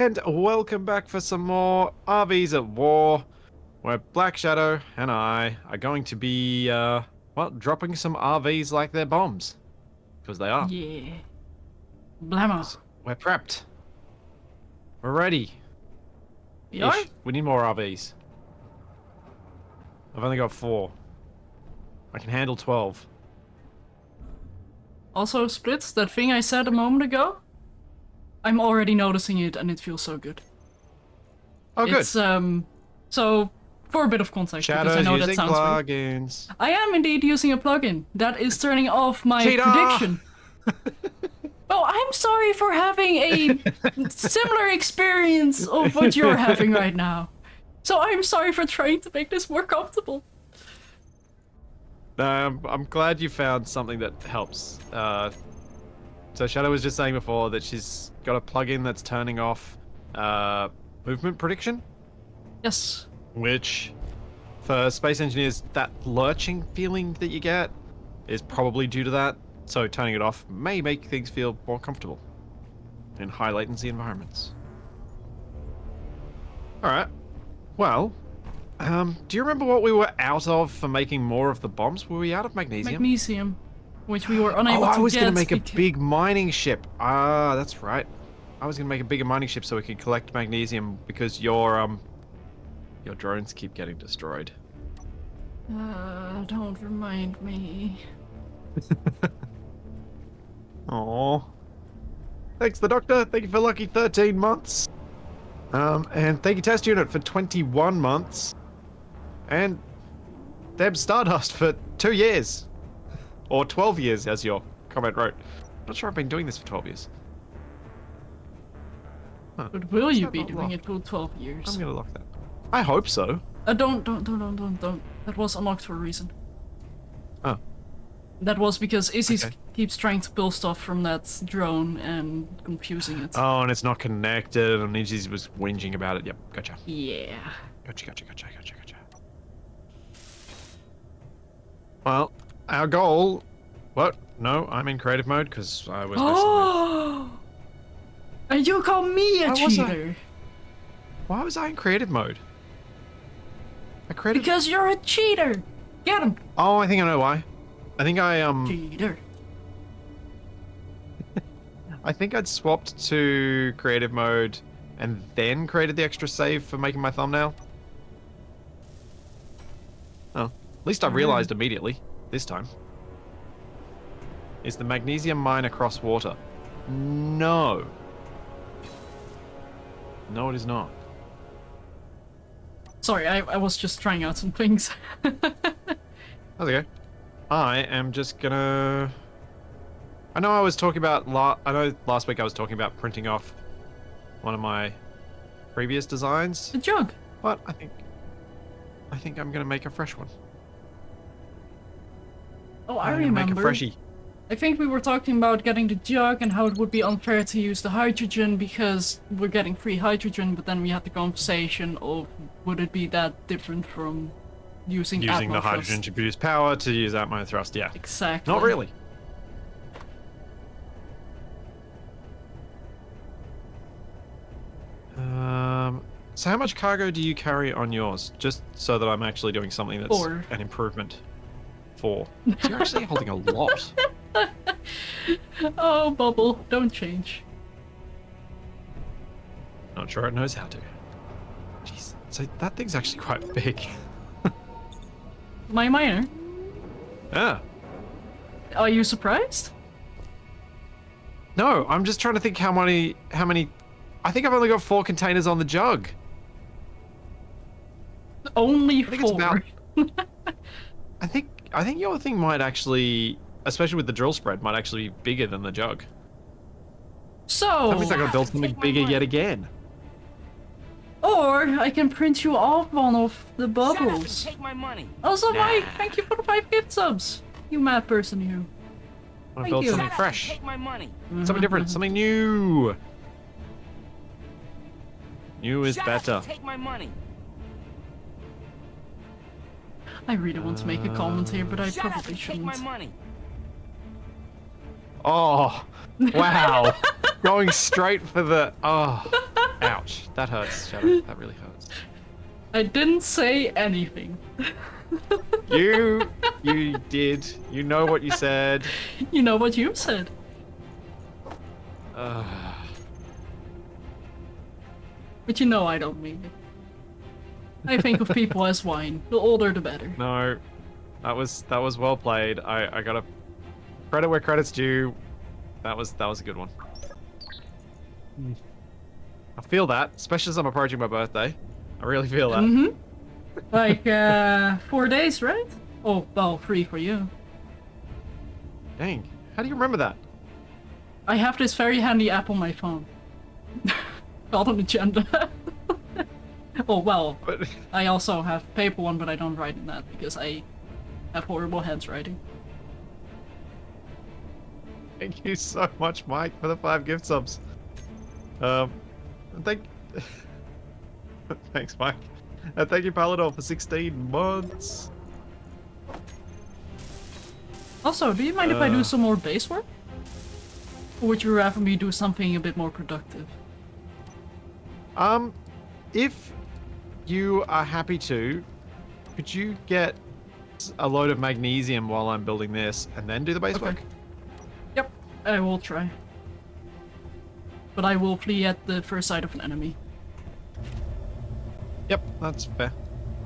And welcome back for some more RVs at War, where Black Shadow and I are going to be, well, dropping some RVs like they're bombs. Because they are. Yeah. Blammo. We're prepped. We're ready. We are? We need more RVs. I've only got 4. I can handle 12. Also, Splits, that thing I said a moment ago, I'm already noticing it and it feels so good. Oh, good. It's, so, for a bit of context, Shadow's because I know that using sounds weird. plugins. I am indeed using a plugin that is turning off my Cheetah! prediction. Oh, I'm sorry for having a similar experience of what you're having right now. So I'm sorry for trying to make this more comfortable. I'm glad you found something that helps. So Shadow was just saying before that she's got a plugin that's turning off movement prediction. Yes. Which, for space engineers, that lurching feeling that you get is probably due to that. So turning it off may make things feel more comfortable in high latency environments. Alright. Well, do you remember what we were out of for making more of the bombs? Were we out of magnesium? Magnesium, which we were unable to get. I was going to make a big mining ship. Ah, that's right. I was going to make a bigger mining ship so we could collect magnesium because your drones keep getting destroyed. Don't remind me. Aww. Thanks, the Doctor. Thank you for lucky 13 months. And thank you, Test Unit, for 21 months. And Deb Stardust for 2 years. Or 12 years, as your comment wrote. I'm not sure I've been doing this for 12 years. Huh. But will you be doing it for 12 years? I'm gonna lock that. I hope so. Don't. That was unlocked for a reason. Oh. That was because Izzy keeps trying to pull stuff from that drone and confusing it. Oh, and it's not connected, and Izzy was whinging about it. Yep, gotcha. Yeah. Gotcha. Well, our goal... What? No, I'm in creative mode, because I was messing with... And you call me a cheater! Why was I in creative mode? Because you're a cheater! Get him! Oh, I think I know why. I think Cheater. I think I'd swapped to creative mode and then created the extra save for making my thumbnail. Oh, at least I realized immediately, this time. Is the magnesium mine across water? No. No, it is not. Sorry, I was just trying out some things. That's okay. I am just gonna... I know I was talking about... I know last week I was talking about printing off one of my previous designs. The jug. But I think I'm gonna make a fresh one. Oh, I remember. Make a freshie. I think we were talking about getting the jug and how it would be unfair to use the hydrogen because we're getting free hydrogen, but then we had the conversation of would it be that different from using the hydrogen to produce power to use atmo thrust, yeah. Exactly. Not really. So how much cargo do you carry on yours? Just so that I'm actually doing something that's 4. an improvement. 4. So you're actually holding a lot. Oh, Bubble, don't change. Not sure it knows how to. Jeez, so that thing's actually quite big. My miner? Yeah. Are you surprised? No, I'm just trying to think how many... I think I've only got 4 containers on the jug. Only 4. It's about... I think your thing might actually, especially with the drill spread, might actually be bigger than the jug. So... That means I gotta build something bigger yet again. Or I can print you off one of the bubbles. Take my money. Also, Mike, thank you for the 5 gift subs. You mad person, you. I want to build you. something fresh. Take my money. Something different, something new. New is better. Take my money. I really want to make a comment here, but I probably Take shouldn't. my money. Oh, wow. Going straight for the... Oh. Ouch. That hurts, Shadow. That really hurts. I didn't say anything. You did. You know what you said. You know what you said. But you know I don't mean it. I think of people as wine. The older the better. No. That was well played. I gotta credit where credit's due. That was a good one. I feel that, especially as I'm approaching my birthday. I really feel that. Mm-hmm. Like, 4 days, right? Oh, well, 3 for you. Dang. How do you remember that? I have this very handy app on my phone. Called an agenda. Oh, well, But I also have a paper one, but I don't write in that because I have horrible handwriting. thank you so much, Mike, for the 5 gift subs. Thank. Thanks, Mike. And thank you, Palador, for 16 months. Also, do you mind if I do some more base work? Or would you rather me do something a bit more productive? If you are happy to, could you get a load of magnesium while I'm building this and then do the base work? Yep, I will try. But I will flee at the first sight of an enemy. Yep, that's fair.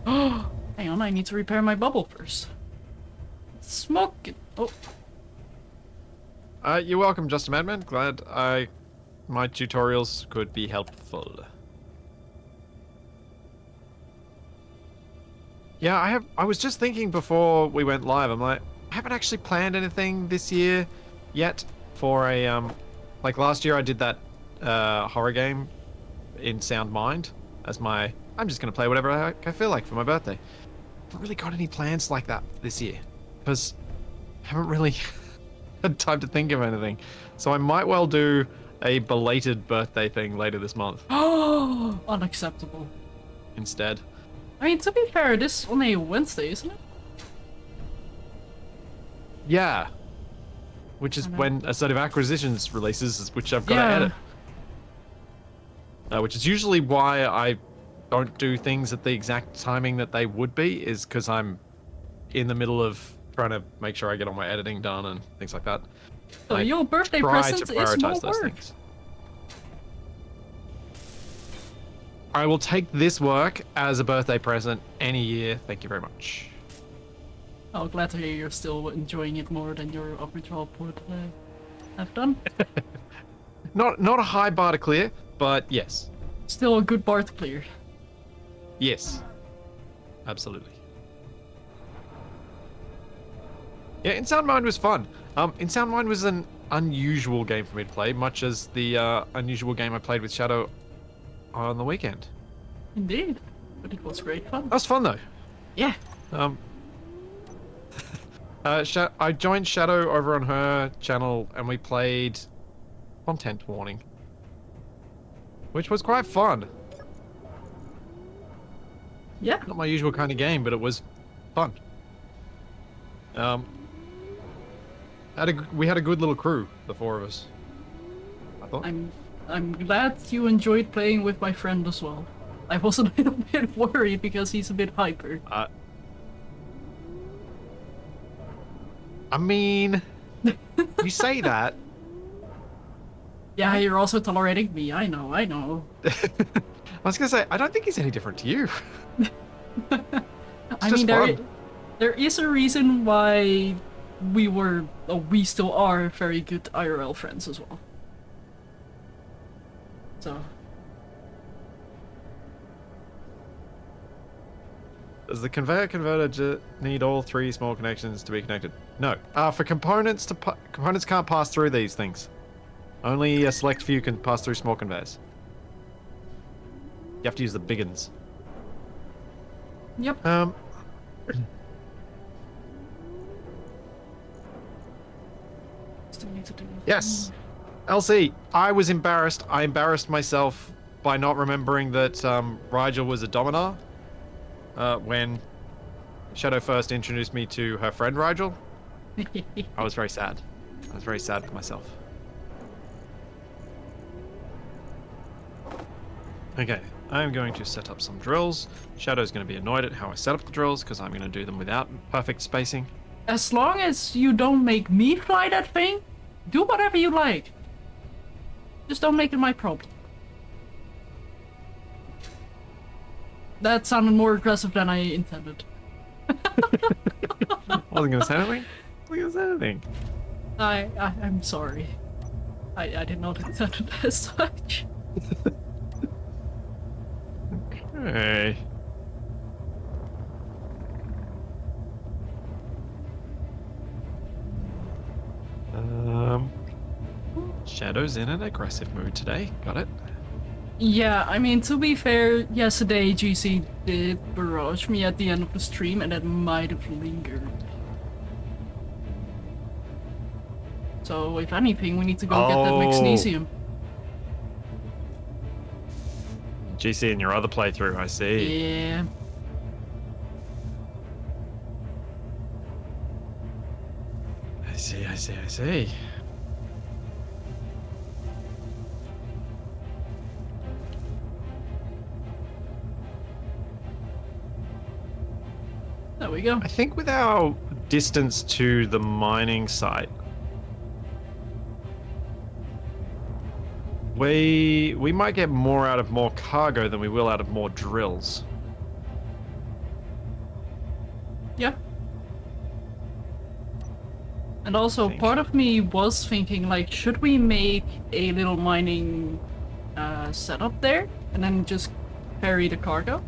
Oh, hang on, I need to repair my bubble first. Smoke it. Oh. You're welcome, Just a Madman. Glad my tutorials could be helpful. Yeah, I was just thinking before we went live, I'm like, I haven't actually planned anything this year yet for a, like last year I did that, horror game in Sound Mind as my, I'm just gonna play whatever I feel like for my birthday. I haven't really got any plans like that this year, because I haven't really had time to think of anything. So I might well do a belated birthday thing later this month Oh, unacceptable. instead. I mean, to be fair, this is on a Wednesday, isn't it? Yeah. Which is when Assertive Acquisitions releases, which I've got to Yeah. edit. Which is usually why I don't do things at the exact timing that they would be, is because I'm in the middle of trying to make sure I get all my editing done and things like that. So I your birthday try present to is prioritize more those work. things. I will take this work as a birthday present any year. Thank you very much. Oh, glad to hear you're still enjoying it more than your average job would have done. Not a high bar to clear, but yes. Still a good bar to clear. Yes. Absolutely. Yeah, In Sound Mind was fun. In Sound Mind was an unusual game for me to play, much as the unusual game I played with Shadow on the weekend. Indeed. But it was great fun. That was fun though. Yeah. I joined Shadow over on her channel and we played Content Warning, which was quite fun. Yeah. Not my usual kind of game, but it was fun. We had a good little crew, the 4 of us, I thought. I'm glad you enjoyed playing with my friend as well. I was a little bit worried because he's a bit hyper. I mean, you say that. Yeah, you're also tolerating me. I know. I was gonna say, I don't think he's any different to you. I mean, fun. there is a reason why we still are very good IRL friends as well. So. Does the conveyor converter need all 3 small connections to be connected? No. For components components can't pass through these things. Only a select few can pass through small conveyors. You have to use the big uns. Yep. Still need to do. Yes. LC, I was embarrassed. I embarrassed myself by not remembering that Rigel was a Dominar when Shadow first introduced me to her friend Rigel. I was very sad. I was very sad for myself. Okay, I'm going to set up some drills. Shadow's going to be annoyed at how I set up the drills because I'm going to do them without perfect spacing. As long as you don't make me fly that thing, do whatever you like. Just don't make it my problem. That sounded more aggressive than I intended. Wasn't going to say anything. Wasn't going to say anything. I'm sorry. I did not intend it as such. Okay. Shadow's in an aggressive mood today. Got it. Yeah, I mean, to be fair, yesterday GC did barrage me at the end of the stream, and that might have lingered. So, if anything, we need to go get that magnesium. GC in your other playthrough, I see. Yeah. I see. There we go. I think with our distance to the mining site, we might get more out of more cargo than we will out of more drills. Yeah. And also, part of me was thinking, like, should we make a little mining setup there and then just carry the cargo?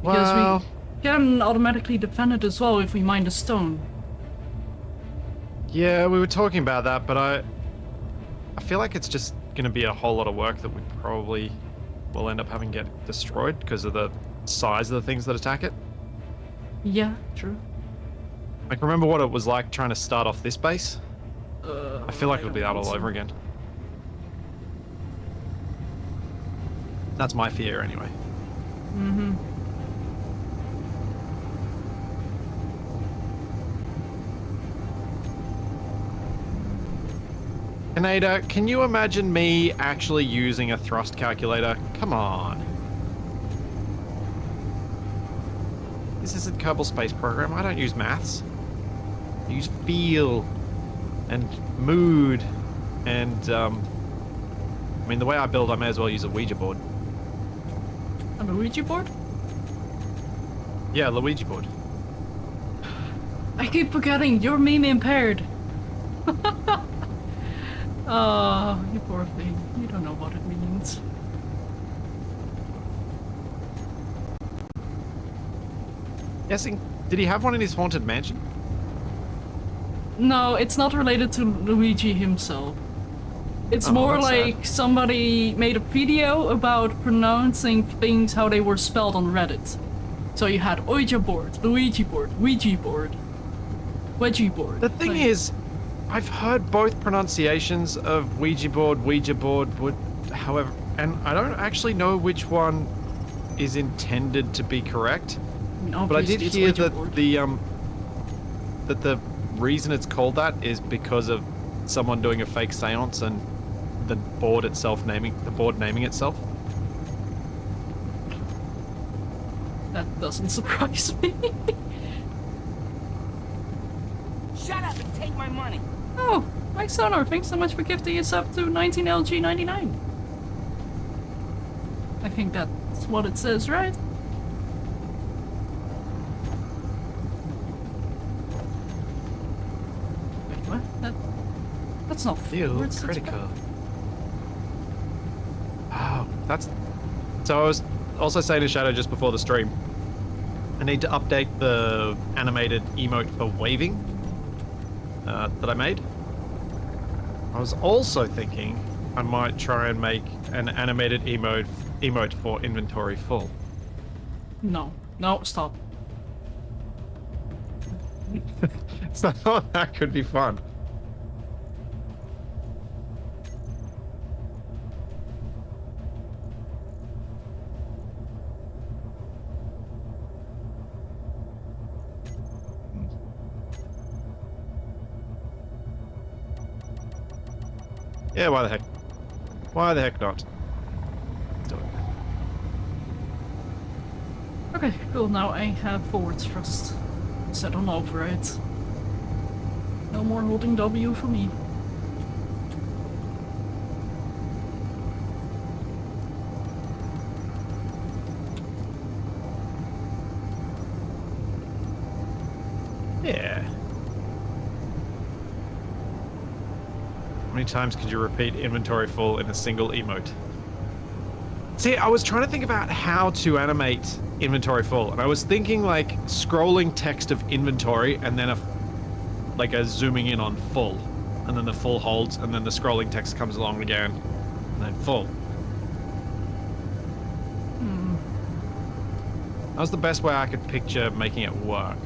Because Well, we can automatically defend it as well if we mine the stone. yeah, we were talking about that, but I feel like it's just going to be a whole lot of work that we probably will end up having get destroyed because of the size of the things that attack it. Yeah, true. Like, remember what it was like trying to start off this base? I feel like it'll be that all over again. That's my fear, anyway. Mm-hmm. Canada, can you imagine me actually using a thrust calculator? Come on. This isn't Kerbal Space Program. I don't use maths. I use feel and mood and, I mean, the way I build, I may as well use a Ouija board. A Luigi board? Yeah, Luigi board. I keep forgetting, you're meme impaired. Oh, you poor thing. You don't know what it means. Guessing, did he have one in his haunted mansion? No, it's not related to Luigi himself. It's Oh, more that's like sad. somebody made a video about pronouncing things how they were spelled on Reddit. So you had Ouija board, Luigi board, Ouija board, Wedgie board. The thing like- is, I've heard both pronunciations of Ouija board, however, and I don't actually know which one is intended to be correct. But I did obviously it's hear Ouija that board. the reason it's called that is because of someone doing a fake seance and the board naming itself. That doesn't surprise me. Shut up and take my money. Oh, my Sonar, thanks so much for gifting us up to 19LG99. I think that's what it says, right? Wait, what? That's not Feel forwards, that's critical. Oh, that's... So I was also saying to Shadow just before the stream, I need to update the animated emote for waving that I made. I was also thinking I might try and make an animated emote for inventory full. No, stop. So I thought that could be fun. Yeah, why the heck? Why the heck not? Okay, cool. Now I have forward thrust set on override. No more holding W for me. Yeah. How many times could you repeat inventory full in a single emote? See, I was trying to think about how to animate inventory full, and I was thinking like scrolling text of inventory and then like a zooming in on full, and then the full holds, and then the scrolling text comes along again, and then full. That was the best way I could picture making it work.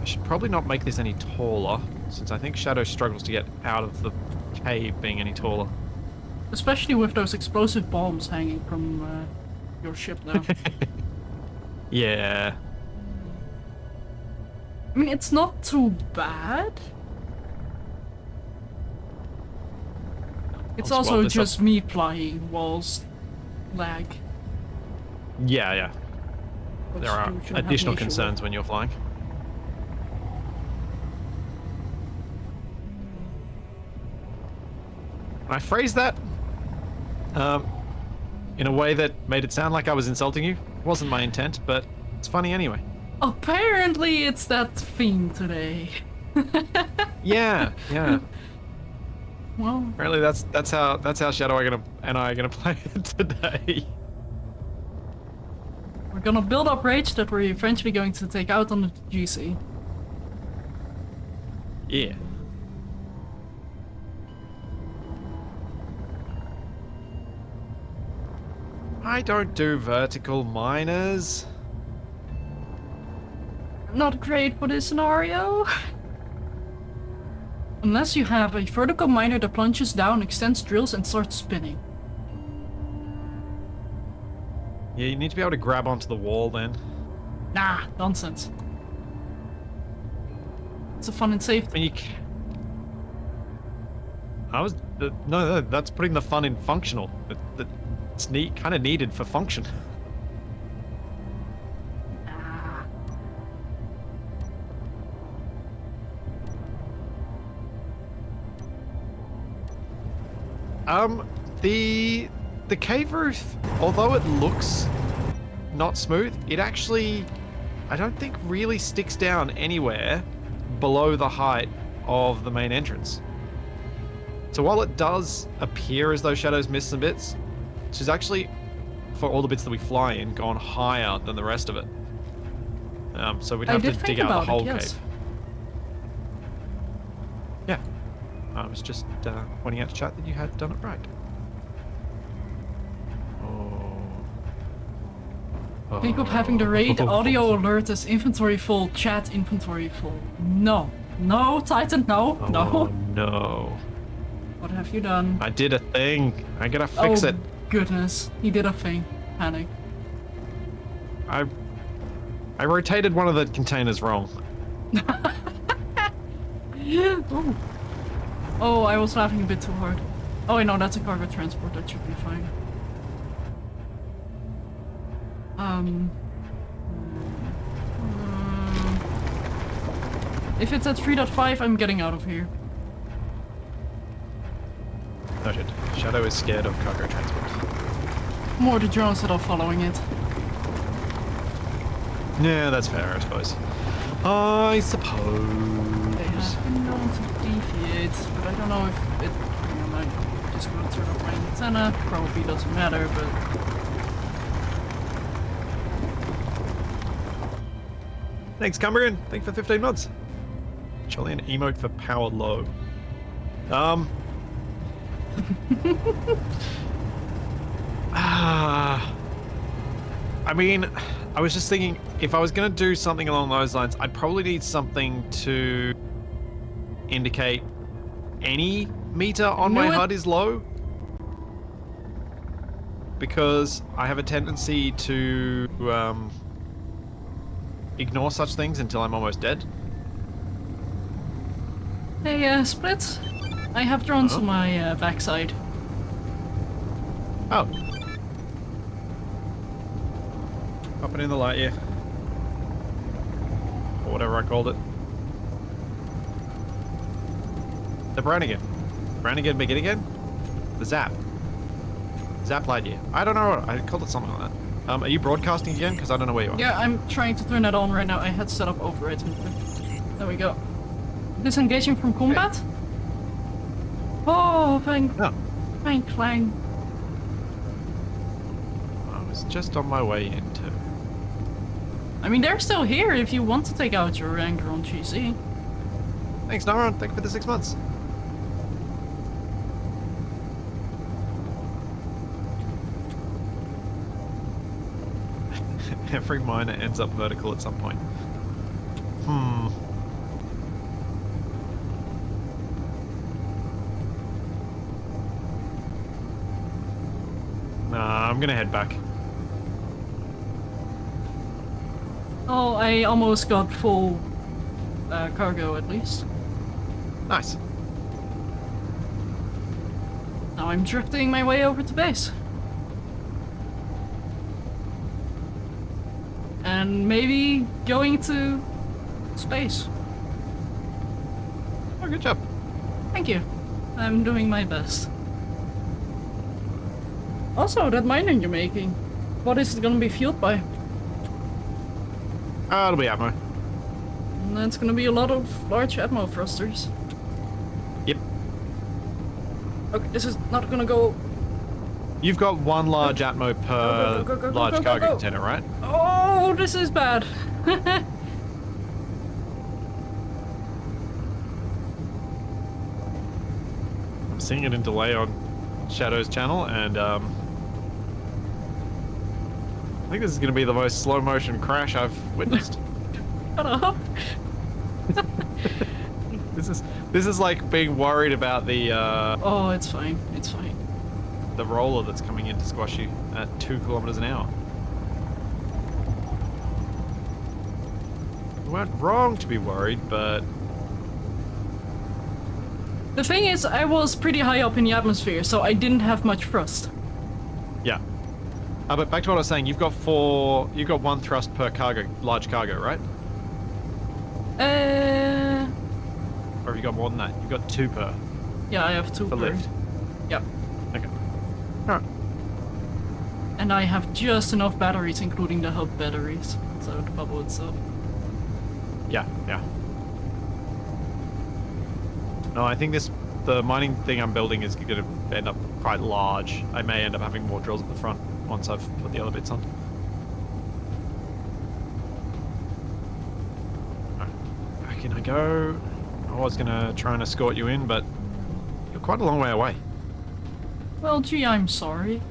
I should probably not make this any taller, since I think Shadow struggles to get out of the cave being any taller. Especially with those explosive bombs hanging from your ship now. Yeah. I mean, it's not too bad. It's I'll swap also this just up. me flying whilst lag. Yeah. which There are you shouldn't have an additional issue with. concerns when you're flying. I phrased that in a way that made it sound like I was insulting you. Wasn't my intent, but it's funny anyway. Apparently, it's that theme today. Yeah. Well, Apparently that's how Shadow and I are gonna play it today. we're gonna build up rage that we're eventually going to take out on the GC. Yeah. I don't do vertical miners. Not great for this scenario. Unless you have a vertical miner that plunges down, extends drills, and starts spinning. Yeah, you need to be able to grab onto the wall then. Nah, nonsense. It's a fun and I safety. mean, no, that's putting the fun in functional. It's kind of needed for function. Nah. The cave roof, although it looks not smooth, it actually, I don't think really sticks down anywhere below the height of the main entrance. So while it does appear as though Shadow's missed some bits, she's actually, for all the bits that we fly in, gone higher than the rest of it. So we'd have to dig out the whole cave. Yeah. I was just pointing out to chat that you had done it right. Think of having the raid audio alert as inventory full, chat inventory full. No. No, Titan, no. Oh, No. no. What have you done? I did a thing. I gotta fix it. Goodness. He did a thing. Panic. I rotated one of the containers wrong. Ooh. Oh, I was laughing a bit too hard. Oh, I know, that's a cargo transport. That should be fine. If it's at 3.5, I'm getting out of here. Noted. Shadow is scared of cargo transport. More the drones that are following it. Yeah, that's fair, I suppose. I suppose. They have been known to deviate, but I don't know if it... Never mind. Just gonna turn off my antenna. Probably doesn't matter, but... Thanks, Cumbrian. Thanks for 15 months. Surely an emote for power low. I mean, I was just thinking, if I was going to do something along those lines, I'd probably need something to indicate any meter on my HUD is low. Because I have a tendency to ignore such things until I'm almost dead. Hey, Splits. I have drones on my backside. Oh. Popping in the light year. Or whatever I called it. The Brannigan. Brannigan begin again? The Zap. Zap light year. I don't know. I called it something like that. Are you broadcasting again? Because I don't know where you are. Yeah, I'm trying to turn that on right now. I had set up override. There we go. Disengaging from combat? Oh, thank Clang. I was just on my way into. I mean, they're still here if you want to take out your anger on GC. Thanks, Naran. Thank you for the 6 months. Every miner ends up vertical at some point. Nah, I'm gonna head back. Oh, I almost got full cargo at least. Nice. Now I'm drifting my way over to base. And maybe going to space. Oh, good job. Thank you. I'm doing my best. Also, that mining you're making, what is it gonna be fueled by? It'll be ammo. And that's gonna be a lot of large Atmo thrusters. Yep. Okay, this is not gonna go... You've got one large Atmo per go, large go, cargo go. container, right? Oh, this is bad. I'm seeing it in delay on Shadow's channel, and I think this is going to be the most slow motion crash I've witnessed. Shut up. This is like being worried about the Oh, it's fine. It's fine. the roller that's coming in to squash you at 2 kilometers an hour. You weren't wrong to be worried, but The thing is, I was pretty high up in the atmosphere, so I didn't have much thrust. yeah. But back to what I was saying, you've got 1 thrust per cargo, large cargo, right? Or have you got more than that? You've got 2 per Yeah, I have 2 for per. lift. Yep. Okay. Alright. And I have just enough batteries, including the hub batteries. So the bubble itself. Yeah, yeah. No, I think the mining thing I'm building is going to end up quite large. I may end up having more drills at the front once I've put the other bits on. Alright, back in I go. I was going to try and escort you in, but you're quite a long way away. Well, gee, I'm sorry.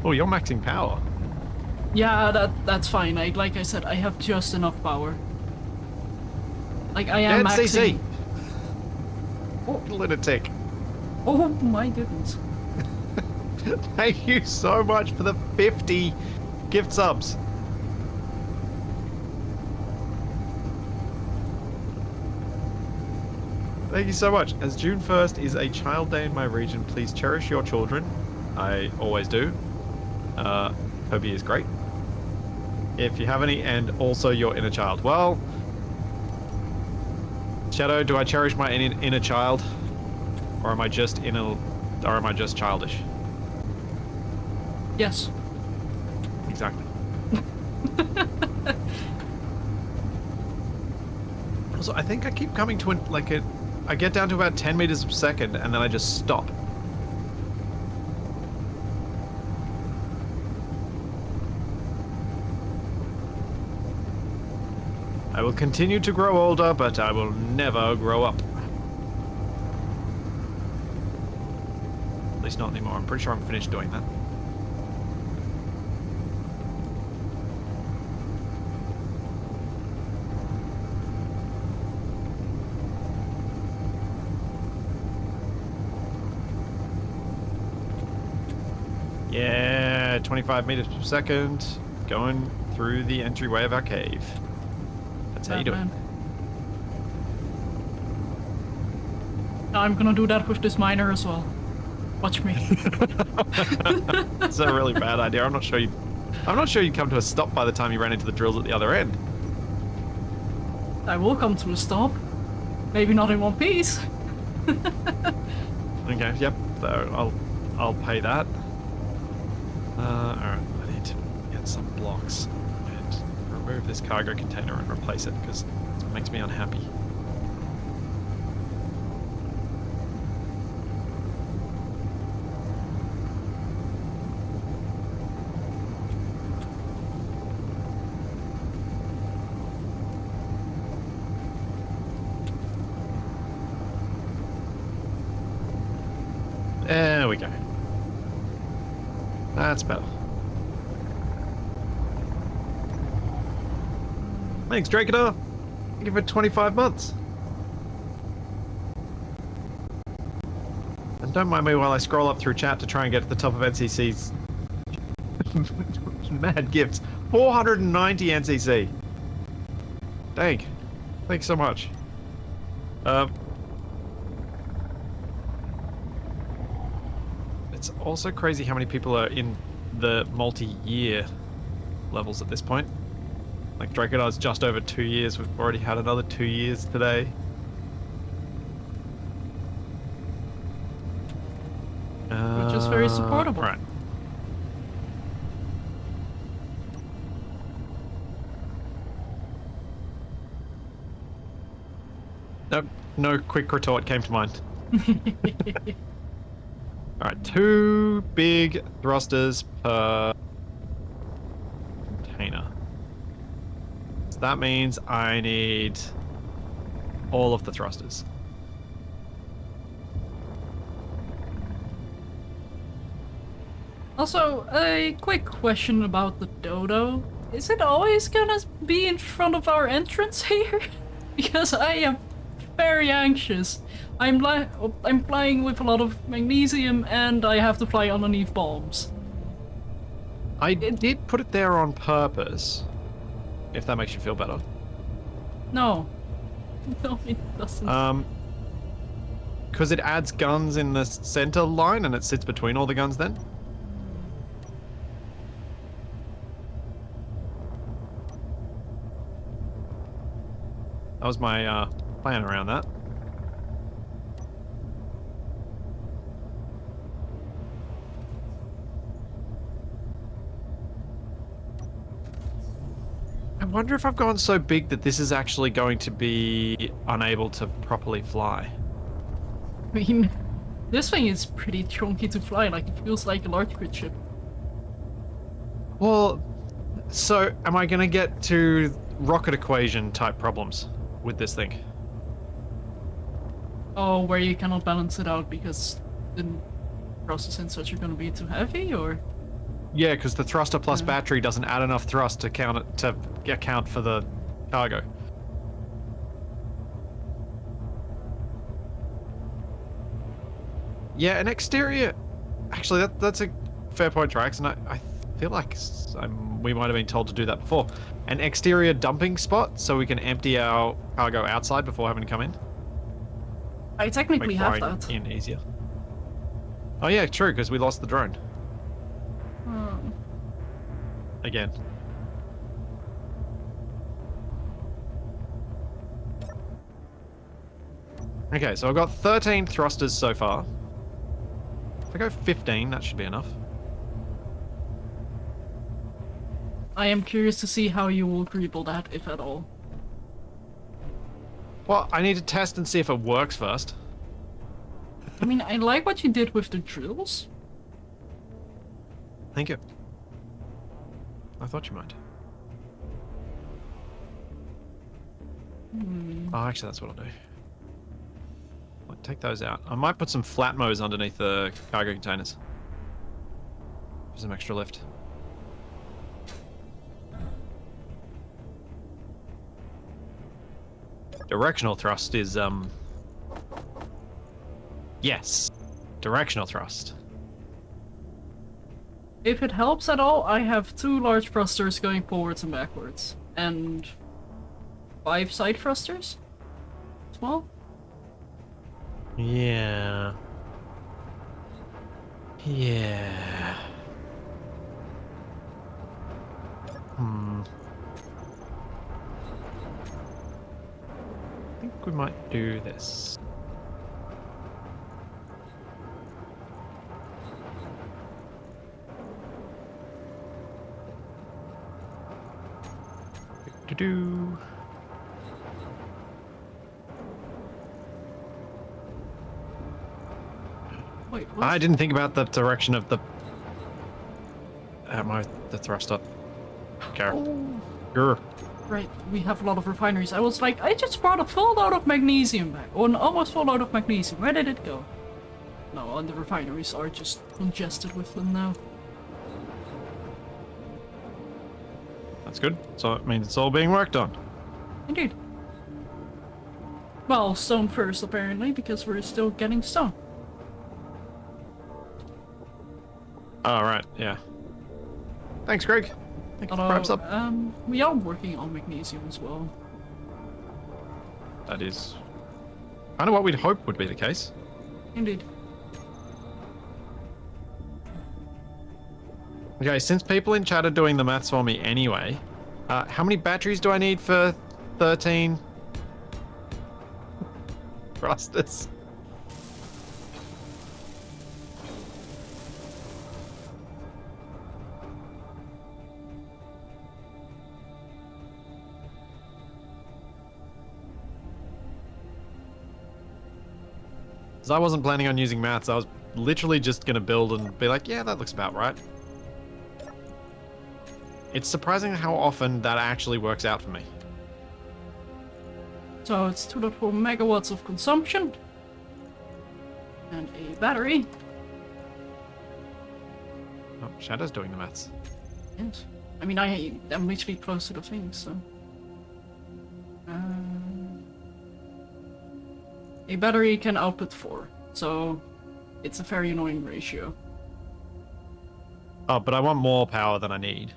Oh, you're maxing power. Yeah, that's fine. Like I said, I have just enough power. Like, I am Dead maxing... CC! Oh, lunatic. Oh my goodness. Thank you so much for the 50 gift subs. Thank you so much. As June 1st is a child day in my region, please cherish your children. I always do. Toby is great. If you have any, and also your inner child. Well, Shadow, do I cherish my inner child? Or am I just childish? Yes. Exactly. Also, I think I keep coming to I get down to about 10 meters per second and then I just stop. I will continue to grow older, but I will never grow up. At least not anymore. I'm pretty sure I'm finished doing that. Yeah, 25 meters per second, going through the entryway of our cave. That's how you do it. Now I'm gonna do that with this miner as well. Watch me. It's a really bad idea. I'm not sure you'd come to a stop by the time you ran into the drills at the other end. I will come to a stop. Maybe not in one piece. Okay, yep. So I'll pay that. Alright, I need to get some blocks and remove this cargo container and replace it because it makes me unhappy. There we go. That's better. Thanks, Drakeador. Thank you for 25 months. And don't mind me while I scroll up through chat to try and get to the top of NCC's mad gifts. 490 NCC. Dang. Thanks so much. It's also crazy how many people are in the multi-year levels at this point. Like Drakeador's just over 2 years. We've already had another 2 years today. Which is very supportable. Right. Nope, no quick retort came to mind. Alright, 2 big thrusters per container. So that means I need all of the thrusters. Also, a quick question about the dodo. Is it always gonna be in front of our entrance here? Because I am very anxious. I'm flying with a lot of magnesium and I have to fly underneath bombs. I did put it there on purpose, if that makes you feel better. No. No, it doesn't. Because it adds guns in the center line and it sits between all the guns then. That was my plan around that. I wonder if I've gone so big that this is actually going to be unable to properly fly. I mean, this thing is pretty chunky to fly, like it feels like a large cruise ship. Well, so am I going to get to rocket equation type problems with this thing? Oh, where you cannot balance it out because the process and such are gonna be too heavy, or? Yeah, because the thruster plus battery doesn't add enough thrust to account for the cargo. Yeah, an exterior. Actually, that's a fair point, Trax, and I feel like we might have been told to do that before. An exterior dumping spot so we can empty our cargo outside before having to come in. I technically have flying that. in easier. Oh yeah, true, because we lost the drone. Again. Okay, so I've got 13 thrusters so far. If I go 15, that should be enough. I am curious to see how you will dribble that, if at all. Well, I need to test and see if it works first. I mean, I like what you did with the drills. Thank you. I thought you might. Oh, actually, that's what I'll do. I'll take those out. I might put some flatmos underneath the cargo containers. For some extra lift. Directional thrust is, yes. Directional thrust. If it helps at all, I have 2 large thrusters going forwards and backwards. And 5 side thrusters as well. Yeah. Yeah. I think we might do this. Do-do. Wait, what? I didn't think about the direction of the the thruster. Okay. Oh, Grr. right. We have a lot of refineries. I was like, I just brought a full load of magnesium back. Or an almost full load of magnesium. Where did it go? No, and the refineries are just congested with them now. That's good. So it means it's all being worked on. Indeed. Well, stone first, apparently, because we're still getting stone. Oh, right. Yeah. Thanks, Greg. Thank you for perhaps up. We are working on magnesium as well. That is kind of what we'd hope would be the case. Indeed. Okay, since people in chat are doing the maths for me anyway, how many batteries do I need for 13 thrusters? Because I wasn't planning on using maths, I was literally just going to build and be like, yeah, that looks about right. It's surprising how often that actually works out for me. So it's 2.4 megawatts of consumption. And a battery. Oh, Shadow's doing the maths. Yes. I mean, I'm literally close to the thing, so... A battery can output 4, so it's a very annoying ratio. Oh, but I want more power than I need.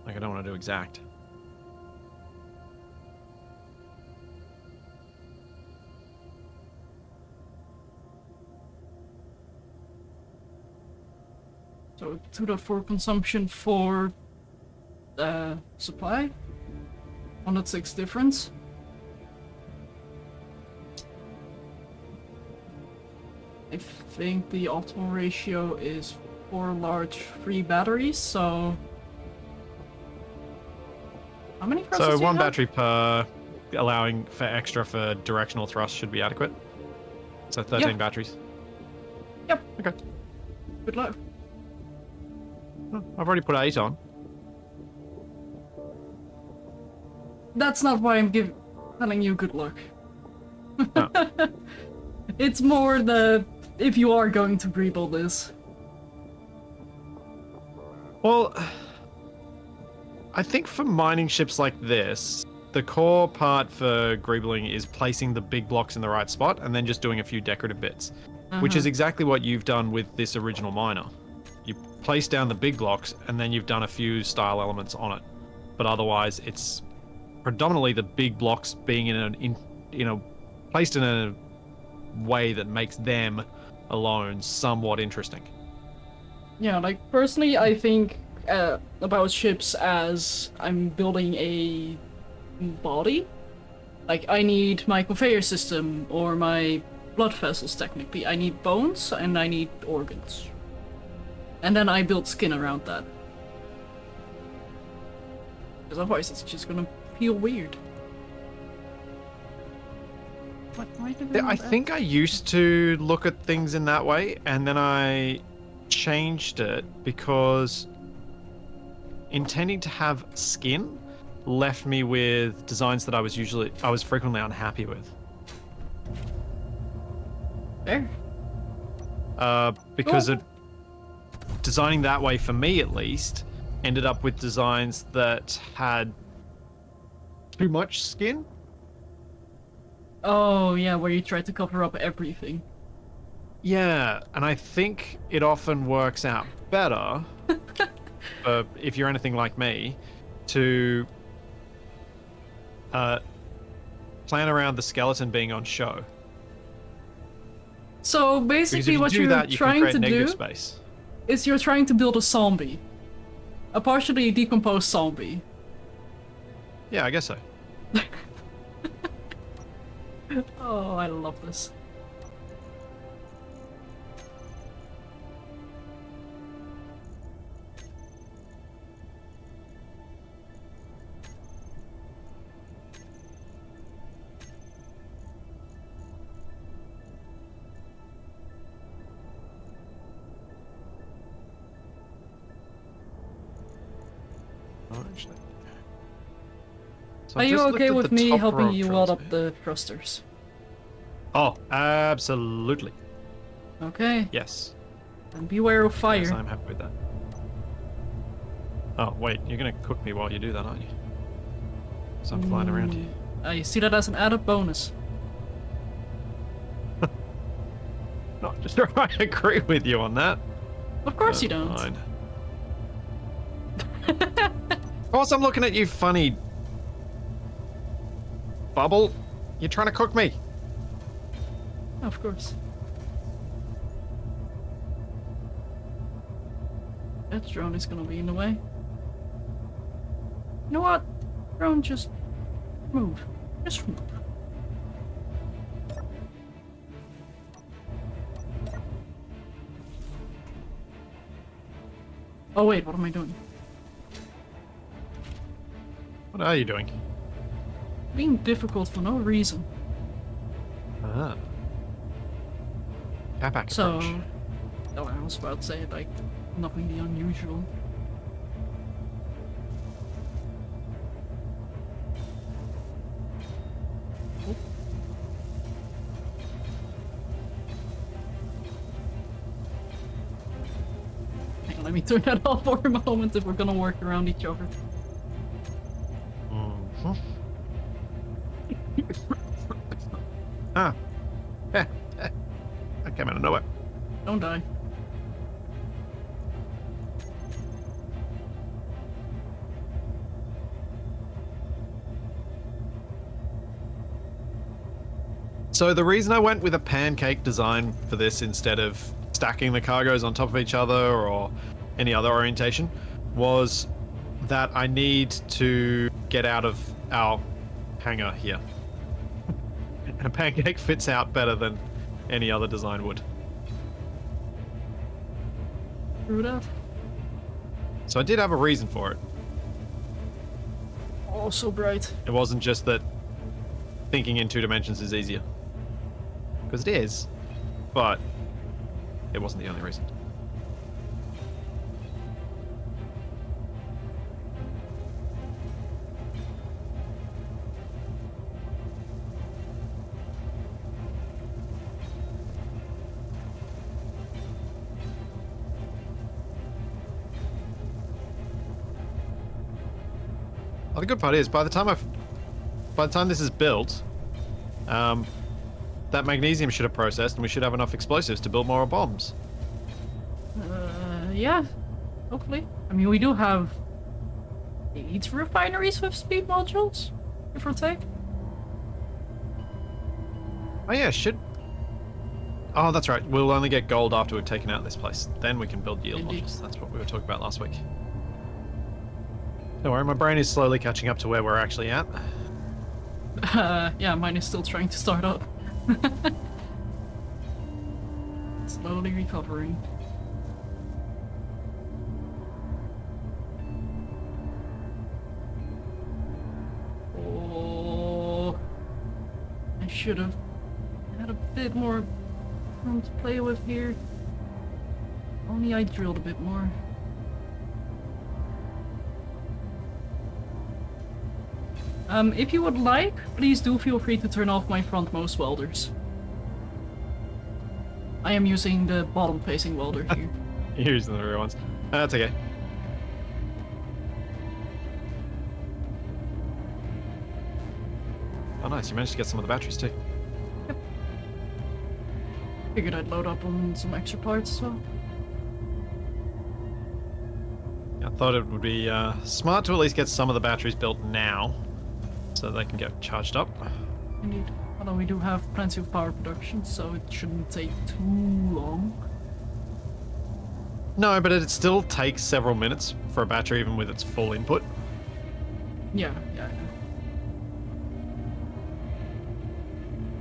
Like, I don't want to do exact. So 2.4 consumption for supply. 106 difference. I think the optimal ratio is 4 large 3 batteries, so... How many presses So do you one have? battery per allowing for extra for directional thrust should be adequate. So 13 Yep. batteries. Yep. Okay. Good luck. Oh, I've already put 8 on. That's not why I'm telling you good luck. Oh. It's more if you are going to rebuild this. Well, I think for mining ships like this, the core part for greebling is placing the big blocks in the right spot and then just doing a few decorative bits, which is exactly what you've done with this original miner. You place down the big blocks and then you've done a few style elements on it, but otherwise it's predominantly the big blocks being placed in a way that makes them alone somewhat interesting. Yeah, like personally, I think about ships as I'm building a body. Like I need my conveyor system or my blood vessels. Technically, I need bones and I need organs, and then I build skin around that. Because otherwise, it's just gonna feel weird. Why did they I not think I used to look at things in that way, and then I changed it because intending to have skin left me with designs that I was frequently unhappy with. There. Because of designing that way, for me at least, ended up with designs that had too much skin. Oh yeah, where you try to cover up everything. Yeah, and I think it often works out better, if you're anything like me, to plan around the skeleton being on show. So Because if basically you what do you're that, you can trying create to negative do space. is you're trying to build a zombie. A partially decomposed zombie. Yeah, I guess so. Oh, I love this. Oh, actually. So Are I've you just okay lifted with the me top helping row of you drills weld up here. the thrusters? Oh, absolutely. Okay. Yes. And beware of Yes, fire. I'm happy with that. Oh, wait, you're gonna cook me while you do that, aren't you? So I'm flying around here. I see that as an added bonus. Not just sure I agree with you on that. Of course you But don't. fine. Of course I'm looking at you funny. Bubble, you're trying to cook me. Of course. That drone is gonna be in the way. You know what? Drone, just move. Just move. Oh wait, what am I doing? What are you doing? Being difficult for no reason. Ah. Capac So, approach. oh, I was about to say, like, nothing unusual. Oh. Hang on, let me turn that off for a moment if we're gonna work around each other. Mm-hmm. Ah. That came out of nowhere. Don't die. So the reason I went with a pancake design for this instead of stacking the cargoes on top of each other or any other orientation was that I need to get out of our hangar here. And a pancake fits out better than any other design would. True that. So I did have a reason for it. Oh, so bright. It wasn't just that thinking in 2 dimensions is easier. Because it is, but it wasn't the only reason. Well, the good part is, by the time this is built, that magnesium should have processed, and we should have enough explosives to build more bombs. Yeah. Hopefully. I mean, we do have 8 refineries with speed modules, give or take. Oh yeah, should. Oh, that's right. We'll only get gold after we've taken out this place. Then we can build yield Indeed. modules. That's what we were talking about last week. Don't worry, my brain is slowly catching up to where we're actually at. Yeah, mine is still trying to start up. Slowly recovering. Oh, I should have had a bit more room to play with here. Only I drilled a bit more. If you would like, please do feel free to turn off my frontmost welders. I am using the bottom-facing welder here. You're using the real ones. That's okay. Oh nice, you managed to get some of the batteries too. Figured I'd load up on some extra parts as well. I thought it would be smart to at least get some of the batteries built now, so they can get charged up. Indeed. Although we do have plenty of power production, so it shouldn't take too long. No, but it still takes several minutes for a battery, even with its full input. Yeah.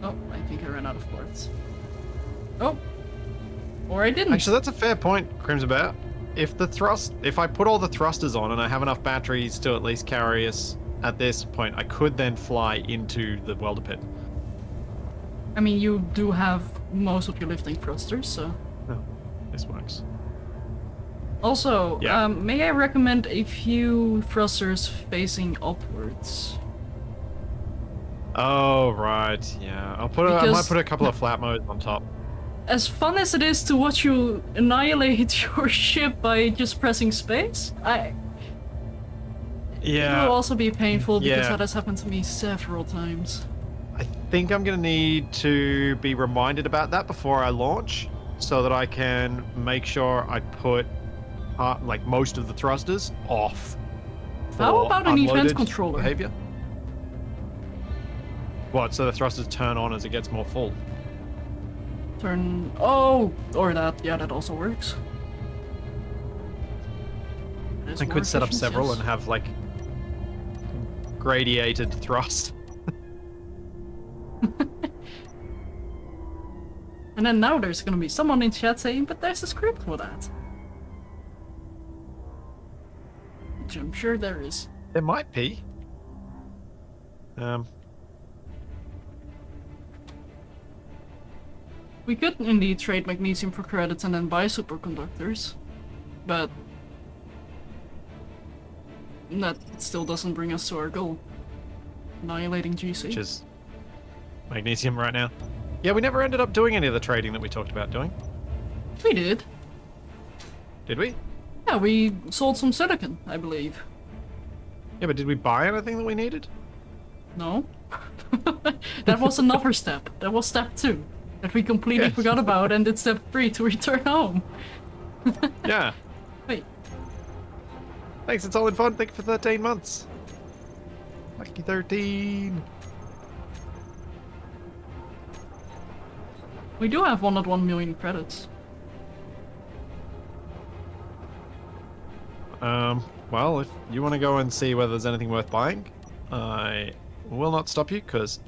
Oh, I think I ran out of parts. Oh! Or I didn't. Actually, that's a fair point, Crimsabout. If I put all the thrusters on and I have enough batteries to at least carry us at this point, I could then fly into the welder pit. I mean, you do have most of your lifting thrusters, so... Oh, this works. Also, Yeah. may I recommend a few thrusters facing upwards? Oh, right, yeah. I might put a couple of flat modes on top. As fun as it is to watch you annihilate your ship by just pressing space, it Yeah. will also be painful because Yeah. that has happened to me several times. I think I'm going to need to be reminded about that before I launch, so that I can make sure I put like most of the thrusters off. How for about an event unloaded controller? behavior? What? So the thrusters turn on as it gets more full. Or that. Yeah, that also works. That is I more could set up efficient, several yes. and have like gradiated thrust. And then now there's gonna be someone in chat saying, but there's a script for that. Which I'm sure there is. There might be. We could indeed trade magnesium for credits and then buy superconductors, but that still doesn't bring us to our goal. Annihilating GC. Which is magnesium right now. Yeah, we never ended up doing any of the trading that we talked about doing. We did. Did we? Yeah, we sold some silicon, I believe. Yeah, but did we buy anything that we needed? No? That was another step. That was step 2. That we completely Yes. forgot about and did step 3 to return home. Yeah. Wait. Thanks, it's all in fun. Thank you for 13 months. Lucky 13. We do have 1.1 million credits. Well, if you want to go and see whether there's anything worth buying, I will not stop you, because,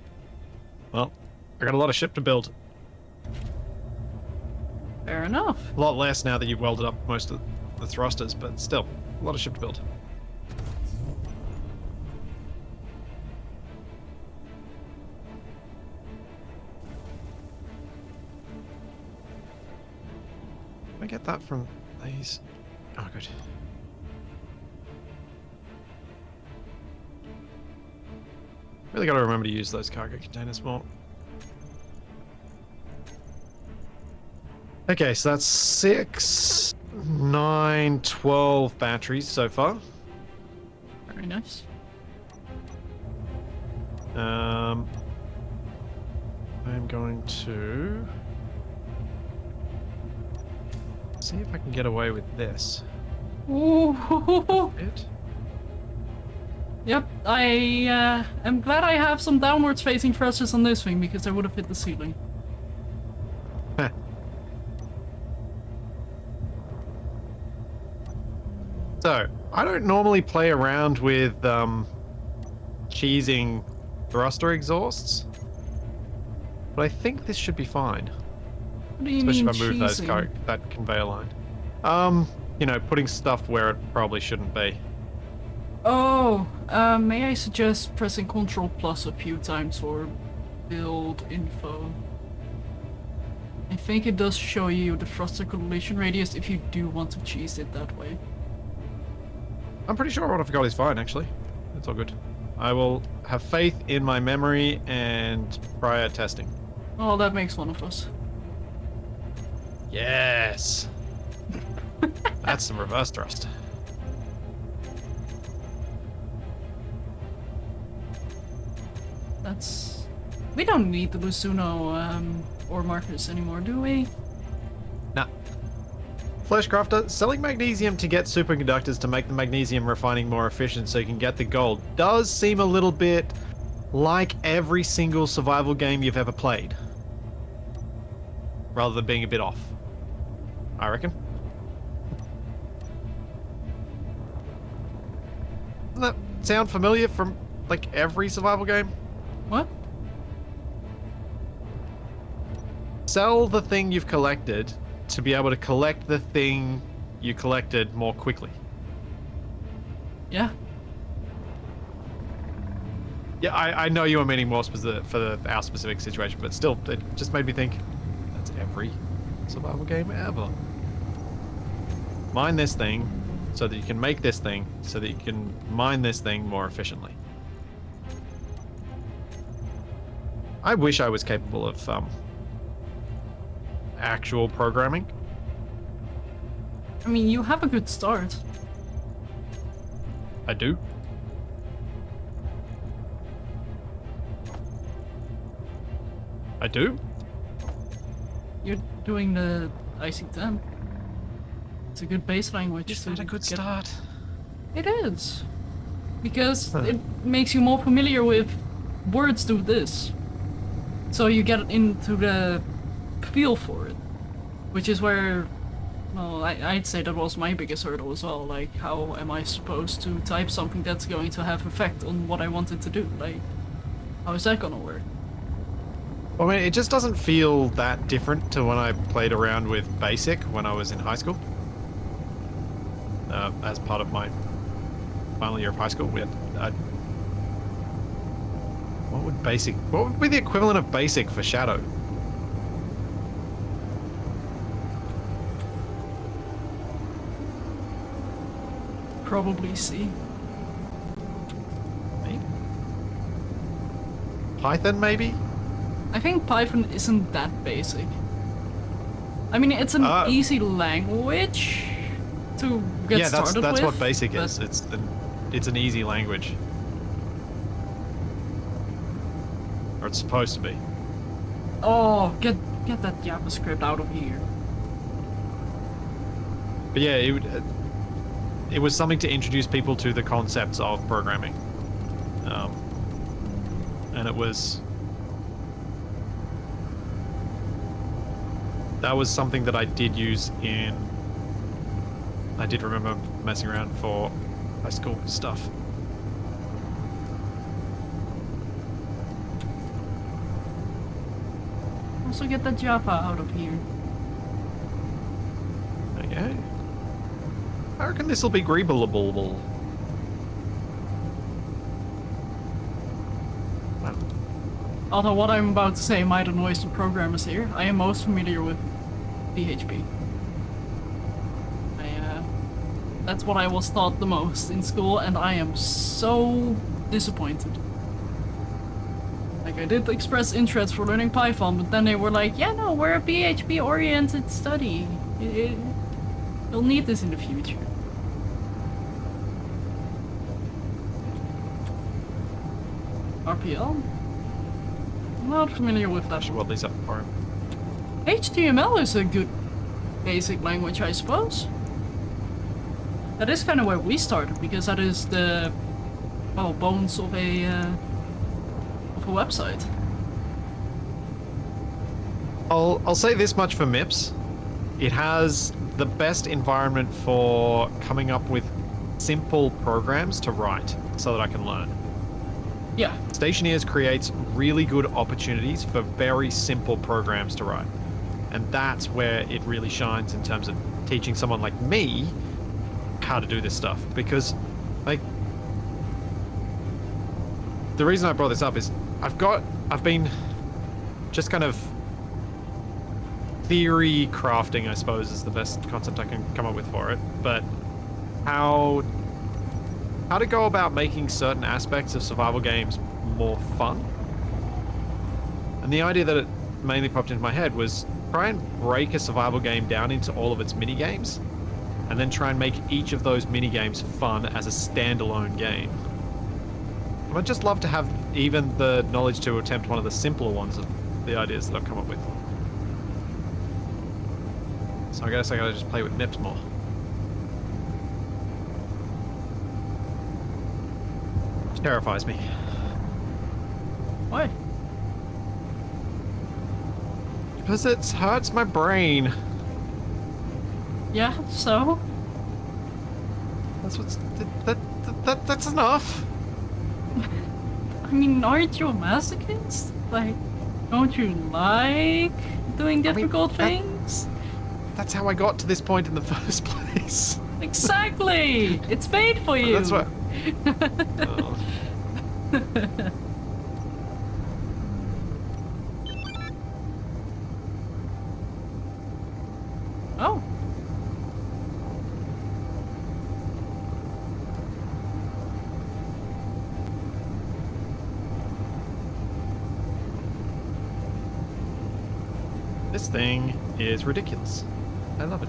well, I got a lot of ship to build. Fair enough. A lot less now that you've welded up most of the thrusters, but still, a lot of ship to build. Can I get that from these? Oh, good. Really got to remember to use those cargo containers more. Okay, so that's 6, 9, 12 batteries so far. Very nice. I'm going to see if I can get away with this. Ooh. It? Yep, I am glad I have some downwards facing thrusters on this thing because I would have hit the ceiling. Heh. So, I don't normally play around with cheesing thruster exhausts, but I think this should be fine. What do you Especially mean if I move those cheesing? that conveyor line. You know, putting stuff where it probably shouldn't be. Oh, may I suggest pressing Ctrl plus a few times for build info? I think it does show you the thruster collision radius if you do want to cheese it that way. I'm pretty sure what I've got is fine, actually. It's all good. I will have faith in my memory and prior testing. Oh, that makes one of us. Yes! That's some reverse thrust. That's... We don't need the Lusuno ore markers anymore, do we? Nah. Fleshcrafter, selling magnesium to get superconductors to make the magnesium refining more efficient so you can get the gold does seem a little bit like every single survival game you've ever played. Rather than being a bit off. I reckon. Doesn't that sound familiar from, like, every survival game? What? Sell the thing you've collected to be able to collect the thing you collected more quickly. Yeah. Yeah, I know you were meaning more specific for our specific situation, but still, it just made me think, that's every survival game ever. Mine this thing so that you can make this thing so that you can mine this thing more efficiently. I wish I was capable of actual programming. I mean, you have a good start. I do. I do? You're doing the IC10. It's a good base language. Just to not a good get- start. It is. Because it makes you more familiar with words do this. So you get into the feel for it. Which is where, well, I'd say that was my biggest hurdle as well. Like, how am I supposed to type something that's going to have effect on what I wanted to do? Like, how is that gonna work? I mean, it just doesn't feel that different to when I played around with BASIC when I was in high school. As part of my final year of high school, we had, what would be the equivalent of BASIC for Shadow? Probably C. Maybe? Python, maybe? I think Python isn't that basic. I mean, it's an easy language to get started with. Yeah, that's what BASIC is. It's an easy language. Or it's supposed to be. Oh, get that JavaScript out of here. But yeah, it was something to introduce people to the concepts of programming. And it was... That was something that I did use in... I did remember messing around for high school stuff. Also get that Java out of here. Okay. I reckon this will be greeable. Although what I'm about to say might annoy some programmers here, I am most familiar with PHP. That's what I was taught the most in school, and I am so disappointed. Like, I did express interest for learning Python, but then they were like, yeah, no, we're a PHP-oriented study. You'll need this in the future. RPL? I'm not familiar with that. I should weld these up for him. HTML is a good basic language, I suppose. That is kind of where we started, because that is the, well, bones of a website. I'll say this much for MIPS. It has the best environment for coming up with simple programs to write so that I can learn. Yeah. Stationeers creates really good opportunities for very simple programs to write. And that's where it really shines in terms of teaching someone like me how to do this stuff. Because, like, the reason I brought this up is I've been just kind of theory crafting, I suppose, is the best concept I can come up with for it. But how to go about making certain aspects of survival games more fun. And the idea that it mainly popped into my head was try and break a survival game down into all of its mini games, and then try and make each of those mini games fun as a standalone game. And I'd just love to have even the knowledge to attempt one of the simpler ones of the ideas that I've come up with. So I guess I gotta just play with MIPS more. Which terrifies me. Why? Because it hurts my brain. Yeah, so? That's what's that's enough. I mean, aren't you a masochist? Like, don't you like doing difficult things? That's how I got to this point in the first place. Exactly! It's made for you! That's what. Oh. Oh. This thing is ridiculous. I love it.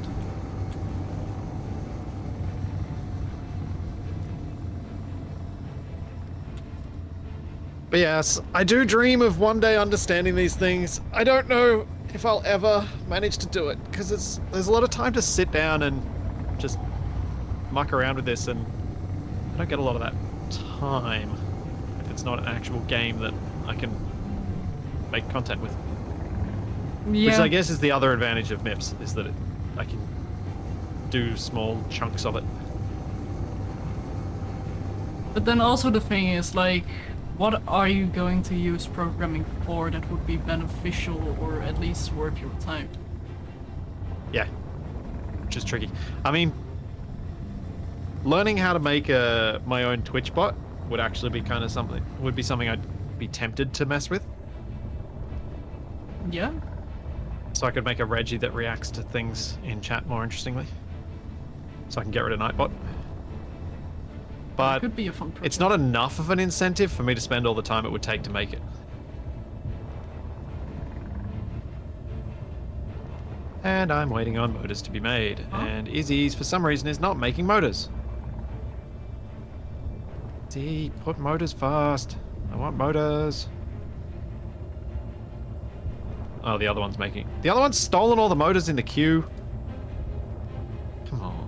But yes, I do dream of one day understanding these things. I don't know if I'll ever manage to do it, because there's a lot of time to sit down and just muck around with this, and I don't get a lot of that time if it's not an actual game that I can make content with. Yeah. Which I guess is the other advantage of MIPS, is that I can do small chunks of it. But then also the thing is, like, what are you going to use programming for that would be beneficial or at least worth your time? Yeah, which is tricky. I mean, learning how to make my own Twitch bot would actually be kind of something. Would be something I'd be tempted to mess with. Yeah. So I could make a Reggie that reacts to things in chat more interestingly. So I can get rid of Nightbot. But It could be a fun project. it's not enough of an incentive for me to spend all the time it would take to make it. And I'm waiting on motors to be made. Huh? And Izzy's, for some reason, is not making motors. Izzy, put motors fast. I want motors. Oh, the other one's making... The other one's stolen all the motors in the queue. Come on.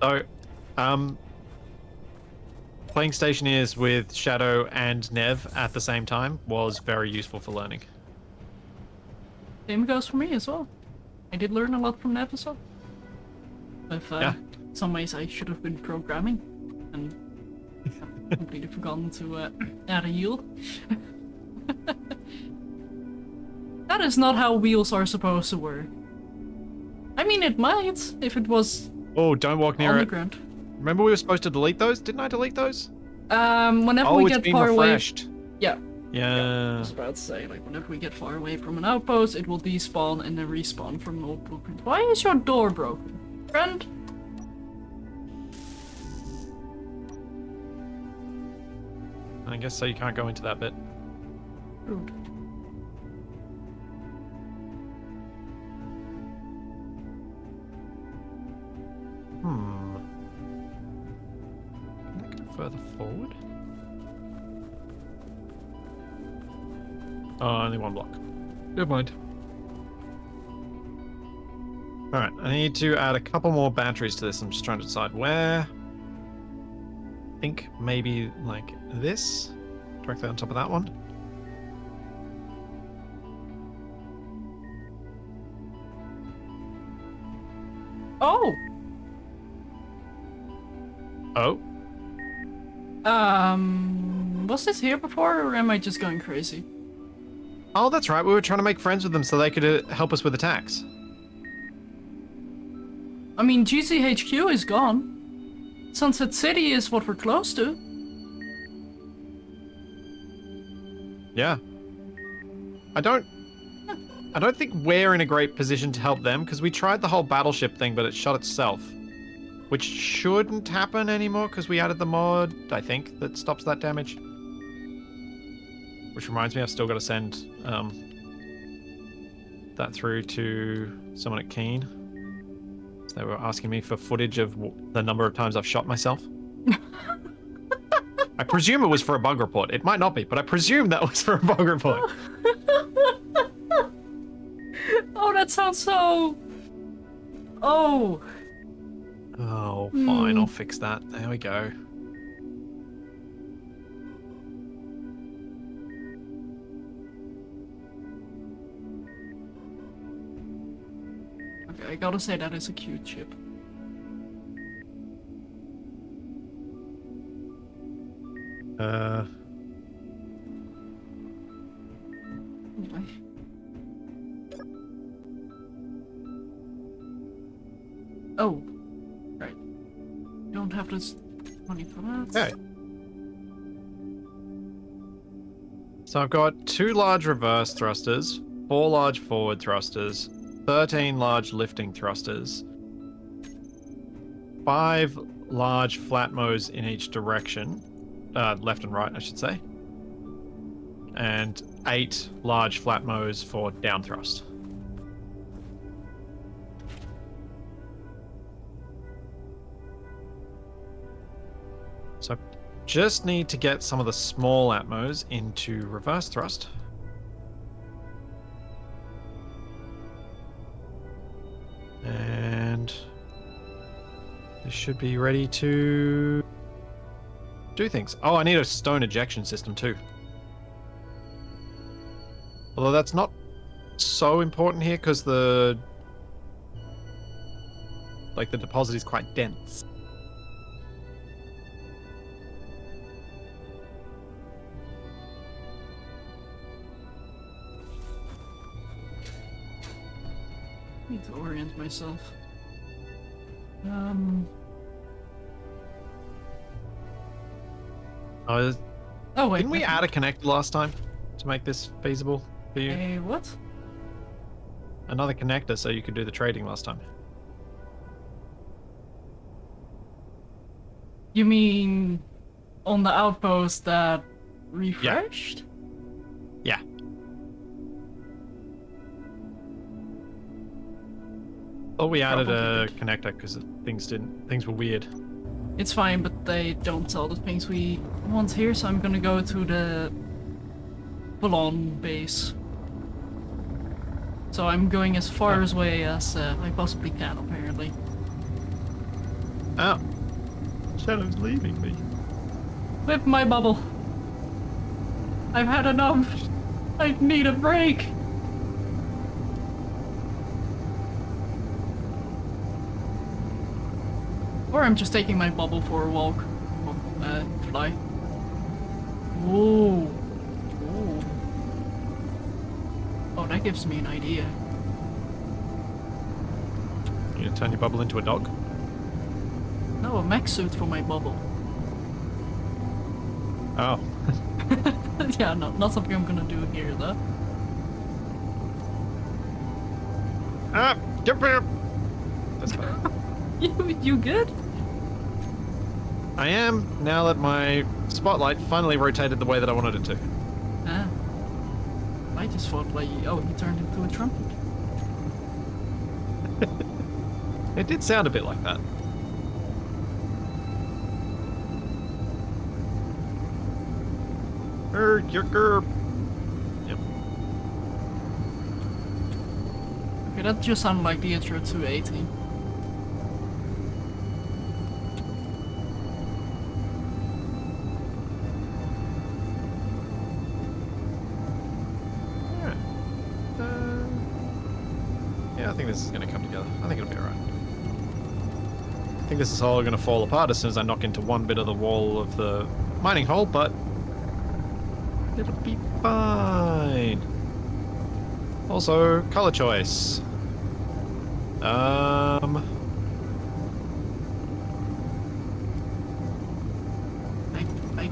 So, playing Stationeers with Shadow and Nev at the same time was very useful for learning. Same goes for me as well. I did learn a lot from that as well. With Yeah. some ways I should have been programming and have completely forgotten to add a yield. That is not how wheels are supposed to work. I mean, it might if it was Oh, don't walk near on the it. ground. Remember we were supposed to delete those? Didn't I delete those? Whenever Oh, we it's get being far refreshed. away. Yeah. I Yeah. was about to say, like, whenever we get far away from an outpost, it will despawn and then respawn from an old blueprint. Why is your door broken? Friend? I guess so you can't go into that bit. Rude. Can I go further forward? Oh, only one block. Never mind. Alright, I need to add a couple more batteries to this. I'm just trying to decide where. I think maybe like this. Directly on top of that one. Oh! Oh. Was this here before, or am I just going crazy? Oh, that's right. We were trying to make friends with them so they could help us with attacks. I mean, GCHQ is gone. Sunset City is what we're close to. Yeah. I don't think we're in a great position to help them because we tried the whole battleship thing, but it shut itself. Which shouldn't happen anymore because we added the mod, I think, that stops that damage. Which reminds me, I've still got to send that through to someone at Keen. So they were asking me for footage of the number of times I've shot myself. I presume it was for a bug report. It might not be, but I presume that was for a bug report. Oh, that sounds so... Oh. Oh, fine. I'll fix that. There we go. Okay, I gotta say that is a cute chip. Anyway. Oh, right. You don't have this money for that. Okay. So I've got 2 large reverse thrusters, 4 large forward thrusters, 13 large lifting thrusters, 5 large flatmos in each direction, left and right, I should say, and 8 large flatmos for down thrust. So I just need to get some of the small atmos into reverse thrust. And this should be ready to do things. Oh, I need a stone ejection system too. Although that's not so important here because the deposit is quite dense. I need to orient myself. Oh wait. Didn't we add a connector last time to make this feasible for you? A what? Another connector so you could do the trading last time. You mean on the outpost that refreshed? Yeah. Oh, we added a Probably connector because things were weird. It's fine, but they don't sell the things we want here, so I'm gonna go to the Boulogne base. So I'm going as far away as I possibly can, apparently. Oh. Shadow's leaving me. With my bubble. I've had enough. I need a break. Or I'm just taking my bubble for a walk. Fly. Whoa. Ooh. Oh, that gives me an idea. You gonna turn your bubble into a dog? No, a mech suit for my bubble. Oh. Yeah, no, not something I'm gonna do here, though. Ah! Get here! That's fine. You good? I am, now that my spotlight finally rotated the way that I wanted it to. Ah. I just thought, like, oh, he turned into a trumpet. It did sound a bit like that. Yep. Okay, that just sounded like the intro to 18. Alright. Yeah, I think this is going to come together. I think it'll be alright. I think this is all going to fall apart as soon as I knock into one bit of the wall of the mining hole, but it'll be fine. Also, color choice. I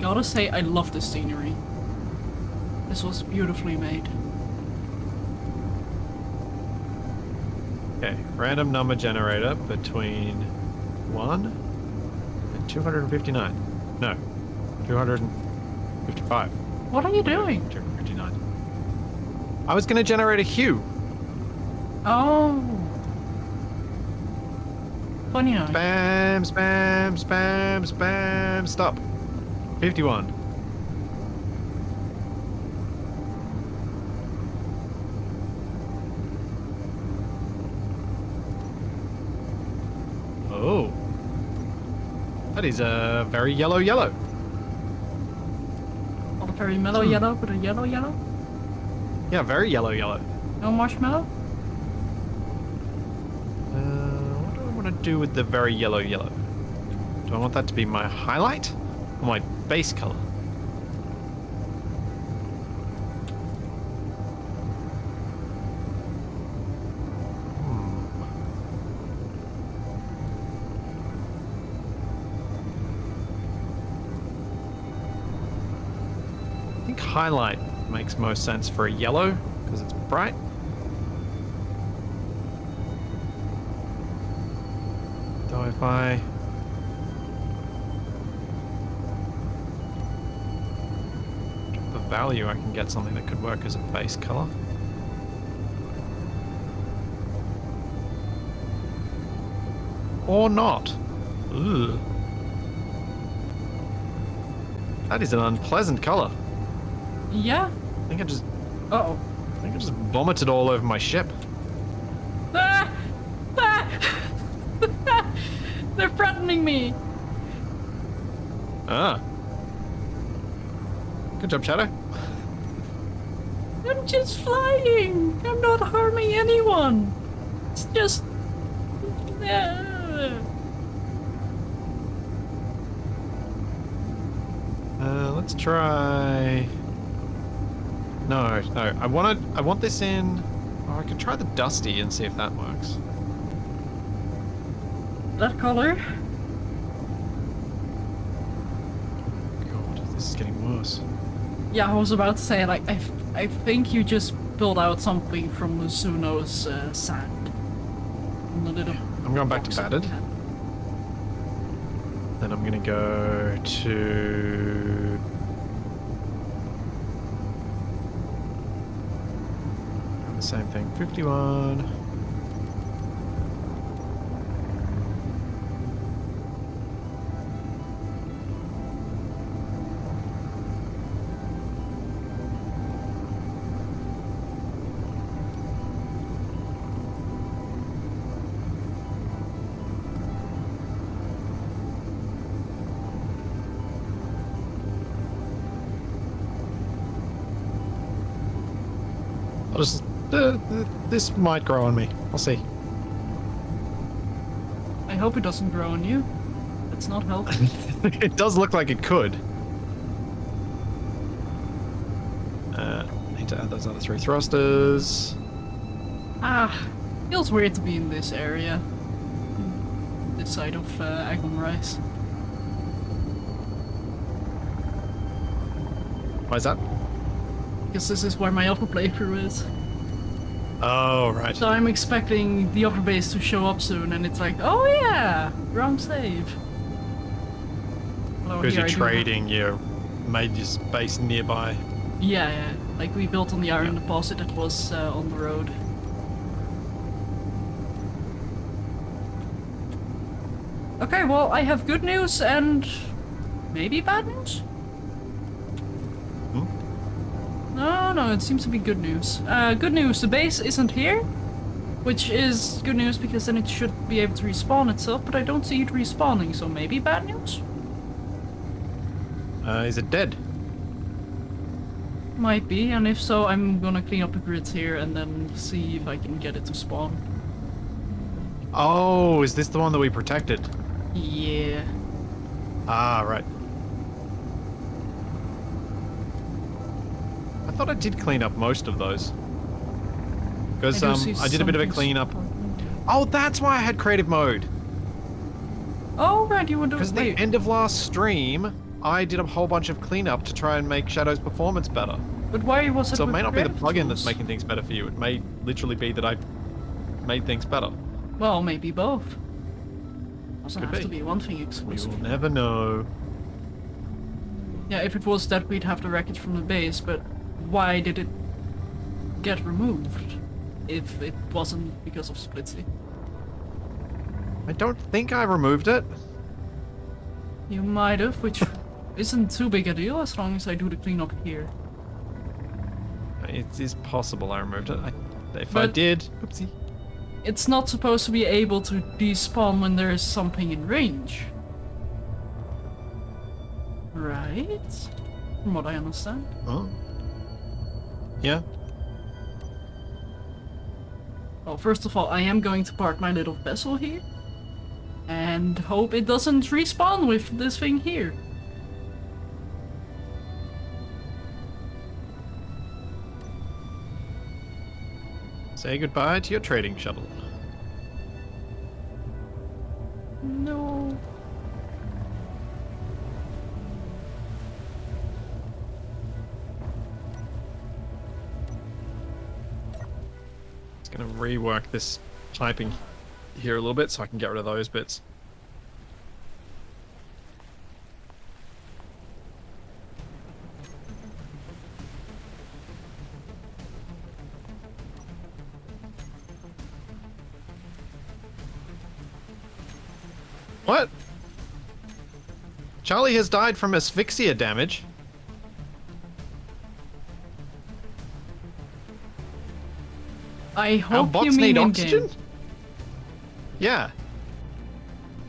gotta say, I love the scenery. This was beautifully made. Okay, random number generator between 1 and 259. No, 255. What are you doing? 259. I was going to generate a hue. Oh. Funny enough. Spam, spam, spam, spam, stop. 51. Oh. That is a very yellow yellow. Not a very mellow yellow, but a yellow yellow. Yeah, very yellow yellow. No marshmallow? What do I want to do with the very yellow yellow? Do I want that to be my highlight or my base color? I think highlight makes most sense for a yellow because it's bright. Though if I drop the value, I can get something that could work as a base color. Or not. Ugh. That is an unpleasant color. Yeah. I think I just Uh-oh. vomited all over my ship. Ah! Ah! They're threatening me. Ah. Good job, Shadow. I'm just flying. I'm not harming anyone. It's just... Let's try. No. I want this in. Oh, I could try the dusty and see if that works. That color? God, this is getting worse. Yeah, I was about to say, like, I think you just built out something from Mizuno's sand. And a little I'm going back box to at battered. the end. Then I'm gonna go to. The same thing. 51. I'll just. This might grow on me. I'll see. I hope it doesn't grow on you. It's not helpful. It does look like it could. Need to add those other 3 thrusters. Ah, feels weird to be in this area. This side of Agam Rice. Why is that? Because this is where my upper playthrough is. Oh, right. So I'm expecting the upper base to show up soon, and it's like, oh yeah, wrong save. Although Because here you're I do- trading, you made your space nearby. Yeah, like we built on the iron deposit that was on the road. Okay, well, I have good news and maybe bad news? No, it seems to be good news. Good news, the base isn't here, which is good news because then it should be able to respawn itself, but I don't see it respawning, so maybe bad news? Is it dead? Might be, and if so, I'm gonna clean up the grids here and then see if I can get it to spawn. Oh, is this the one that we protected? Yeah. Ah, right. I thought I did clean up most of those. Because I did a bit of a cleanup. Oh, that's why I had creative mode. Oh, right, you would do Because the end of last stream, I did a whole bunch of cleanup to try and make Shadow's performance better. But why was it So it with may not be the creative plugin that's tools? making things better for you. It may literally be that I made things better. Well, maybe both. Doesn't Could have to be. be one thing We exclusive. will never know. Yeah, if it was that, we'd have the wreckage from the base, but why did it get removed if it wasn't because of Splitsie? I don't think I removed it. You might have, which isn't too big a deal as long as I do the cleanup here. It is possible I removed it. If I But- did, oopsie. It's not supposed to be able to despawn when there is something in range. Right? From what I understand. Oh. Yeah. Well, first of all, I am going to park my little vessel here. And hope it doesn't respawn with this thing here. Say goodbye to your trading shuttle. No. Just gonna rework this piping here a little bit so I can get rid of those bits. What? Charlie has died from asphyxia damage. I Our hope you bots mean need in oxygen? game. Yeah.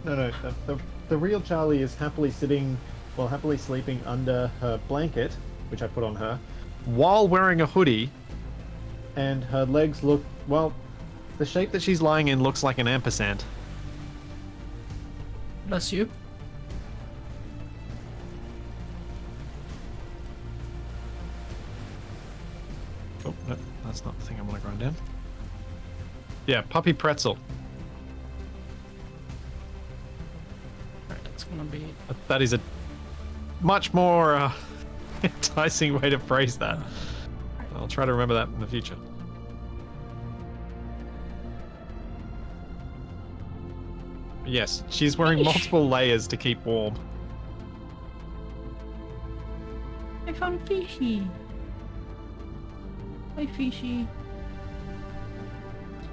No, the real Charlie is happily sleeping under her blanket, which I put on her, while wearing a hoodie, and her legs look, well, the shape that she's lying in looks like an ampersand. Bless you. Oh, no, that's not the thing I want to grind down. Yeah, puppy pretzel. Alright, that's gonna be... That is a much more enticing way to phrase that. I'll try to remember that in the future. Yes, she's wearing multiple layers to keep warm. I found fishy. Hi, fishy.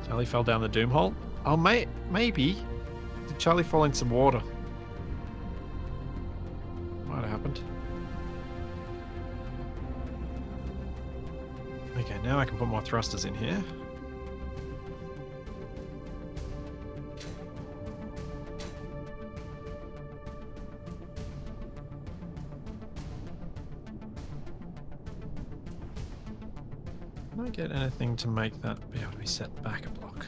Charlie fell down the doom hole. Oh, maybe. Did Charlie fall in some water? Might have happened. Okay, now I can put more thrusters in here. Can I get anything to make that be able to be set back a block?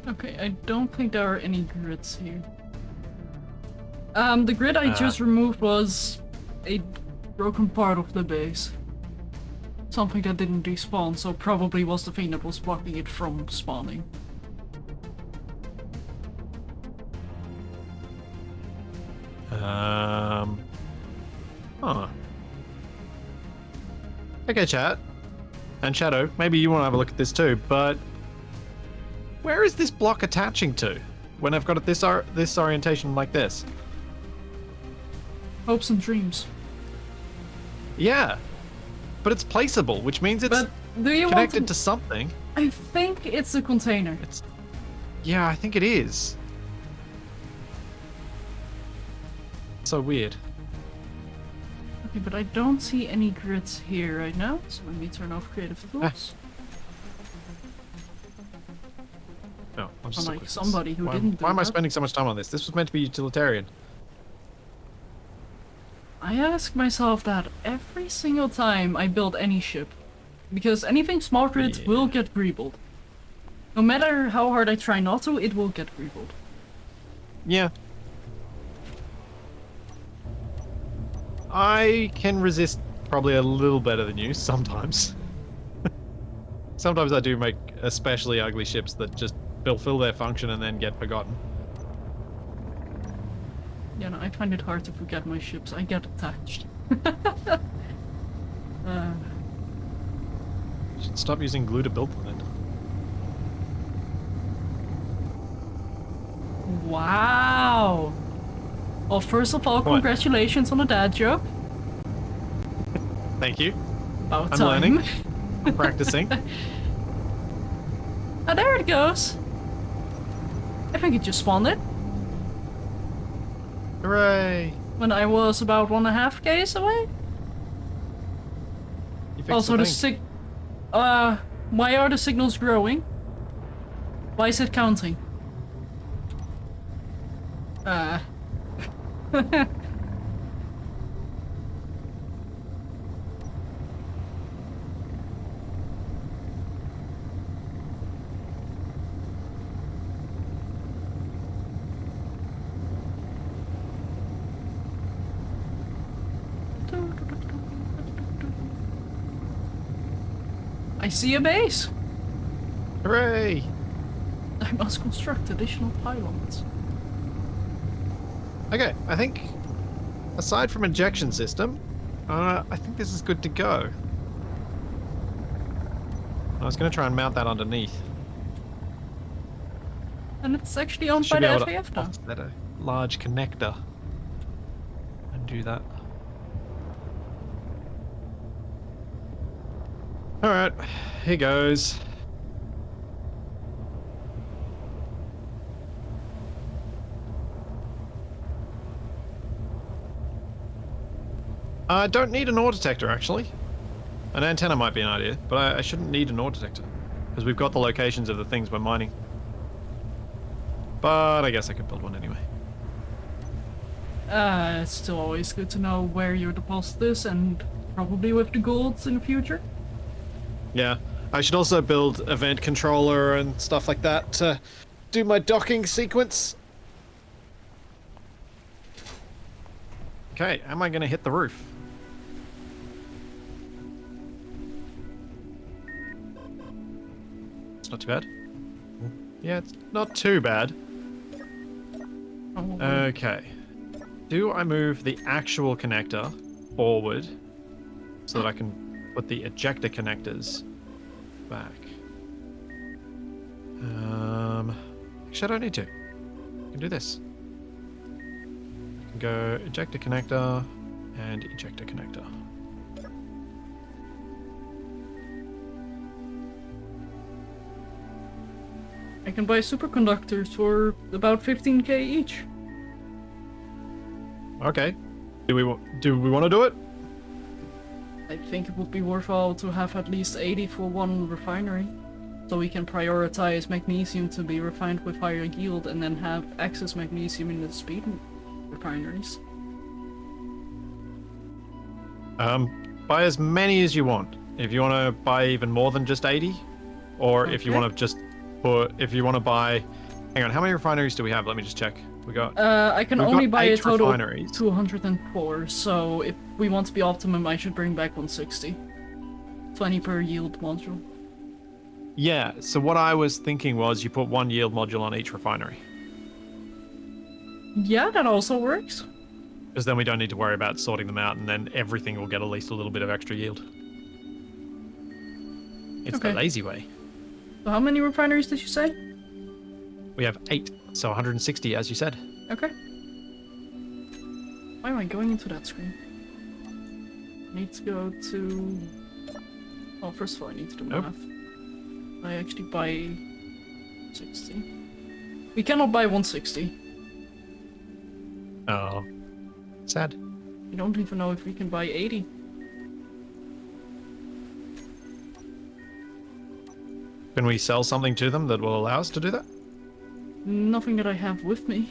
Okay, I don't think there are any grids here. The grid I just removed was a broken part of the base. Something that didn't despawn, so probably was the thing that was blocking it from spawning. Huh. Okay, chat. And Shadow, maybe you want to have a look at this too, but where is this block attaching to when I've got it this orientation like this? Hopes and dreams. Yeah, but it's placeable, which means it's But do you connected want to something. I think it's a container. Yeah, I think it is. So weird. Okay, but I don't see any grids here right now, so let me turn off creative tools. No, I'll just Unlike look at somebody this. who Why- didn't do Why am I that. spending so much time on this? This was meant to be utilitarian. I ask myself that every single time I build any ship. Because anything small grid Yeah. will get greebled. No matter how hard I try not to, it will get greebled. Yeah. I can resist probably a little better than you sometimes. Sometimes I do make especially ugly ships that just fulfill their function and then get forgotten. Yeah, no, I find it hard to forget my ships. I get attached. Should stop using glue to build them then. Wow! Well, first of all, What? congratulations on the dad joke. Thank you. About I'm time. learning. I'm practicing. Ah, there it goes. I think it just spawned it Hooray! when I was about 1.5 Ks away. You fixed Also, the thing. why are the signals growing? Why is it counting? I see a base. Hooray! I must construct additional pylons. Okay, I think aside from injection system, I think this is good to go. I was going to try and mount that underneath. And it's actually owned by Should be the able to FAF now. offset a large connector and do that. All right, here goes. I don't need an ore detector, actually. An antenna might be an idea, but I shouldn't need an ore detector because we've got the locations of the things we're mining. But I guess I could build one anyway. It's still always good to know where your deposit is, and probably with the golds in the future. Yeah, I should also build a vent controller and stuff like that to do my docking sequence. Okay, am I going to hit the roof? It's not too bad. Yeah, it's not too bad. Oh, Okay. Do I move the actual connector forward so that I can put the ejector connectors back? Actually, I don't need to. I can do this. I can go ejector connector and ejector connector. I can buy superconductors for about 15k each. Okay. Do we want to do it? I think it would be worthwhile to have at least 80 for one refinery, so we can prioritize magnesium to be refined with higher yield and then have excess magnesium in the speed refineries. Buy as many as you want. If you want to buy even more than just 80, or if you Okay. want to just if you want to buy, hang on, how many refineries do we have? Let me just check. We got. I can We've only got buy a 8 total refineries. of 204, so if we want to be optimum, I should bring back 160. 20 per yield module. Yeah. So what I was thinking was you put one yield module on each refinery, Yeah, that also works. because then we don't need to worry about sorting them out, and then everything will get at least a little bit of extra yield. It's the Okay. lazy way. So how many refineries did you say? We have 8, so 160, as you said. Okay. Why am I going into that screen? I need to go to... Well, first of all, I need to do Nope. math. I actually buy 60. We cannot buy 160. Oh, sad. I don't even know if we can buy 80. Can we sell something to them that will allow us to do that? Nothing that I have with me.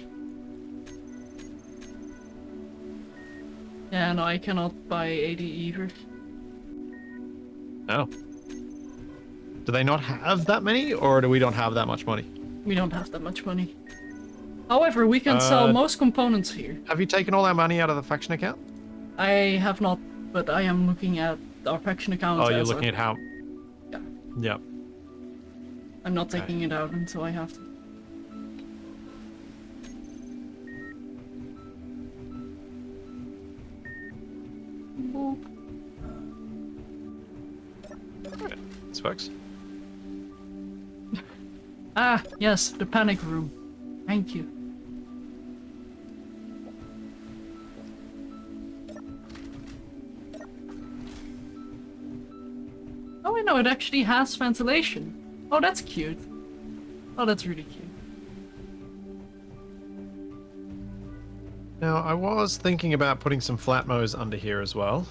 Yeah, no, I cannot buy 80 either. No. Do they not have that many, or do we don't have that much money? We don't have that much money. However, we can sell most components here. Have you taken all our money out of the faction account? I have not, but I am looking at our faction account. Oh, you're as looking a- at how... Yeah. Yep. I'm not taking it out until I have to. Boop. Alright, this works. Ah, yes, the panic room. Thank you. Oh, I know, it actually has ventilation. Oh, that's cute. Oh, that's really cute. Now, I was thinking about putting some flatmos under here as well.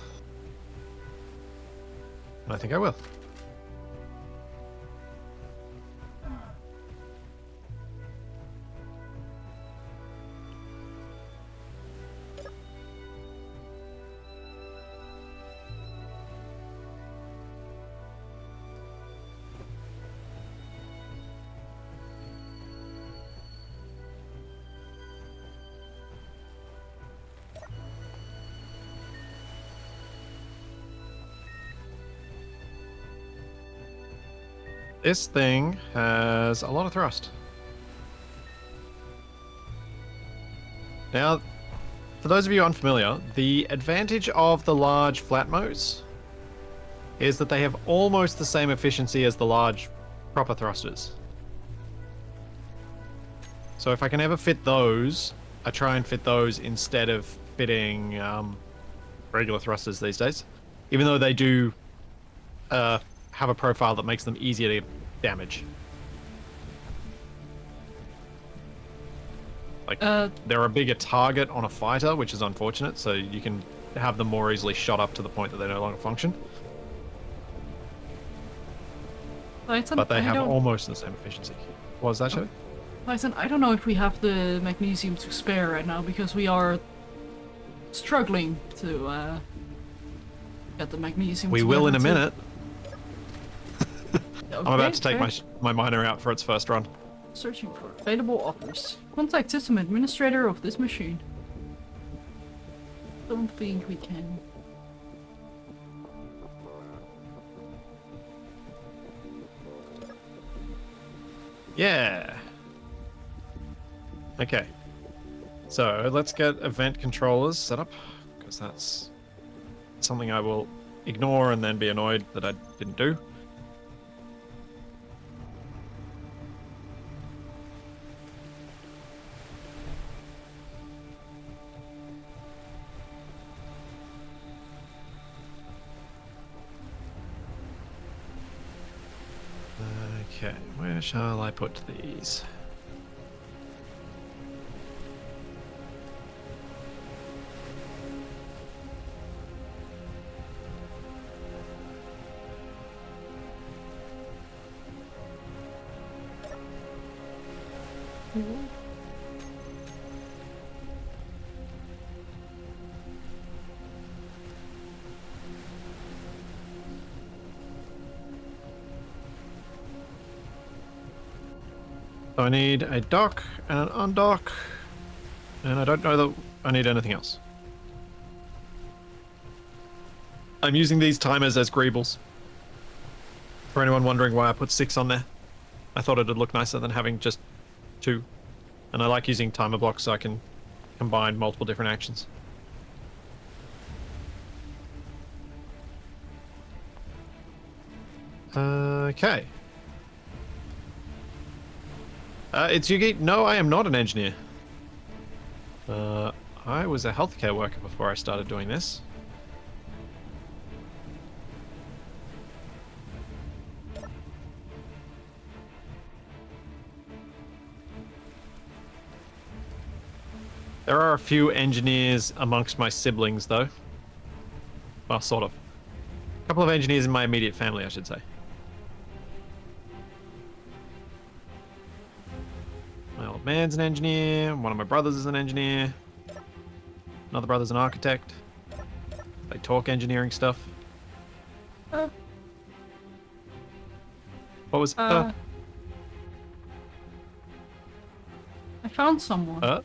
And I think I will. This thing has a lot of thrust. Now, for those of you unfamiliar, the advantage of the large flatmos is that they have almost the same efficiency as the large proper thrusters. So if I can ever fit those, I try and fit those instead of fitting regular thrusters these days. Even though they do have a profile that makes them easier to damage. Like, they're a bigger target on a fighter, which is unfortunate, so you can have them more easily shot up to the point that they no longer function. But they have almost the same efficiency. What was that, Shelly? Tyson, I don't know if we have the magnesium to spare right now, because we are struggling to get the magnesium. We will in a minute. Okay, I'm about to take my miner out for its first run. Searching for available offers. Contact system administrator of this machine. Don't think we can. Yeah. Okay. So let's get event controllers set up, because that's something I will ignore and then be annoyed that I didn't do. Okay, where shall I put these? So I need a dock and an undock, and I don't know that I need anything else. I'm using these timers as greebles. For anyone wondering why I put 6 on there, I thought it'd look nicer than having just 2. And I like using timer blocks so I can combine multiple different actions. Okay. It's Yugi. No, I am not an engineer. I was a healthcare worker before I started doing this. There are a few engineers amongst my siblings, though. Well, sort of. A couple of engineers in my immediate family, I should say. My old man's an engineer. One of my brothers is an engineer. Another brother's an architect. They talk engineering stuff. What was... I found someone.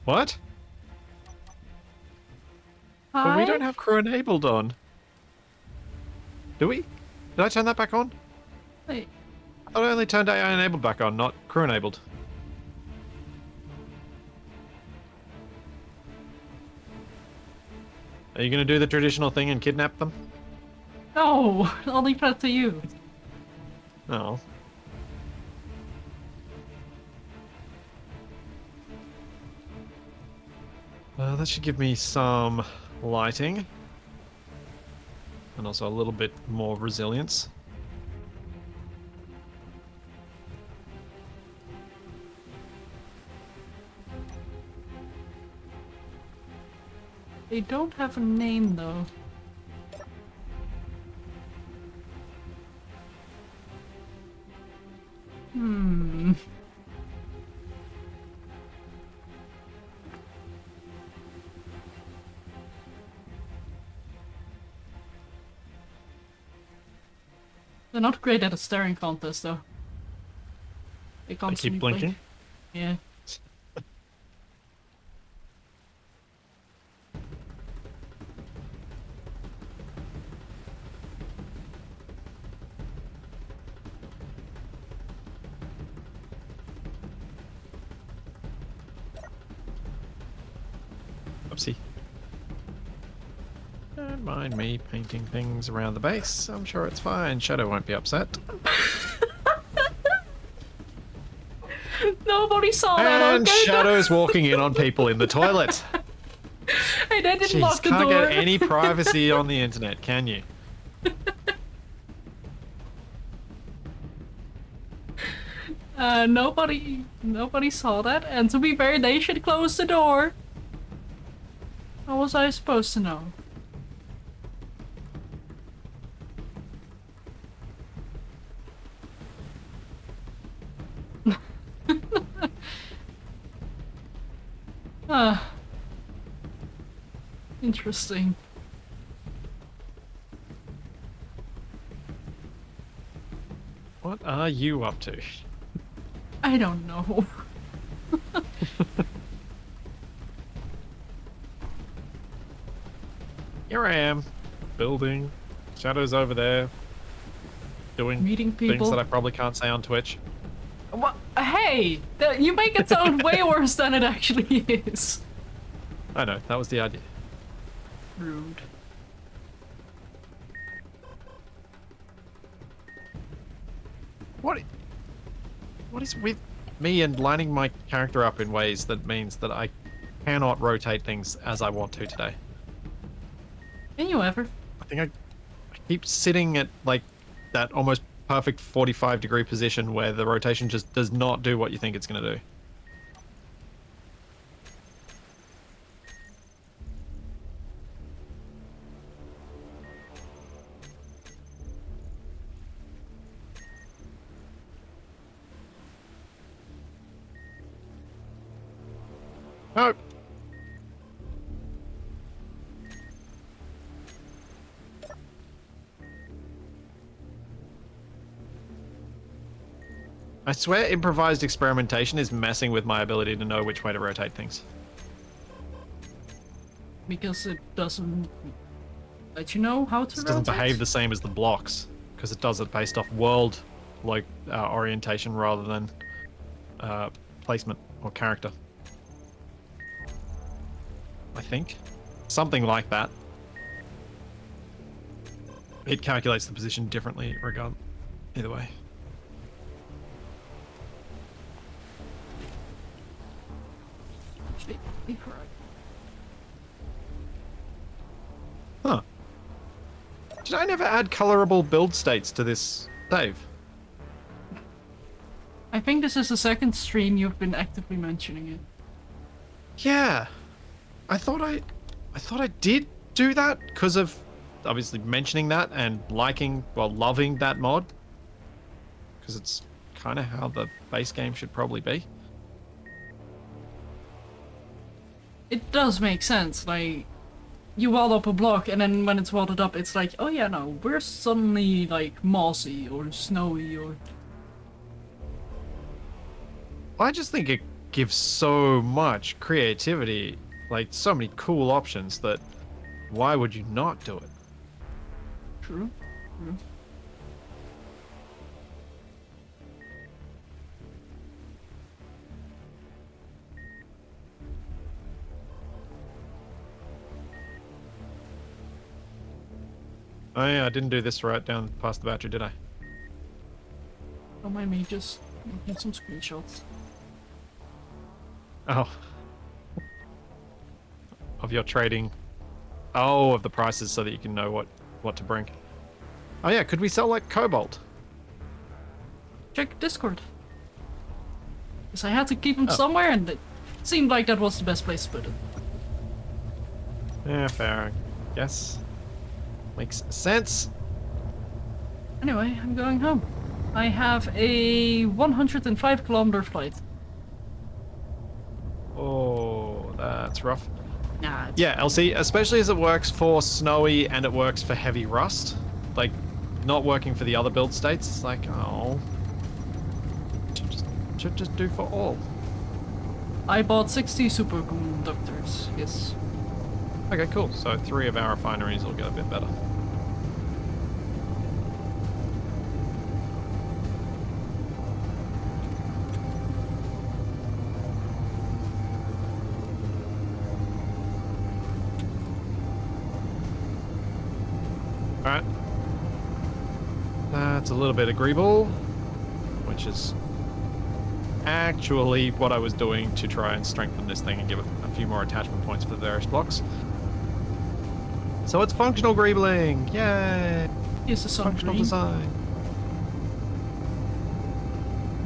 What? Hi? But we don't have crew enabled on. Do we? Did I turn that back on? Wait. I thought I only turned AI enabled back on, not crew enabled. Are you going to do the traditional thing and kidnap them? No, I'll leave that to you. Oh. That should give me some lighting. And also a little bit more resilience. They don't have a name though. Hmm. They're not great at a staring contest though. They They constantly keep blinking. Yeah. Oopsie. Don't mind me painting things around the base. I'm sure it's fine. Shadow won't be upset. Nobody saw that. And Okay. Shadow's walking in on people in the toilet. Hey, they didn't Jeez, lock the can't door. get any privacy on the internet, can you? Nobody saw that. And to be fair, they should close the door. How was I supposed to know? Ah. Interesting. What are you up to? I don't know. Here I am, building. Shadow's over there, doing Meeting things people. that I probably can't say on Twitch. What? Hey! You make it sound way worse than it actually is. I know, that was the idea. Rude. What is with me and lining my character up in ways that means that I cannot rotate things as I want to today? Can you ever? I think I keep sitting at like that almost perfect 45-degree position where the rotation just does not do what you think it's going to do. Oh. I swear improvised experimentation is messing with my ability to know which way to rotate things. Because it doesn't let you know how to It doesn't rotate? behave the same as the blocks, because it does it based off world like orientation rather than placement or character. I think. Something like that. It calculates the position differently regard either way. Huh. Did I never add colorable build states to this save? I think this is the second stream you've been actively mentioning it. Yeah. I thought I did do that because of obviously mentioning that and liking, well, loving that mod. Because it's kind of how the base game should probably be. It does make sense, like, you weld up a block and then when it's welded up it's like, oh yeah, no, we're suddenly like mossy or snowy or... I just think it gives so much creativity, like so many cool options that why would you not do it? True. True. Oh yeah, I didn't do this right down past the battery, did I? Don't mind me just making some screenshots. Oh. Of your trading. Oh, of the prices so that you can know what to bring. Oh yeah, could we sell like cobalt? Check Discord. Because I had to keep them Oh. somewhere and it seemed like that was the best place to put it. Yeah, fair. Guess. Makes sense. Anyway, I'm going home. I have a 105-kilometer flight. Oh, that's rough. Nah, it's Yeah, LC, especially as it works for snowy and it works for heavy rust. Like, not working for the other build states. It's like, oh. Should just do for all. I bought 60 superconductors, yes. Okay, cool. So 3 of our refineries will get a bit better. Alright. That's a little bit agreeable, which is actually what I was doing to try and strengthen this thing and give it a few more attachment points for the various blocks. So it's functional greebling! Yay! Here's the sun Functional green. design.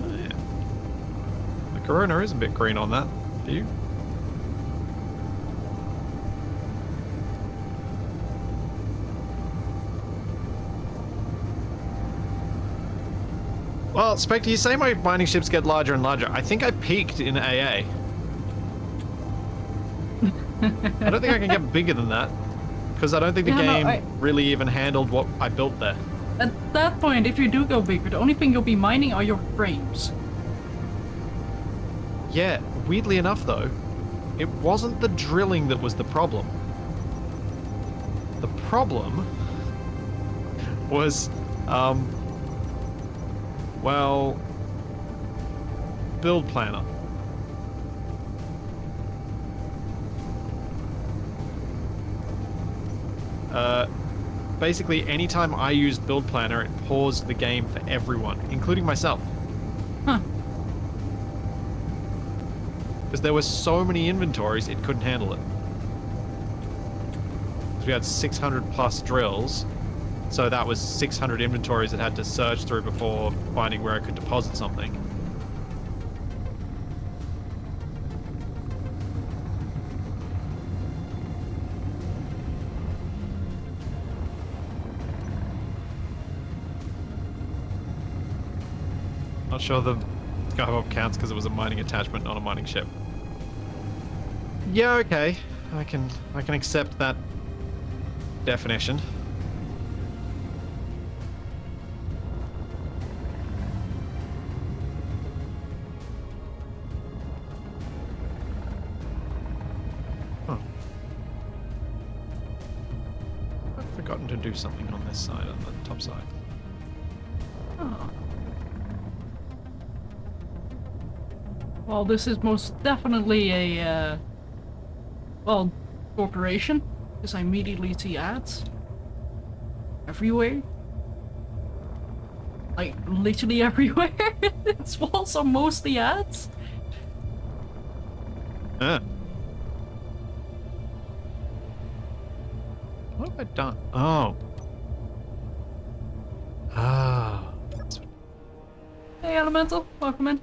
Oh, yeah. The Corona is a bit green on that. Do you? Well, Spectre, you say my mining ships get larger and larger. I think I peaked in AA. I don't think I can get bigger than that. Because I don't think the game really even handled what I built there. At that point, if you do go bigger, the only thing you'll be mining are your frames. Yeah, weirdly enough though, it wasn't the drilling that was the problem. The problem was, well, build planner. Basically, anytime I used build planner, it paused the game for everyone, including myself. Huh. Because there were so many inventories, it couldn't handle it. Because we had 600 plus drills, so that was 600 inventories it had to search through before finding where it could deposit something. Not sure the skywarp counts because it was a mining attachment, not a mining ship. Yeah, okay. I can accept that definition. Huh. I've forgotten to do something on this side, on the top side. Oh. Well, this is most definitely a, well, corporation, because I immediately see ads everywhere. Like, literally everywhere. Its walls are mostly ads. What have I done? Oh. Ah. Hey, Elemental, welcome in.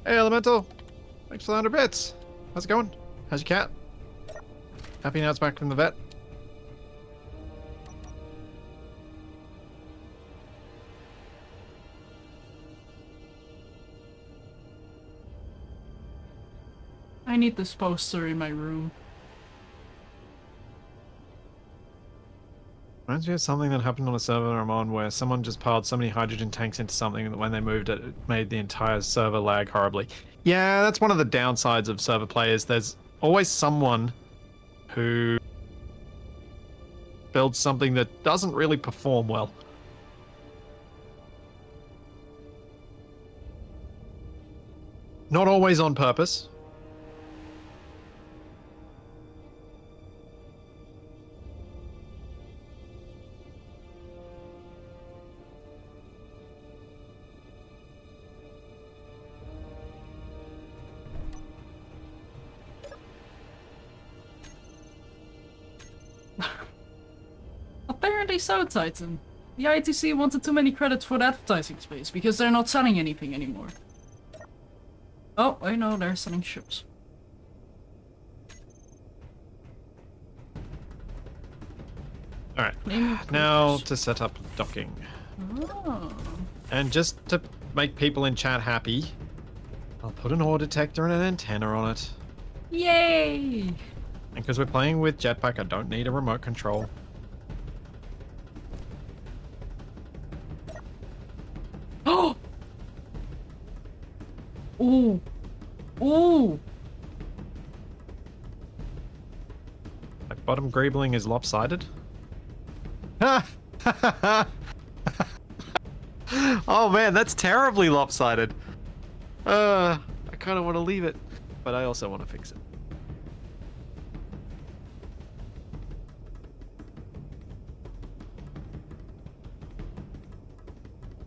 Hey, Elemental. Thanks for the 100 bits. How's it going? How's your cat? Happy now it's back from the vet? I need this poster in my room. Reminds me of something that happened on a server I'm on where someone just piled so many hydrogen tanks into something that when they moved it, it made the entire server lag horribly. Yeah, that's one of the downsides of server players. There's always someone who builds something that doesn't really perform well. Not always on purpose. Apparently so, Titan. The ITC wanted too many credits for the advertising space because they're not selling anything anymore. Oh, I know, they're selling ships. Alright, Name now purchase. to set up docking. Oh. And just to make people in chat happy, I'll put an ore detector and an antenna on it. Yay! And because we're playing with jetpack, I don't need a remote control. Oh! Ooh! Ooh! My bottom greebling is lopsided. Oh man, that's terribly lopsided. I kind of want to leave it, but I also want to fix it.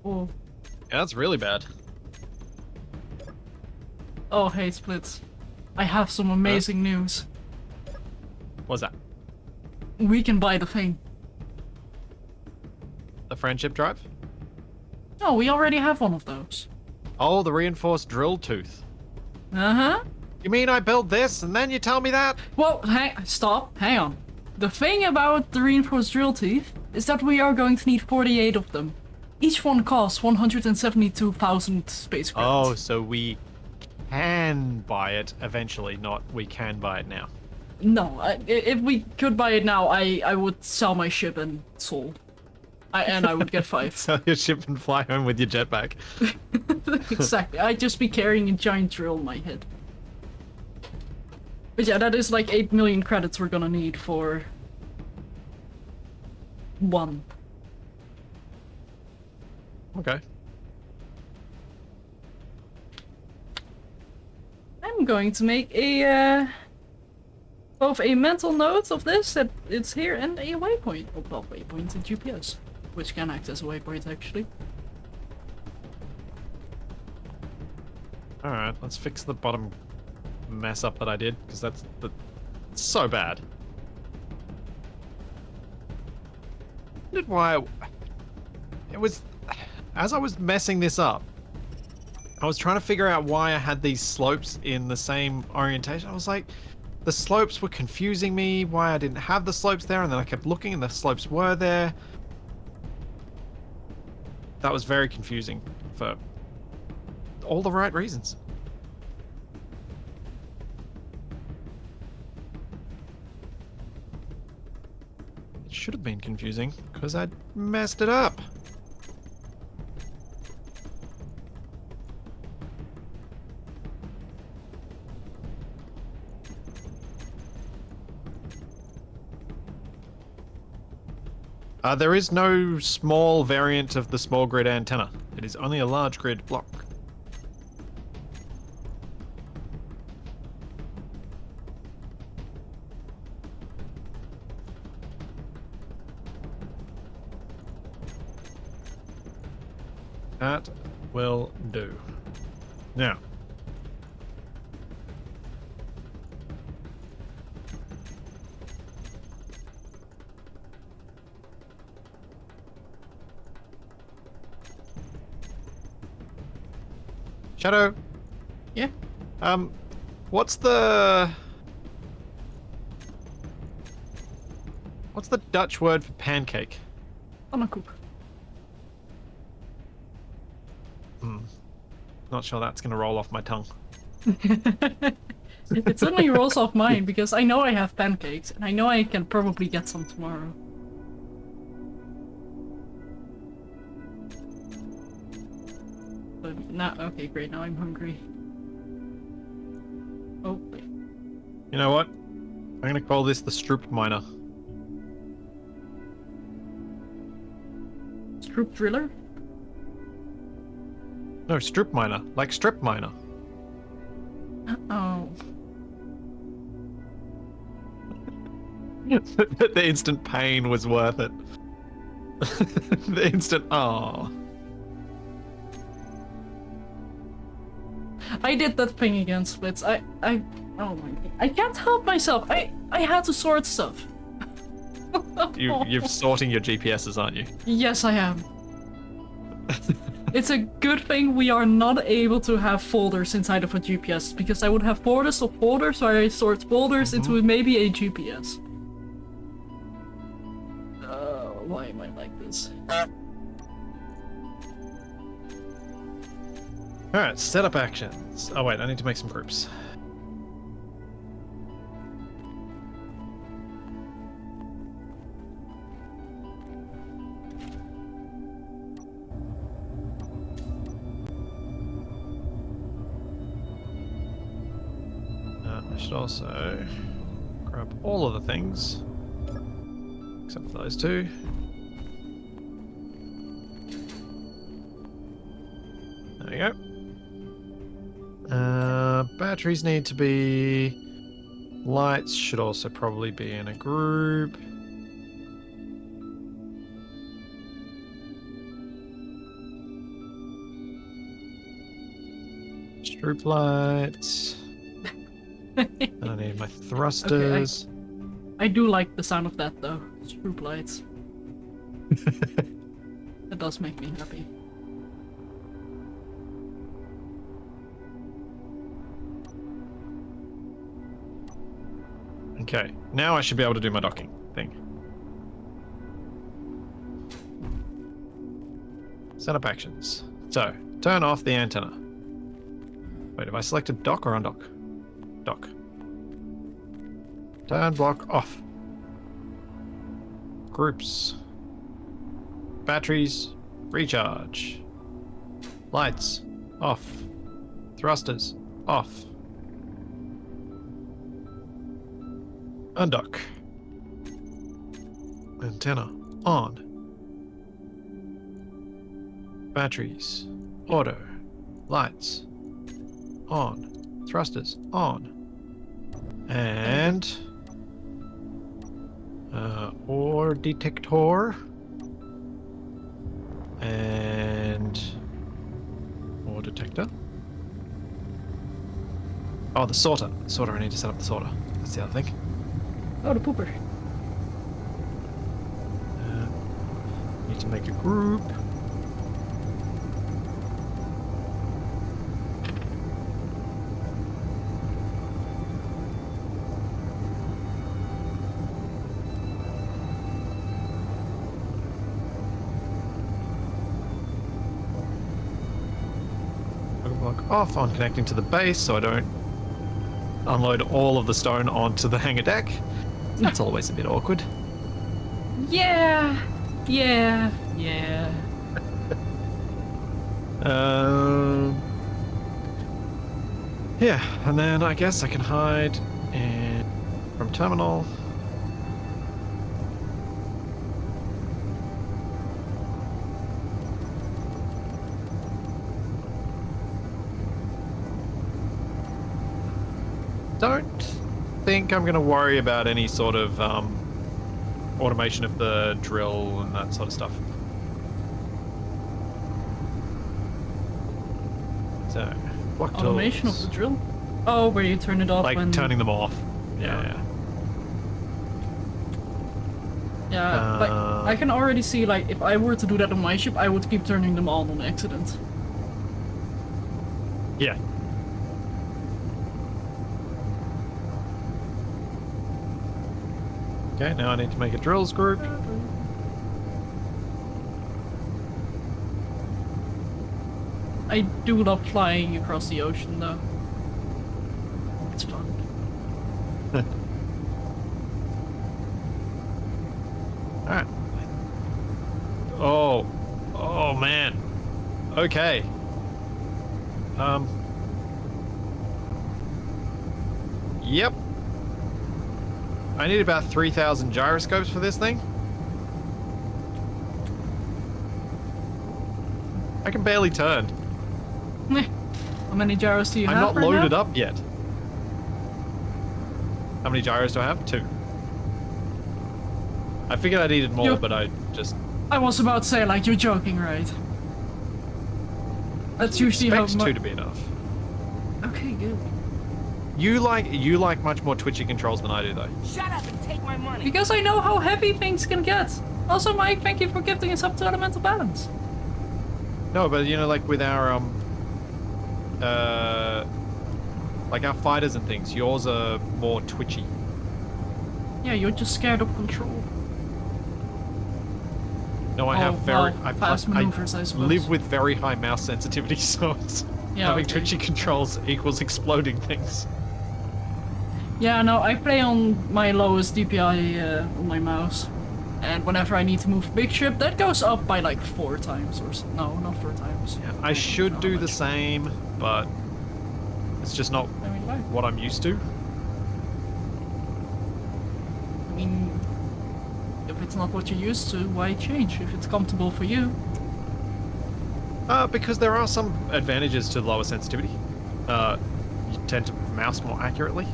Oh. Yeah, that's really bad. Oh, hey, Splits. I have some amazing news. What's that? We can buy the thing. The friendship drive? Oh, we already have one of those. Oh, the reinforced drill tooth. Uh-huh. You mean I build this and then you tell me that? Well, stop. Hang on. The thing about the reinforced drill teeth is that we are going to need 48 of them. Each one costs 172,000 space Oh, credits. so we can buy it eventually, not we can buy it now. No, if we could buy it now, I would sell my ship and soul. And I would get 5. Sell your ship and fly home with your jetpack. Exactly. I'd just be carrying a giant drill in my head. But yeah, that is like 8 million credits we're gonna need for... one. Okay. I'm going to make a, both a mental note of this, that it's here, and a waypoint. Oh, well, waypoint and GPS. Which can act as a waypoint, actually. Alright, let's fix the bottom mess up that I did, because that's so bad. Why it was as I was messing this up, I was trying to figure out why I had these slopes in the same orientation. I was like, the slopes were confusing me, why I didn't have the slopes there, and then I kept looking and the slopes were there. That was very confusing for all the right reasons. It should have been confusing because I messed it up. There is no small variant of the small grid antenna. It is only a large grid block. That will do. Now. Shadow. Yeah? What's the Dutch word for pancake? Pannenkoek. Not sure that's gonna roll off my tongue. It suddenly rolls off mine because I know I have pancakes and I know I can probably get some tomorrow. But now, okay, great. Now I'm hungry. Oh, You know what? I'm gonna call this the Stroop Miner. Stroop driller. No, Stroop Miner, like strip miner. Oh. The instant pain was worth it. The instant oh. I did that thing again, Splits. Oh my god. I can't help myself. I had to sort stuff. You're sorting your GPSs, aren't you? Yes, I am. It's a good thing we are not able to have folders inside of a GPS, because I would have folders of folders where I sort folders into maybe a GPS. why am I like this? Alright, set up actions. Oh wait, I need to make some groups. I should also grab all of the things, except for those two. There we go. Batteries need to be... Lights should also probably be in a group. Strobe lights. And I need my thrusters. Okay, I do like the sound of that though. Strobe lights. That does make me happy. Okay, now I should be able to do my docking thing. Set up actions. So, turn off the antenna. Wait, have I selected dock or undock? Dock. Turn block off. Groups. Batteries. Recharge. Lights. Off. Thrusters. Off. Undock. Antenna. On. Batteries. Auto. Lights. On. Thrusters. On. And... ore detector. And... ore detector. Oh, the sorter. Sorter, I need to set up the sorter. That's the other thing. Oh, the pooper. Need to make a group. Block off on connecting to the base so I don't unload all of the stone onto the hangar deck. That's always a bit awkward. Yeah. Yeah. Yeah, and then I guess I can hide from terminal. Don't think I'm going to worry about any sort of automation of the drill and that sort of stuff. So, block Automation tools. of the drill? Oh, where you turn it off Like when... turning them off. Yeah. Yeah. Yeah, like, I can already see, like, if I were to do that on my ship, I would keep turning them on accident. Yeah. Okay, now I need to make a drills group. I do love flying across the ocean, though. It's fun. Alright. Oh man. Okay. Yep. I need about 3,000 gyroscopes for this thing. I can barely turn. How many gyros do you I'm have not right loaded now? up yet. How many gyros do I have? 2. I figured I needed more, but I just... I was about to say, like, you're joking, right? That's usually how expect much... 2 to be enough. Okay, good. You like much more twitchy controls than I do, though. Shut up and take my money. Because I know how heavy things can get. Also, Mike, thank you for gifting us up to elemental balance. No, but you know, like with our like our fighters and things, yours are more twitchy. Yeah, you're just scared of control. No, I have Oh, very... well, fast maneuvers, I suppose. live with very high mouse sensitivity, so Yeah, having okay. twitchy controls equals exploding things. Yeah, no, I play on my lowest DPI on my mouse. And whenever I need to move a big ship, that goes up by like 4 times or so. No, not 4 times. Yeah, I should do the same, but it's just not I mean, why? what I'm used to. I mean, if it's not what you're used to, why change? If it's comfortable for you. Because there are some advantages to lower sensitivity. You tend to mouse more accurately.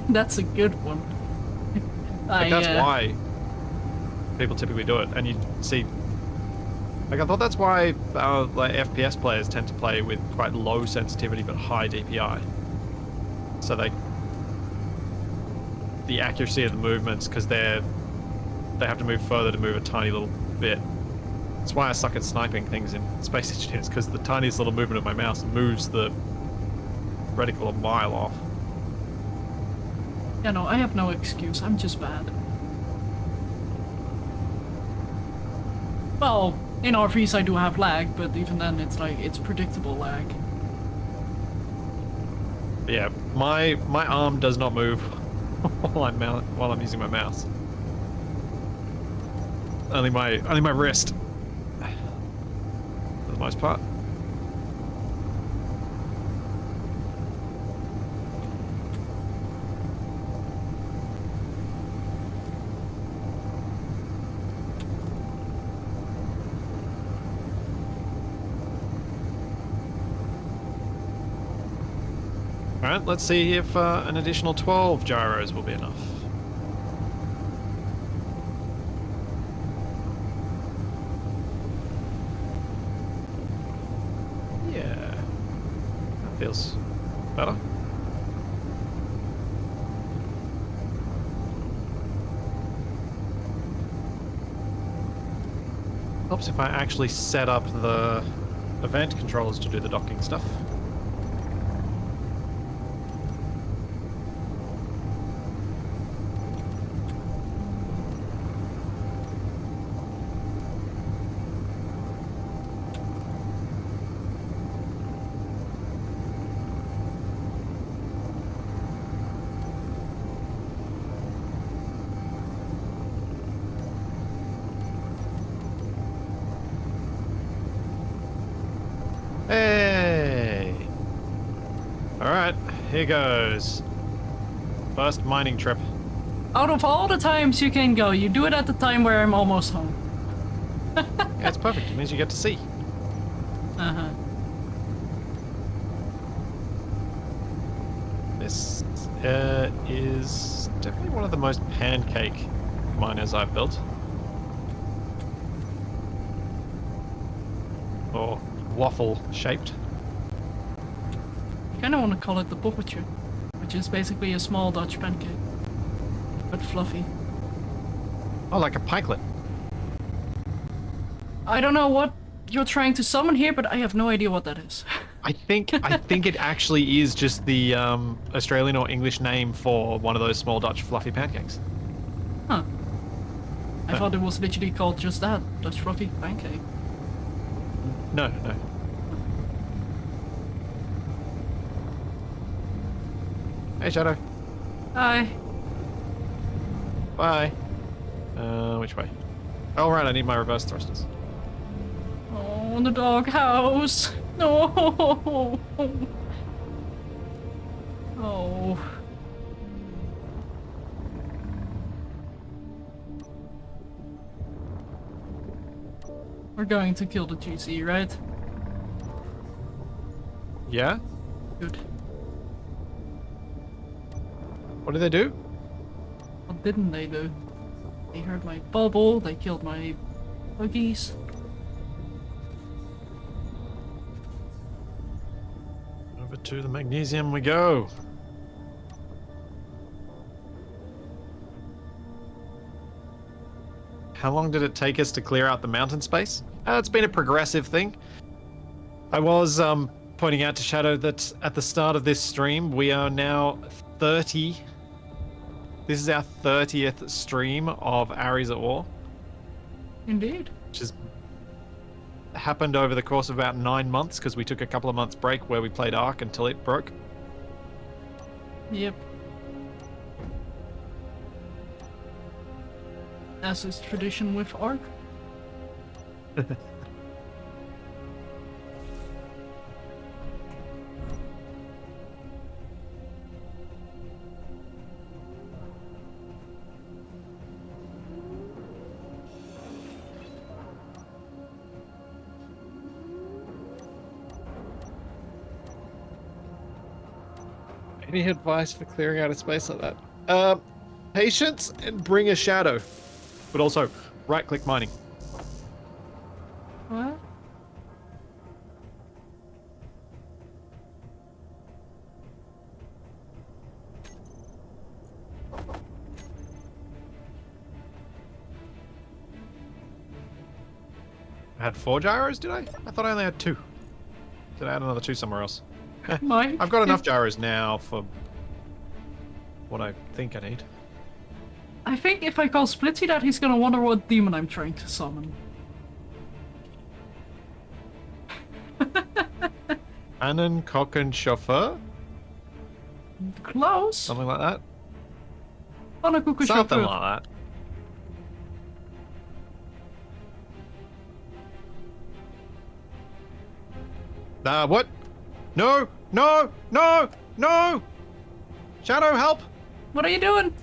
That's a good one. Like, that's why people typically do it. And you see, like, I thought that's why like FPS players tend to play with quite low sensitivity but high DPI. So the accuracy of the movements, because they have to move further to move a tiny little bit. That's why I suck at sniping things in Space Engineers, because the tiniest little movement of my mouse moves the reticle a mile off. Yeah, no, I have no excuse. I'm just bad. Well, in RVs I do have lag, but even then it's like, it's predictable lag. But yeah, my arm does not move while I'm using my mouse. Only my wrist. For the most part. Alright, let's see if an additional 12 gyros will be enough. Yeah. That feels better. Helps if I actually set up the event controllers to do the docking stuff. Hey! Alright, here goes. First mining trip. Out of all the times you can go, you do it at the time where I'm almost home. Yeah, it's perfect. It means you get to see. Uh-huh. This is definitely one of the most pancake miners I've built. Or waffle shaped. I kinda wanna call it the poppetje, which is basically a small Dutch pancake. But fluffy. Oh, like a pikelet. I don't know what you're trying to summon here, but I have no idea what that is. I think it actually is just the Australian or English name for one of those small Dutch fluffy pancakes. Huh. I thought it was literally called just that, Dutch fluffy pancake. No. Hey, Shadow. Hi. Bye. Which way? Oh, right, I need my reverse thrusters. Oh, the doghouse. No. Oh. We're going to kill the GC, right? Yeah? Good. What did they do? What didn't they do? They heard my bubble, they killed my buggies. Over to the magnesium we go. How long did it take us to clear out the mountain space? It's been a progressive thing. I was pointing out to Shadow that at the start of this stream, we are now 30. This is our 30th stream of Aries at War. Indeed. which has happened over the course of about 9 months because we took a couple of months break where we played Ark until it broke. Yep. As is tradition with Ark. Any advice for clearing out a space like that? Patience and bring a shadow. But also, right-click mining. What? I had 4 gyros, did I? I thought I only had 2. Did I add another 2 somewhere else? Mike? I've got enough gyros now for what I think I need. I think if I call Splitsie that, he's gonna wonder what demon I'm trying to summon. Anon, cock, and chauffeur? Close. Something like that? Pannenkoeken Something chauffeur. like that. What? No! No! No! No! Shadow, help! What are you doing?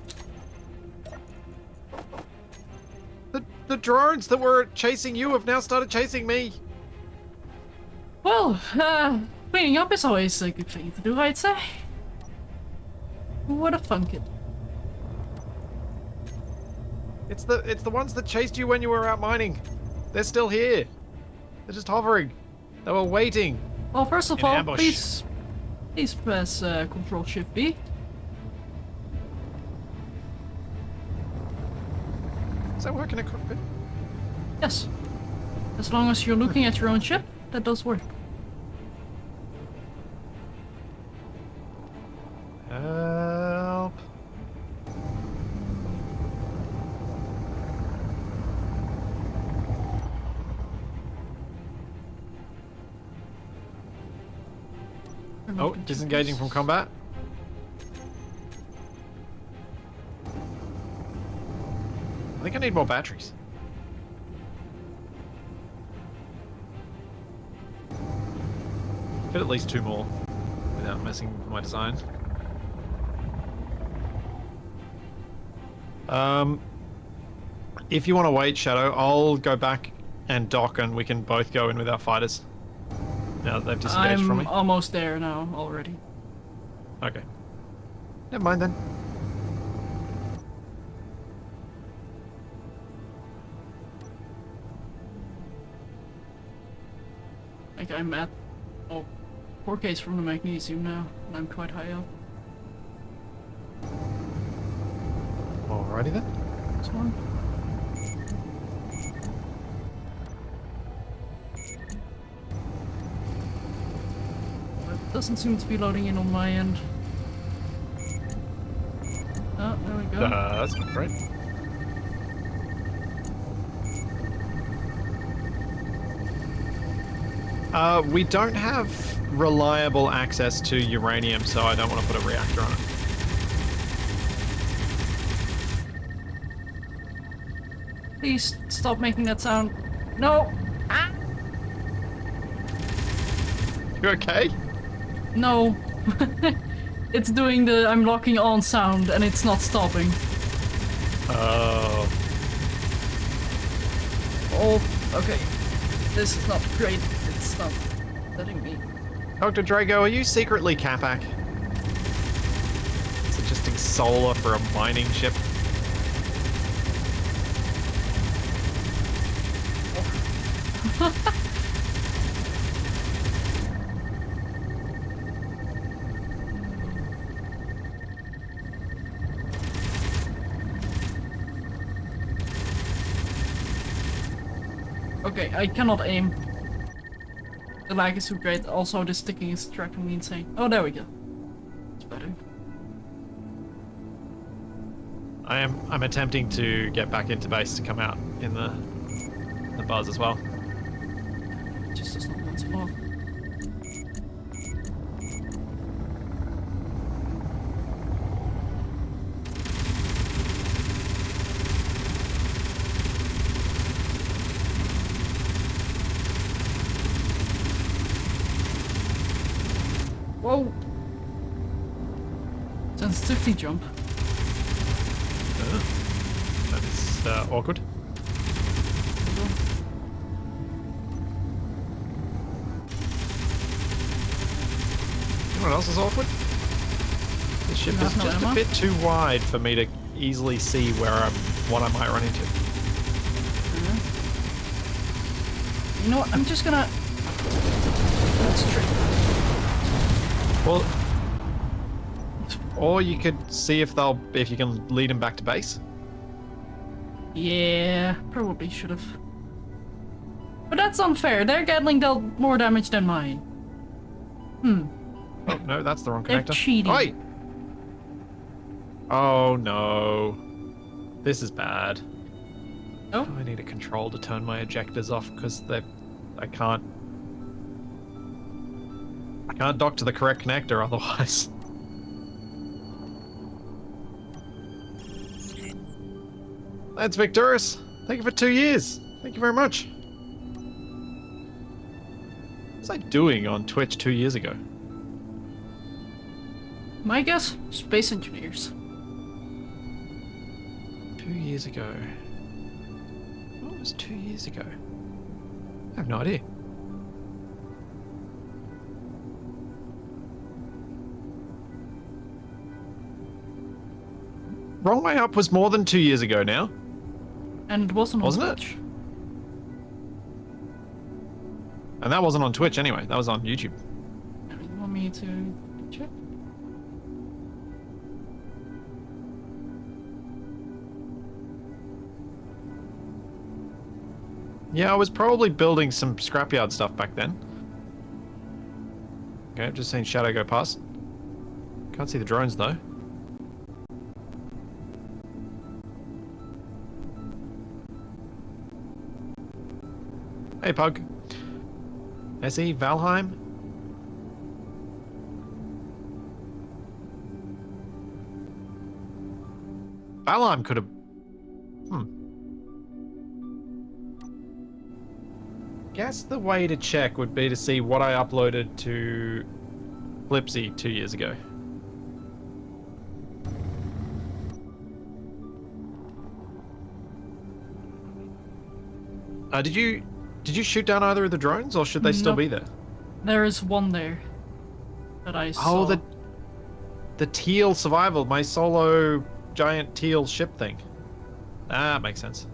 The drones that were chasing you have now started chasing me. Well, cleaning up is always a good thing to do, I'd say. What a fun kid. It's the ones that chased you when you were out mining. They're still here. They're just hovering. They were waiting. Well, first of In all, ambush. please press Control Shift B. Does that work in a cockpit? Yes. As long as you're looking at your own ship, that does work. Help. Oh, disengaging from combat. I think I need more batteries. Fit at least 2 more without messing with my design. If you want to wait, Shadow, I'll go back and dock and we can both go in with our fighters. Now that they've disengaged from me. I'm almost there now already. Okay. Never mind then. Like I'm at 4Ks from the magnesium now, and I'm quite high up. Alrighty then. This one. It doesn't seem to be loading in on my end. Oh, there we go. That's great. We don't have reliable access to uranium, so I don't want to put a reactor on it. Please stop making that sound. No! Ah! You okay? No. It's doing the I'm locking on sound and it's not stopping. Oh. Oh, okay. This is not great. It's not letting me. Dr. Drago, are you secretly Capac? Suggesting solar for a mining ship? Okay, I cannot aim. The lag is too great. Also, the sticking is driving me insane. Oh, there we go. It's better. I'm attempting to get back into base to come out in the the buzz as well. Just does not want to walk. Whoa! Sensitivity jump. That is awkward. You know what else is awkward? The ship You is have no just a ammo? bit too wide for me to easily see what I might run into. You know what? I'm just gonna. That's true. Well, or you could see if you can lead them back to base. Yeah, probably should have. But that's unfair. Their Gatling dealt more damage than mine. Oh no, that's the wrong They're connector. cheating. Oi! Oh no, this is bad. Oh, I need a control to turn my ejectors off because I can't dock to the correct connector otherwise. That's Victorious. Thank you for 2 years. Thank you very much. What was I doing on Twitch 2 years ago? my guess? Space engineers. 2 years ago. What was 2 years ago? I have no idea. Wrong Way Up was more than 2 years ago now. And it wasn't on Wasn't it? Twitch. And that wasn't on Twitch anyway. That was on YouTube. You want me to check? Yeah, I was probably building some scrapyard stuff back then. Okay, I've just seen Shadow go past. Can't see the drones though. Hey, Pug. SE, Valheim. Valheim could have... Guess the way to check would be to see what I uploaded to Splitsie 2 years ago. Did you shoot down either of the drones, or should they still Nope. be there? There is one there that I saw. Oh, the teal survival, my solo giant teal ship thing. Ah, makes sense.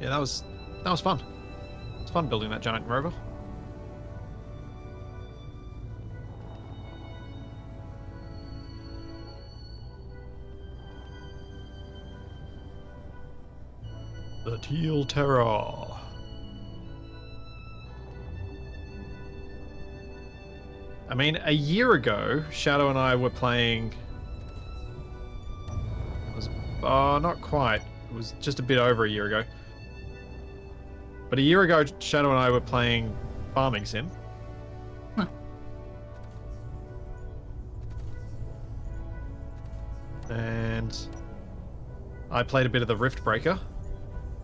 Yeah, that was fun. It's fun building that giant rover. The Teal Terror. I mean, a year ago, Shadow and I were playing... not quite. It was just a bit over a year ago. But a year ago, Shadow and I were playing Farming Sim. Huh. And I played a bit of the Rift Breaker,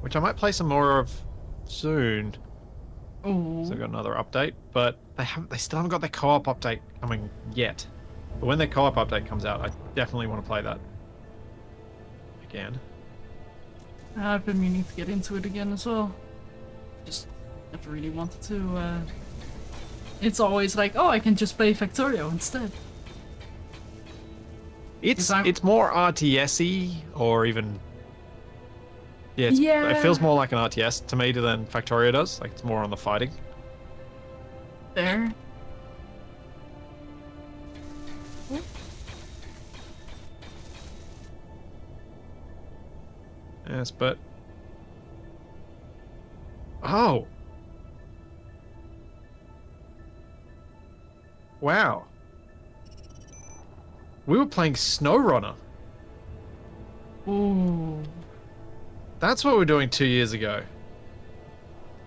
which I might play some more of soon. Oh. So I've got another update, but they still haven't got their co-op update coming yet. But when their co-op update comes out, I definitely want to play that again. I've been meaning to get into it again as well. Just never really wanted to. It's always like, oh, I can just play Factorio instead. It's more RTS-y, or even... Yeah, Yeah. It feels more like an RTS to me than Factorio does. Like, it's more on the fighting. There. Yes, but... Oh! Wow. We were playing SnowRunner. Ooh. That's what we're doing 2 years ago.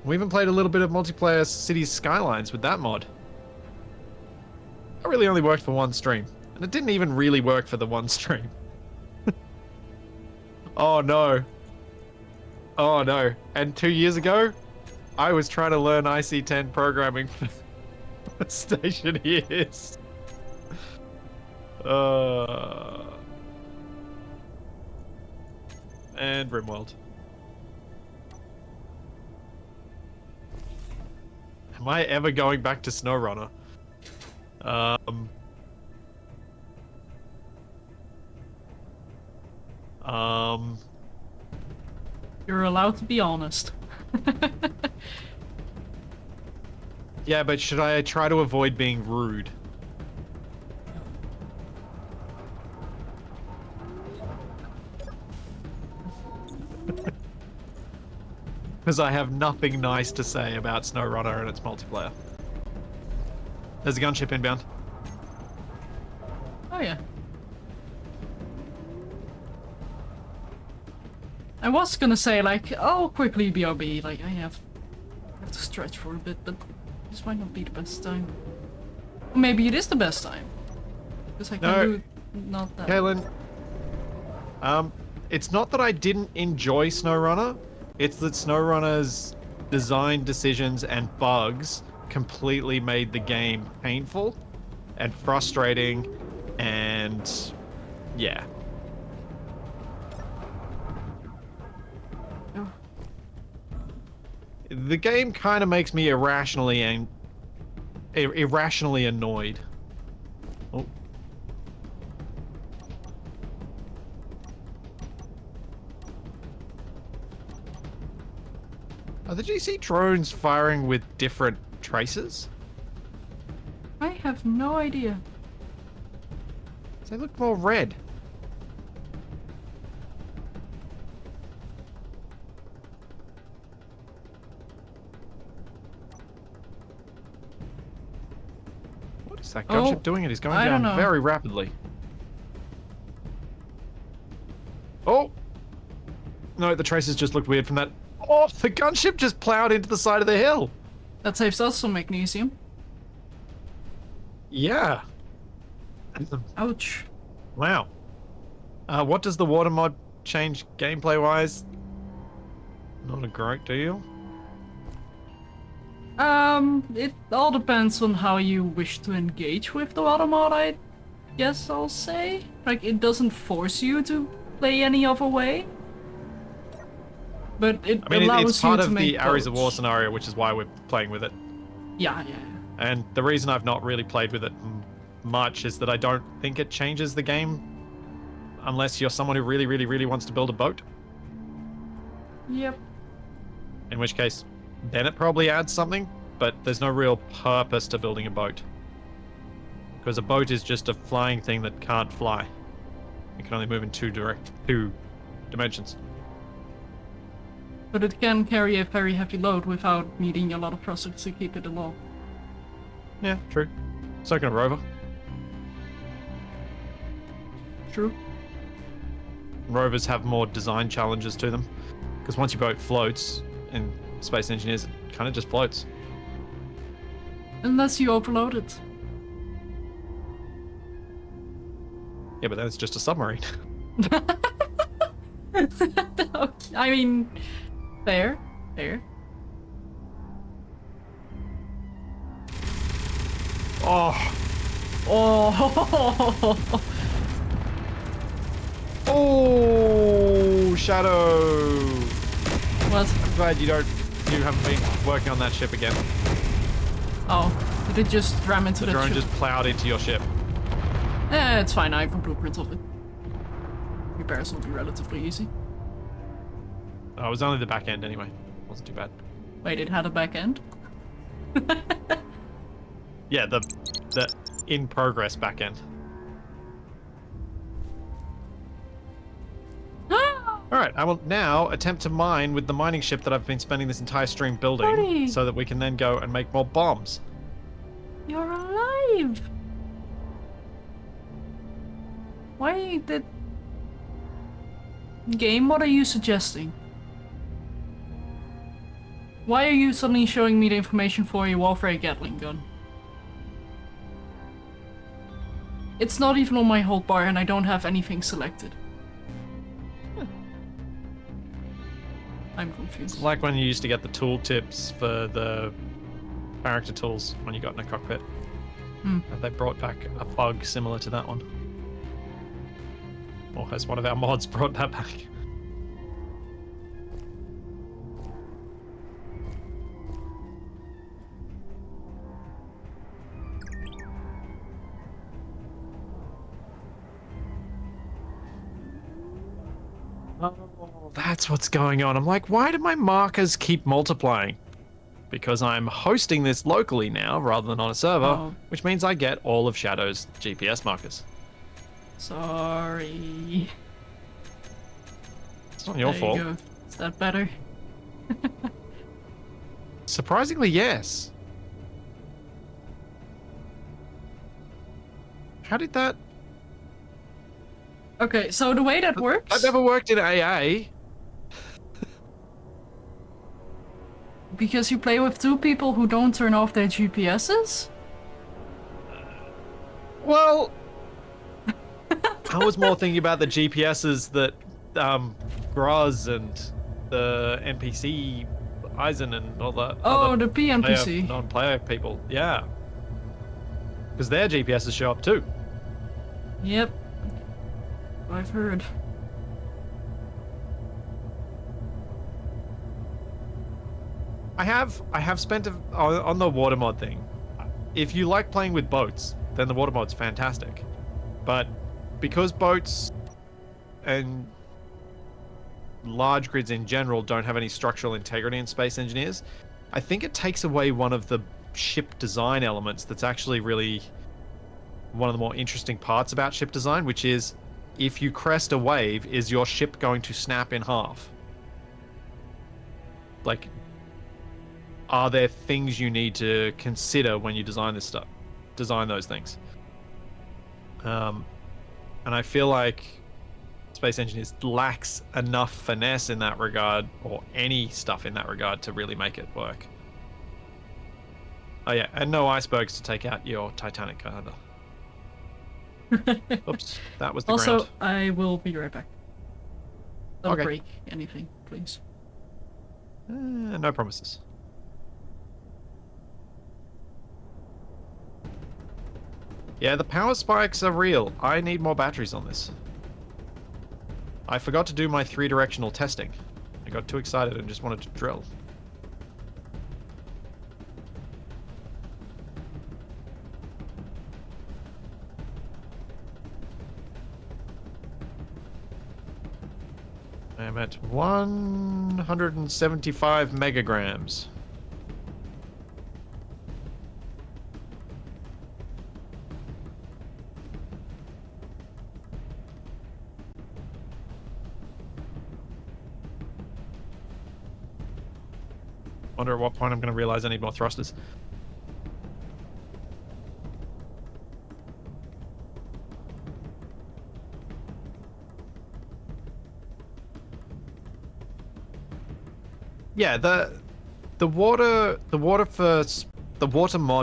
We even played a little bit of multiplayer Cities Skylines with that mod. That really only worked for one stream. And it didn't even really work for the one stream. Oh no. Oh no. And 2 years ago, I was trying to learn IC10 programming for station years. And Rimworld. Am I ever going back to SnowRunner? You're allowed to be honest. Yeah, but should I try to avoid being rude? Because I have nothing nice to say about SnowRunner and its multiplayer. There's a gunship inbound. Oh yeah. I was gonna say, like, oh, quickly BRB, like, I have to stretch for a bit, but this might not be the best time. Or maybe it is the best time. Because I can do not that. Kaylin, it's not that I didn't enjoy SnowRunner, it's that SnowRunner's design decisions and bugs completely made the game painful and frustrating and yeah. Oh. The game kind of makes me irrationally annoyed. Oh. Are the GC drones firing with different traces? I have no idea. They look more red. What is that gunship doing? It is going I don't down know. very rapidly. Oh! No, the traces just looked weird from that. Oh, the gunship just plowed into the side of the hill. That saves us some magnesium. Yeah. Ouch. Wow. What does the water mod change gameplay-wise? Not a great deal. It all depends on how you wish to engage with the water mod, I guess I'll say. Like, it doesn't force you to play any other way. But it I mean, allows it's part you to of make the Areas of War boats. scenario, which is why we're playing with it. Yeah. And the reason I've not really played with it much is that I don't think it changes the game unless you're someone who really, really, really wants to build a boat. Yep. In which case, then it probably adds something, but there's no real purpose to building a boat. Because a boat is just a flying thing that can't fly. It can only move in two dimensions. But it can carry a very heavy load without needing a lot of thrusters to keep it aloft. Yeah, true. So can a rover. True. Rovers have more design challenges to them. Because once your boat floats in Space Engineers, it kind of just floats. Unless you overload it. Yeah, but then it's just a submarine. I mean, fair. Oh! Oh! Oh! Shadow! What? I'm glad you haven't been working on that ship again. Oh, did it just ram into The the drone ship? just plowed into your ship. It's fine, I have a blueprint of it. Repairs will be relatively easy. Oh, it was only the back end anyway. Wasn't too bad. Wait, it had a back end? Yeah, the in progress back end. Alright, I will now attempt to mine with the mining ship that I've been spending this entire stream building, Buddy. so that we can then go and make more bombs. You're alive! Why did... Game, what are you suggesting? Why are you suddenly showing me the information for your Warfare Gatling gun? It's not even on my hotbar and I don't have anything selected. I'm confused. It's like when you used to get the tool tips for the character tools when you got in a cockpit. Have they brought back a bug similar to that one? Or has one of our mods brought that back? Oh, that's what's going on. I'm like, why do my markers keep multiplying? Because I'm hosting this locally now rather than on a server, which means I get all of Shadow's GPS markers. Sorry. It's not your fault. Go. Is that better? Surprisingly, yes. How did that... Okay, so the way that works... I've never worked in AA. Because you play with two people who don't turn off their GPSs? Well... I was more thinking about the GPSs that Graz and the NPC Eisen and all the the PNPC. non-player people. Yeah. Because their GPSs show up too. Yep. I've heard. I have spent on the water mod thing. If you like playing with boats, then the water mod's fantastic. But because boats and large grids in general don't have any structural integrity in Space Engineers, I think it takes away one of the ship design elements that's actually really one of the more interesting parts about ship design, which is if you crest a wave, is your ship going to snap in half? Like, are there things you need to consider when you design this stuff? Design those things. And I feel like Space Engineers lacks enough finesse in that regard, or any stuff in that regard, to really make it work. Oh yeah, and no icebergs to take out your Titanic either. Oops, that was the also, ground. I will be right back. Don't Okay. break anything, please. No promises. Yeah, the power spikes are real. I need more batteries on this. I forgot to do my 3-directional testing. I got too excited and just wanted to drill. I'm at 175 megagrams. Wonder at what point I'm going to realize I need more thrusters. Yeah, the water mod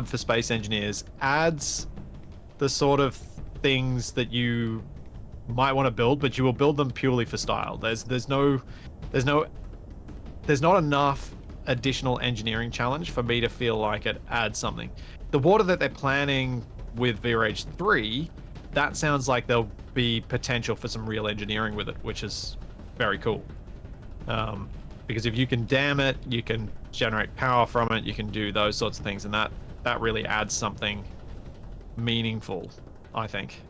for Space Engineers adds the sort of things that you might want to build, but you will build them purely for style. There's not enough additional engineering challenge for me to feel like it adds something. The water that they're planning with VRH 3, that sounds like there'll be potential for some real engineering with it, which is very cool. Because if you can dam it, you can generate power from it, you can do those sorts of things, and that really adds something meaningful, I think.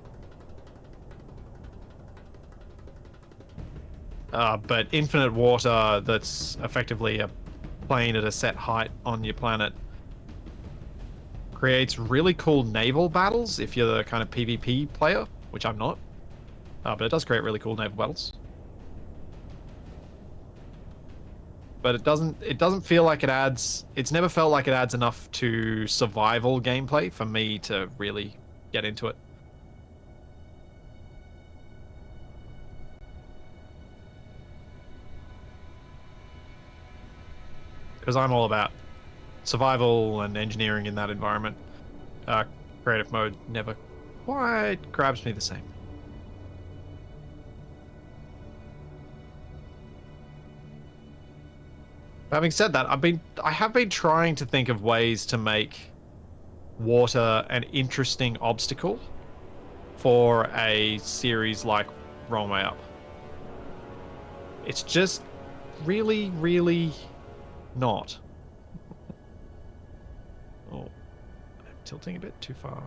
But infinite water that's effectively a plane at a set height on your planet creates really cool naval battles if you're the kind of PvP player, which I'm not. But it does create really cool naval battles. But it doesn't feel like it adds... It's never felt like it adds enough to survival gameplay for me to really get into it. Because I'm all about survival and engineering in that environment. Creative mode never quite grabs me the same. Having said that, I have been trying to think of ways to make water an interesting obstacle for a series like Wrong Way Up. It's just really, really not. Oh, I'm tilting a bit too far.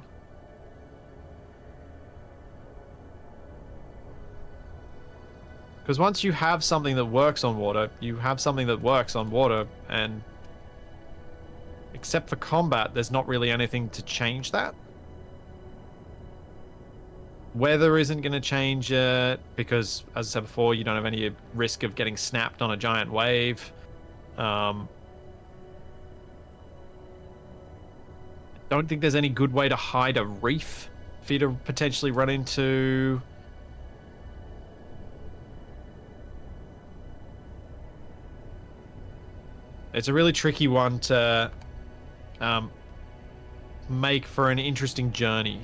Because once you have something that works on water, you have something that works on water, and except for combat, there's not really anything to change that. Weather isn't going to change it, because, as I said before, you don't have any risk of getting snapped on a giant wave. Don't think there's any good way to hide a reef for you to potentially run into. It's a really tricky one to make for an interesting journey.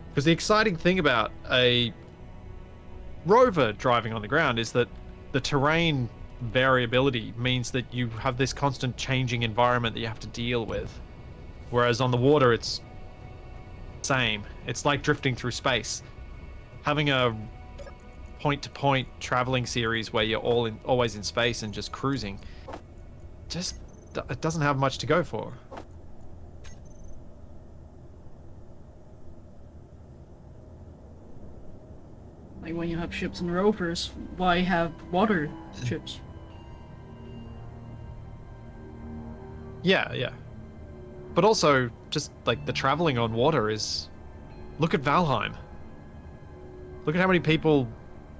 Because the exciting thing about a rover driving on the ground is that the terrain variability means that you have this constant changing environment that you have to deal with. Whereas on the water, it's same. It's like drifting through space. Having a point-to-point traveling series where you're always in space and just cruising, just it doesn't have much to go for. Like when you have ships and rovers, why have water ships? Yeah. But also, just like the traveling on water is... Look at Valheim. Look at how many people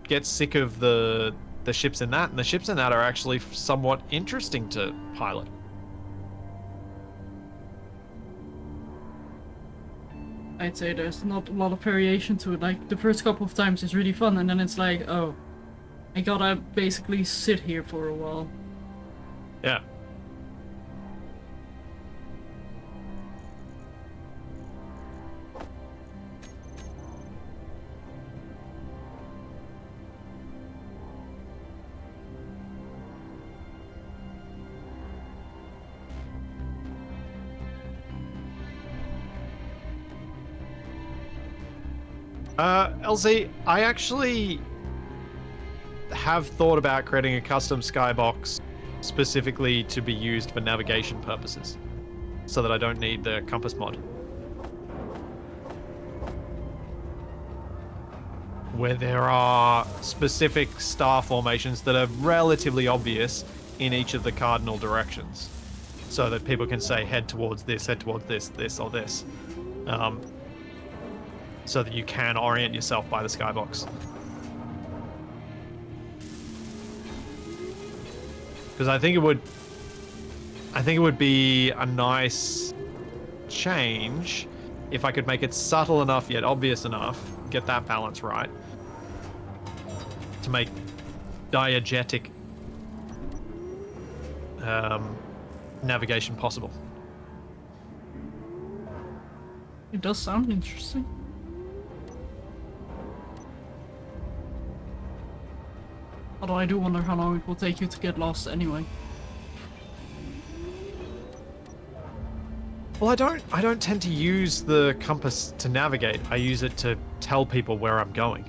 get sick of the ships in that, and the ships in that are actually somewhat interesting to pilot. I'd say there's not a lot of variation to it. Like, the first couple of times is really fun, and then it's like, oh, I gotta basically sit here for a while. Yeah. LZ, I actually have thought about creating a custom skybox specifically to be used for navigation purposes, so that I don't need the compass mod. Where there are specific star formations that are relatively obvious in each of the cardinal directions, so that people can say head towards this, this, or this. So that you can orient yourself by the skybox. Because I think it would be a nice change if I could make it subtle enough yet obvious enough, get that balance right, to make diegetic navigation possible. It does sound interesting. Although I do wonder how long it will take you to get lost anyway. Well, I don't tend to use the compass to navigate. I use it to tell people where I'm going.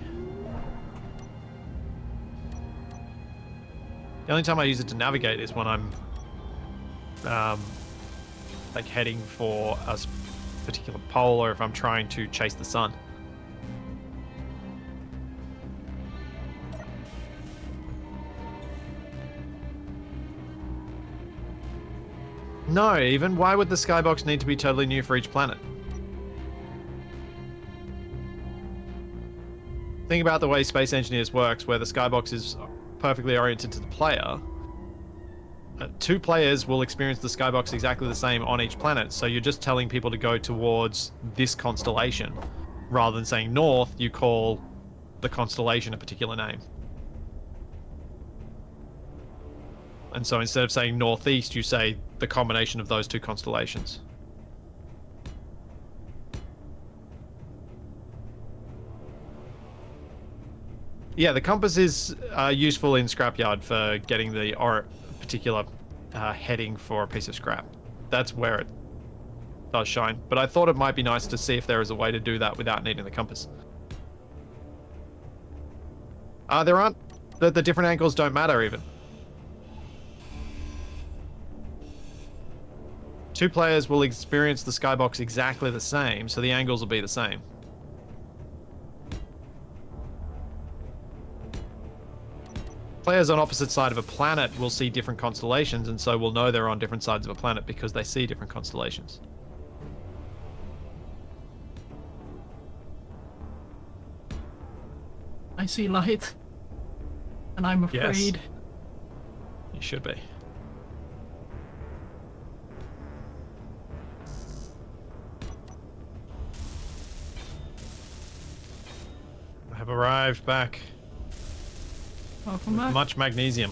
The only time I use it to navigate is when I'm like heading for a particular pole, or if I'm trying to chase the sun. No, even why would the skybox need to be totally new for each planet? Think about the way Space Engineers works, where the skybox is perfectly oriented to the player. Two players will experience the skybox exactly the same on each planet, so you're just telling people to go towards this constellation. Rather than saying north, you call the constellation a particular name. And so instead of saying northeast, you say the combination of those two constellations. Yeah, the compass is useful in scrapyard for getting the particular heading for a piece of scrap. That's where it does shine. But I thought it might be nice to see if there is a way to do that without needing the compass. There aren't. The different angles don't matter even. 2 players will experience the skybox exactly the same, so the angles will be the same. Players on opposite side of a planet will see different constellations, and so will know they're on different sides of a planet because they see different constellations. I see light. And I'm afraid. Yes. You should be. I have arrived back. Welcome with back. much magnesium.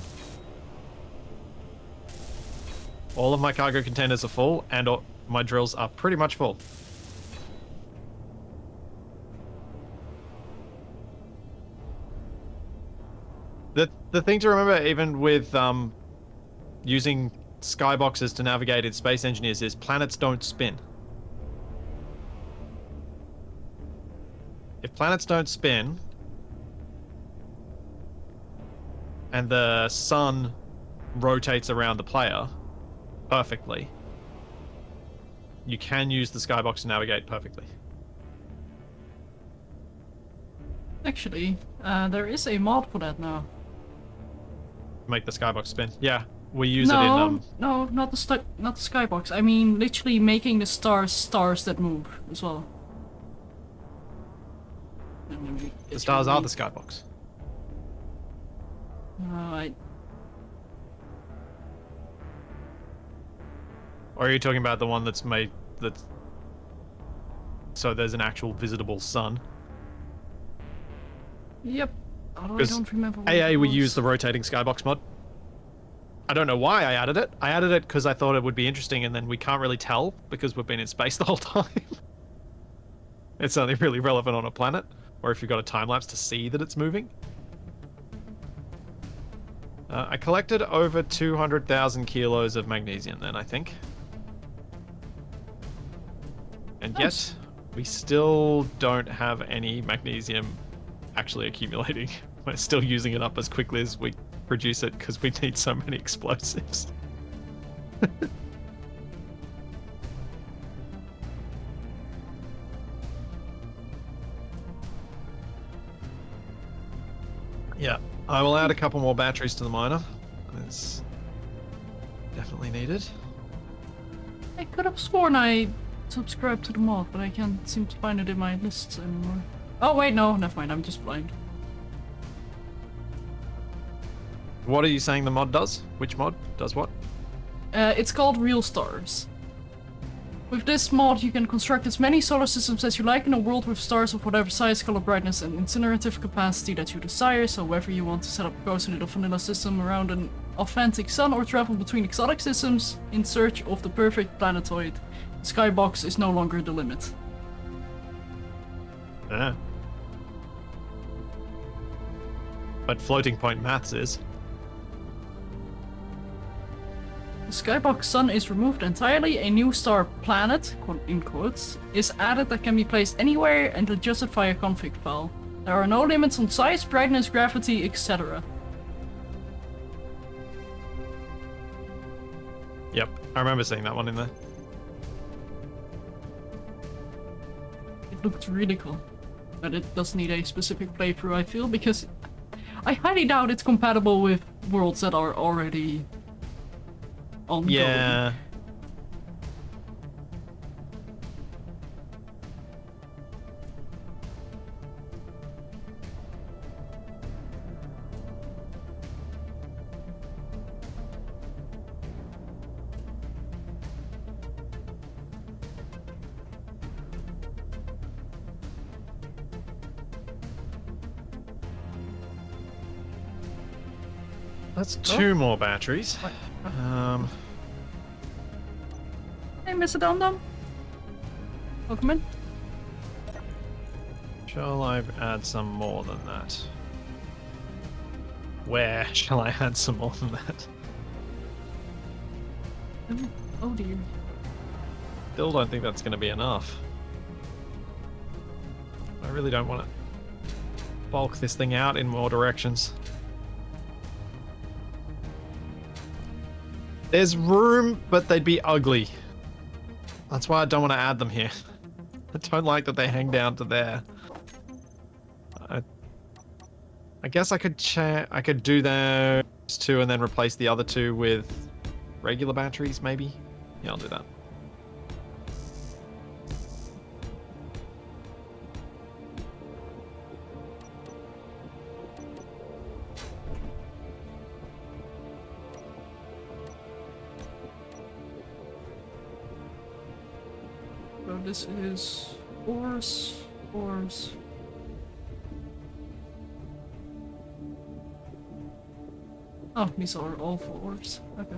All of my cargo containers are full, and my drills are pretty much full. The thing to remember, even with using skyboxes to navigate in Space Engineers, is planets don't spin. If planets don't spin, and the sun rotates around the player perfectly, you can use the skybox to navigate perfectly. Actually, there is a mod for that now. Make the skybox spin. Yeah, we use it in No, not the skybox. I mean, literally making the stars that move as well. the stars are the skybox. Or are you talking about the one that's made that's so there's an actual visitable sun? Yep. Although I don't remember what AA it we was. use the rotating skybox mod. I don't know why I added it. I added it because I thought it would be interesting, and then we can't really tell because we've been in space the whole time. It's only really relevant on a planet, or if you've got a time lapse to see that it's moving. I collected over 200,000 kilos of magnesium then, I think. And Nice. yet, we still don't have any magnesium actually accumulating. We're still using it up as quickly as we produce it because we need so many explosives. Yeah, I will add a couple more batteries to the miner. It's definitely needed. I could have sworn I subscribed to the mod, but I can't seem to find it in my lists anymore. Oh wait, no, never mind, I'm just blind. What are you saying the mod does? Which mod does what? It's called Real Stars. With this mod, you can construct as many solar systems as you like in a world with stars of whatever size, color, brightness, and incinerative capacity that you desire. So whether you want to set up a cozy little vanilla system around an authentic sun or travel between exotic systems in search of the perfect planetoid, the skybox is no longer the limit. Yeah. But floating point maths is. The skybox sun is removed entirely, a new star planet, in quotes, is added that can be placed anywhere and adjusted via config file. There are no limits on size, brightness, gravity, etc. Yep, I remember seeing that one in there. It looked really cool. But it does need a specific playthrough, I feel, because I highly doubt it's compatible with worlds that are already ongoing. Yeah. That's 2 more batteries. Hey, Mr. Dum Dum. Welcome in. Shall I add some more than that? Where shall I add some more than that? Oh dear. Still don't think that's going to be enough. I really don't want to bulk this thing out in more directions. There's room, but they'd be ugly. That's why I don't want to add them here. I don't like that they hang down to there. I guess I could do those 2 and then replace the other 2 with regular batteries, maybe? Yeah, I'll do that. So this is ores. Oh, these are all for ores. Okay.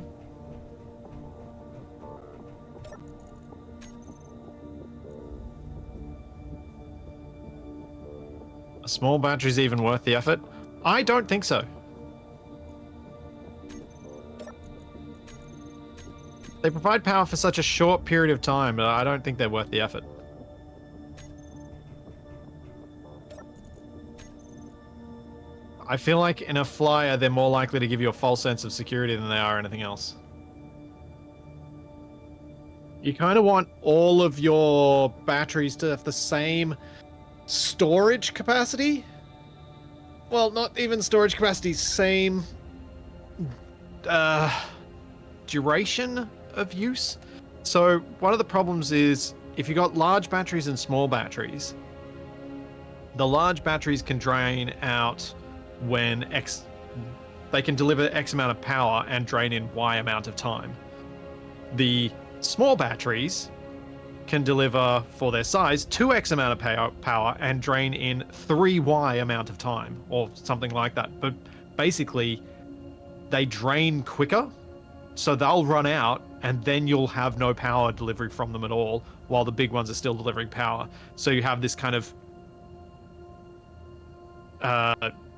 A small battery's even worth the effort? I don't think so. They provide power for such a short period of time, but I don't think they're worth the effort. I feel like in a flyer, they're more likely to give you a false sense of security than they are anything else. You kind of want all of your batteries to have the same storage capacity. Well, not even storage capacity, same duration of use. So one of the problems is if you got large batteries and small batteries, the large batteries can drain out when they can deliver X amount of power and drain in Y amount of time. The small batteries can deliver, for their size, 2x amount of power and drain in 3y amount of time, or something like that. But basically, they drain quicker, so they'll run out, and then you'll have no power delivery from them at all, while the big ones are still delivering power. So you have this kind of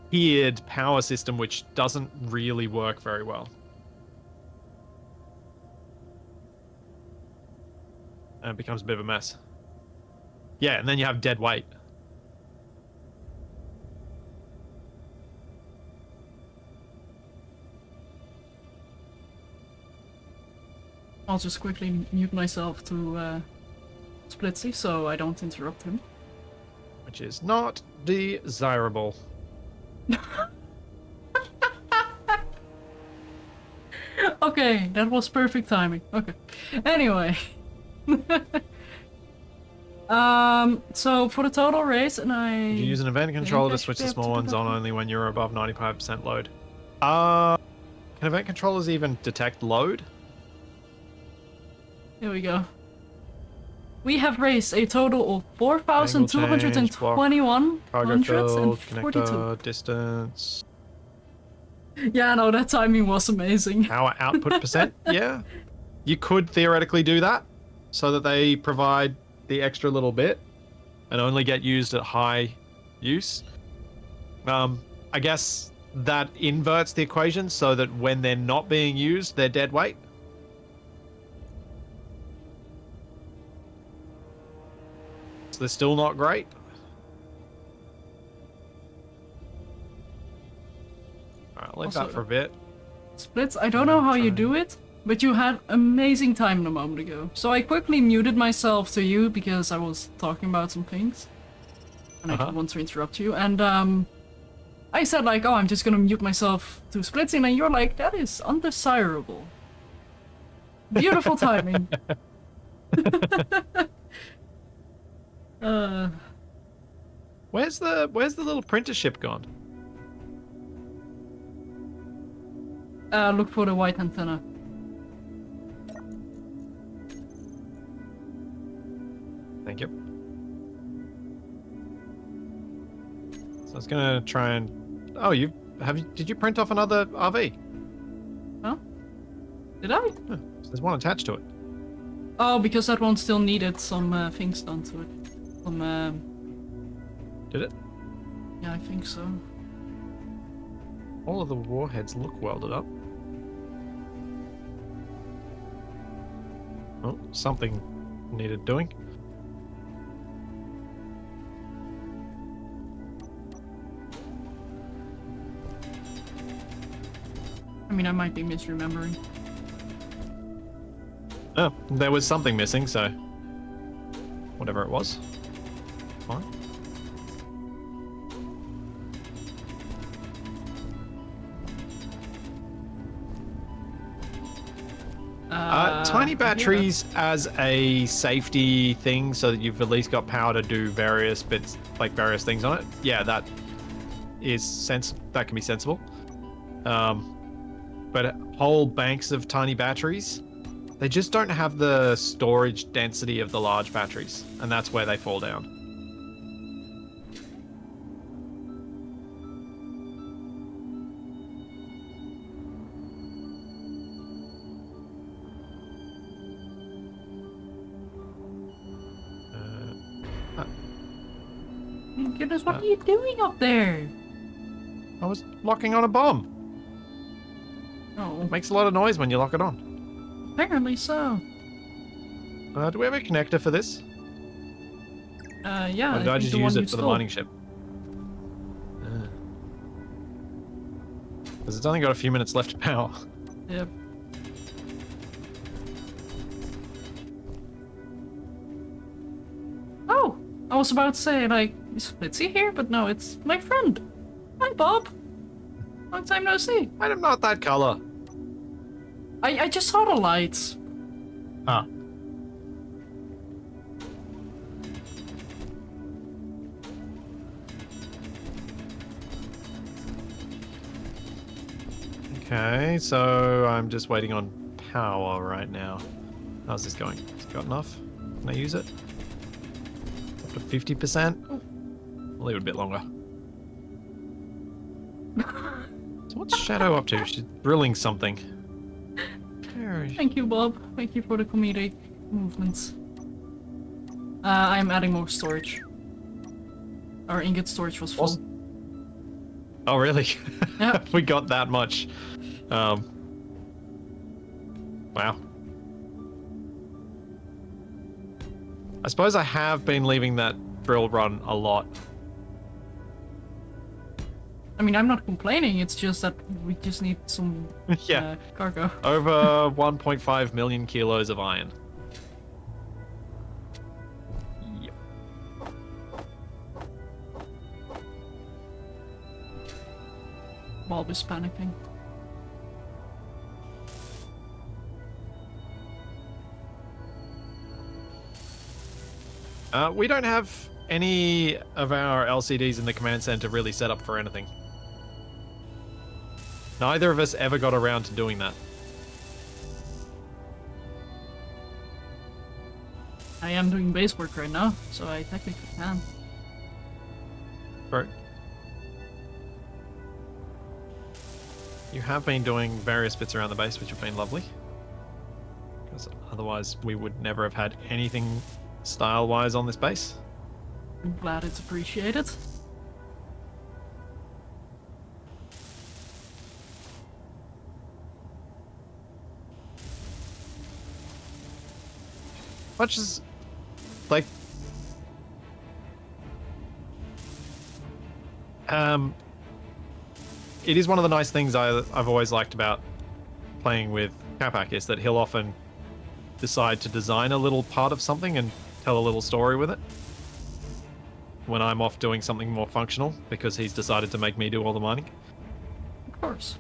tiered power system, which doesn't really work very well. And it becomes a bit of a mess. Yeah, and then you have dead weight. I'll just quickly mute myself to Splitsie so I don't interrupt him. Which is not desirable. Okay, that was perfect timing. Okay. Anyway. So for the total race, and You use an event controller to switch the small ones on only when you're above 95% load. Can event controllers even detect load? Here we go. We have raced a total of 4,221 Cargo fill, 142. connector, distance. Yeah, no, that timing was amazing. Power output percent? Yeah. You could theoretically do that so that they provide the extra little bit and only get used at high use. I guess that inverts the equation so that when they're not being used, they're dead weight. So they're still not great. Alright, I'll leave that for a bit. Splits, I don't know how you do it, but you had amazing time a moment ago. So I quickly muted myself to you because I was talking about some things. And I didn't want to interrupt you. And I said like, oh, I'm just gonna mute myself to Splitsie, and you're like, that is undesirable. Beautiful timing. Where's the little printer ship gone? Look for the white antenna. Thank you. So I was gonna try and... Oh, did you print off another RV? Did I? Huh, there's one attached to it. Oh, because that one still needed some things done to it. Some, Did it? yeah, I think so. All of the warheads look welded up. Oh, something needed doing. I mean, I might be misremembering. Oh, there was something missing, so whatever it was, fine. Tiny batteries as a safety thing, so that you've at least got power to do various bits, like various things on it. Yeah, that can be sensible. But whole banks of tiny batteries, they just don't have the storage density of the large batteries, and that's where they fall down. My goodness, what are you doing up there? I was locking on a bomb. Oh, It makes a lot of noise when you lock it on. apparently so. Do we have a connector for this? Yeah, Or did I think just the use one you it for the stole. mining ship? Because it's only got a few minutes left to power. Yep. Oh, I was about to say, like, is Splitsie here? But no, it's my friend. Hi, Bob. Long time no see. I'm not that color. I just saw the lights. Ah. Okay, so I'm just waiting on power right now. How's this going? Has it got enough? Can I use it? Up to 50%? I'll leave it a bit longer. So what's Shadow up to? She's drilling something. Thank you, Bob. Thank you for the comedic movements. I'm adding more storage. Our ingot storage was full. Oh, really? Yeah. We got that much. Wow. I suppose I have been leaving that drill run a lot. I mean, I'm not complaining, it's just that we just need some Yeah. cargo. Over 1.5 million kilos of iron. Yep. Bob is panicking. We don't have any of our LCDs in the command center really set up for anything. Neither of us ever got around to doing that. I am doing base work right now, so I technically can. Right. You have been doing various bits around the base, which have been lovely. Because otherwise we would never have had anything style-wise on this base. I'm glad it's appreciated. Much as, like, it is one of the nice things I've always liked about playing with Capac is that he'll often decide to design a little part of something and tell a little story with it when I'm off doing something more functional because he's decided to make me do all the mining. Of course.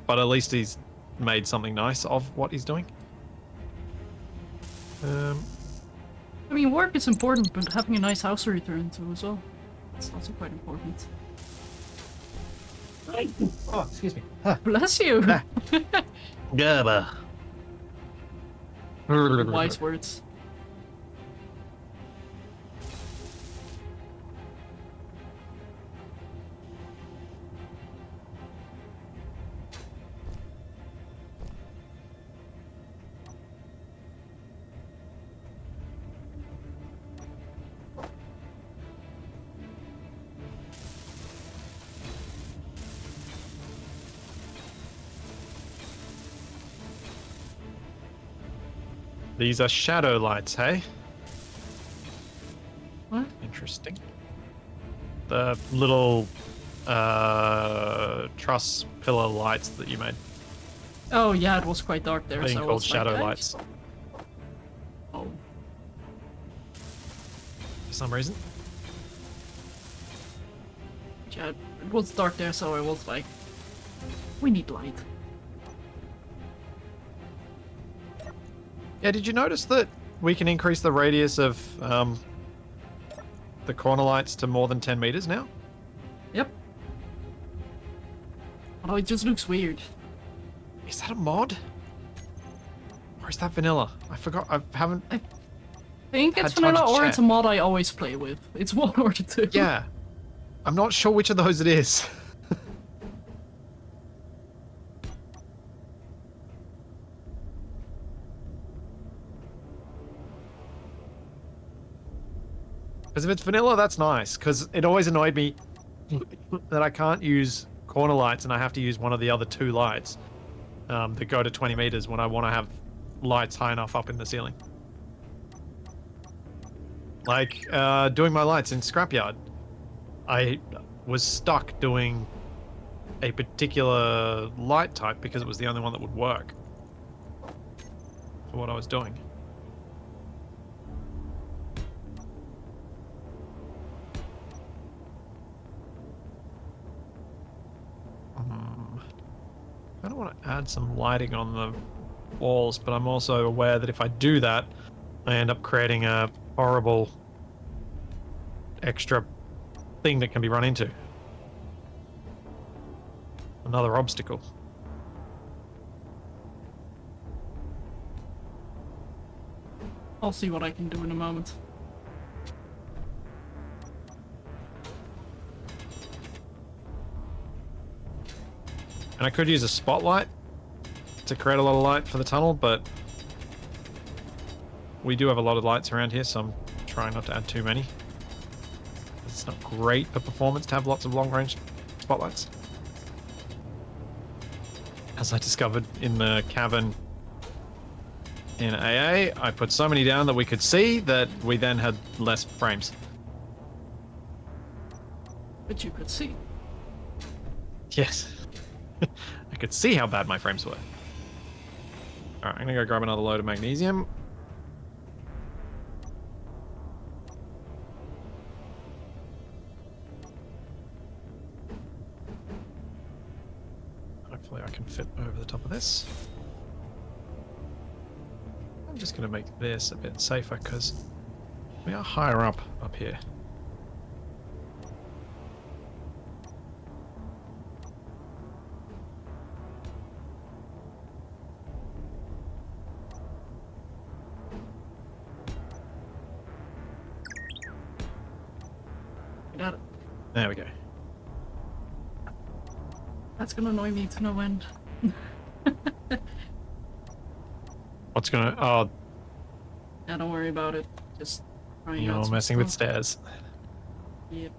But at least he's made something nice of what he's doing. I mean, work is important, but having a nice house to return to as well. It's also quite important. Oh, excuse me. Bless you! Gabba. Wise words. These are shadow lights, hey? What? Interesting. The little truss pillar lights that you made. Oh yeah, it was quite dark there. Being So I called was shadow like, lights Oh. for some reason. Yeah, it was dark there, so I was like, we need light. Yeah, did you notice that we can increase the radius of the corner lights to more than 10 meters now? Yep. Although it just looks weird. Is that a mod? Or is that vanilla? I forgot. I haven't. I think it's Had time to vanilla or check. it's a mod I always play with. It's one or the two. Yeah. I'm not sure which of those it is. Because if it's vanilla, that's nice. Because it always annoyed me that I can't use corner lights and I have to use one of the other two lights that go to 20 meters when I want to have lights high enough up in the ceiling. Like doing my lights in Scrapyard. I was stuck doing a particular light type because it was the only one that would work for what I was doing. I don't want to add some lighting on the walls, but I'm also aware that if I do that, I end up creating a horrible extra thing that can be run into. Another obstacle. I'll see what I can do in a moment. And I could use a spotlight to create a lot of light for the tunnel, but we do have a lot of lights around here, so I'm trying not to add too many. It's not great for performance to have lots of long-range spotlights. As I discovered in the cavern in AA, I put so many down that we could see that we then had less frames. But you could see. Yes. I could see how bad my frames were. Alright, I'm gonna go grab another load of magnesium. Hopefully I can fit over the top of this. I'm just gonna make this a bit safer because we are higher up here. Got it. There we go. That's gonna annoy me to no end. What's gonna... Oh, Yeah, don't worry about it. Just trying out you're some messing with stuff. stairs. Yep.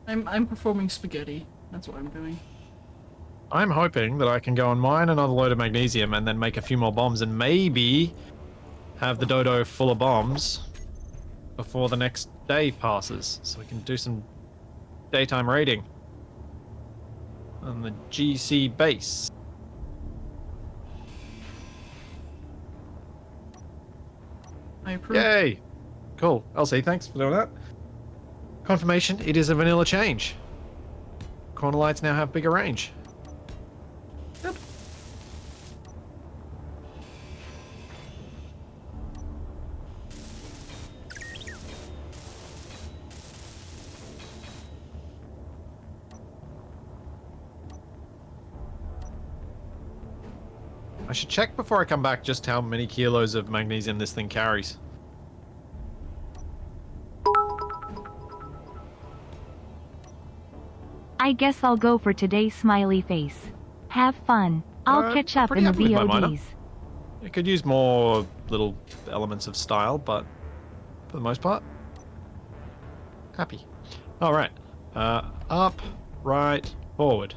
I'm performing spaghetti. That's what I'm doing. I'm hoping that I can go and mine another load of magnesium and then make a few more bombs and maybe have the dodo full of bombs before the next day passes, so we can do some daytime raiding on the GC base. I approve. Yay! Cool. Elsie, thanks for doing that. Confirmation, it is a vanilla change. Corner lights now have bigger range. Good. I should check before I come back just how many kilos of magnesium this thing carries. I guess I'll go for today's smiley face. Have fun. I'll catch I'm up pretty in the happy with my miner. VODs. It could use more little elements of style, but for the most part, happy. All right. Up, right, forward.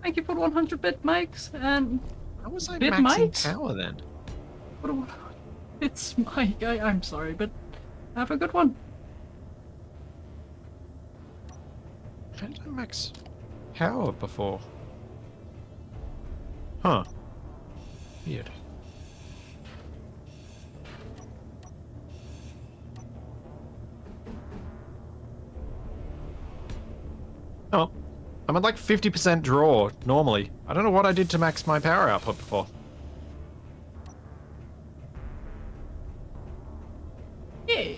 Thank you for 100 bit mics and How was I Bit maxing mites? power then? What? It's my guy. I'm sorry, but have a good one. How did I max power before? Huh. Weird. Oh, I'm at like 50% draw normally. I don't know what I did to max my power output before. Yeah.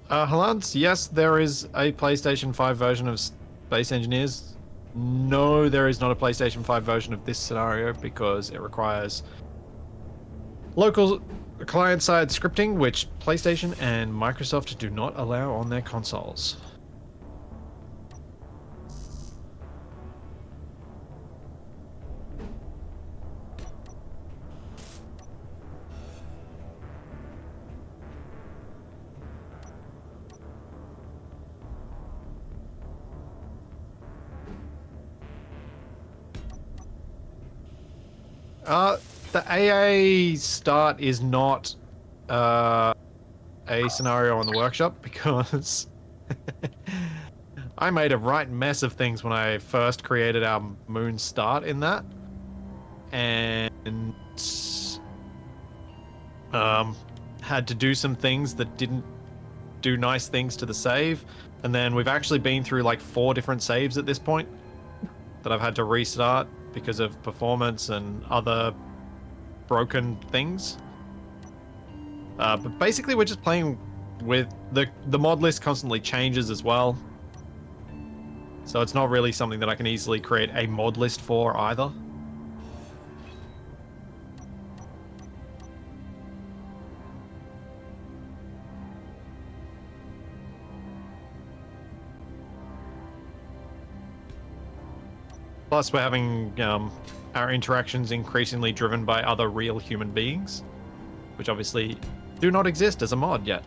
Halans, yes, there is a PlayStation 5 version of Space Engineers. No, there is not a PlayStation 5 version of this scenario because it requires local client-side scripting, which PlayStation and Microsoft do not allow on their consoles. The AA start is not a scenario on the workshop because I made a right mess of things when I first created our moon start in that, and had to do some things that didn't do nice things to the save, and then we've actually been through like 4 different saves at this point that I've had to restart because of performance and other broken things. But basically we're just playing with the mod list constantly changes as well. So it's not really something that I can easily create a mod list for either. Plus, we're having our interactions increasingly driven by other real human beings, which obviously do not exist as a mod yet.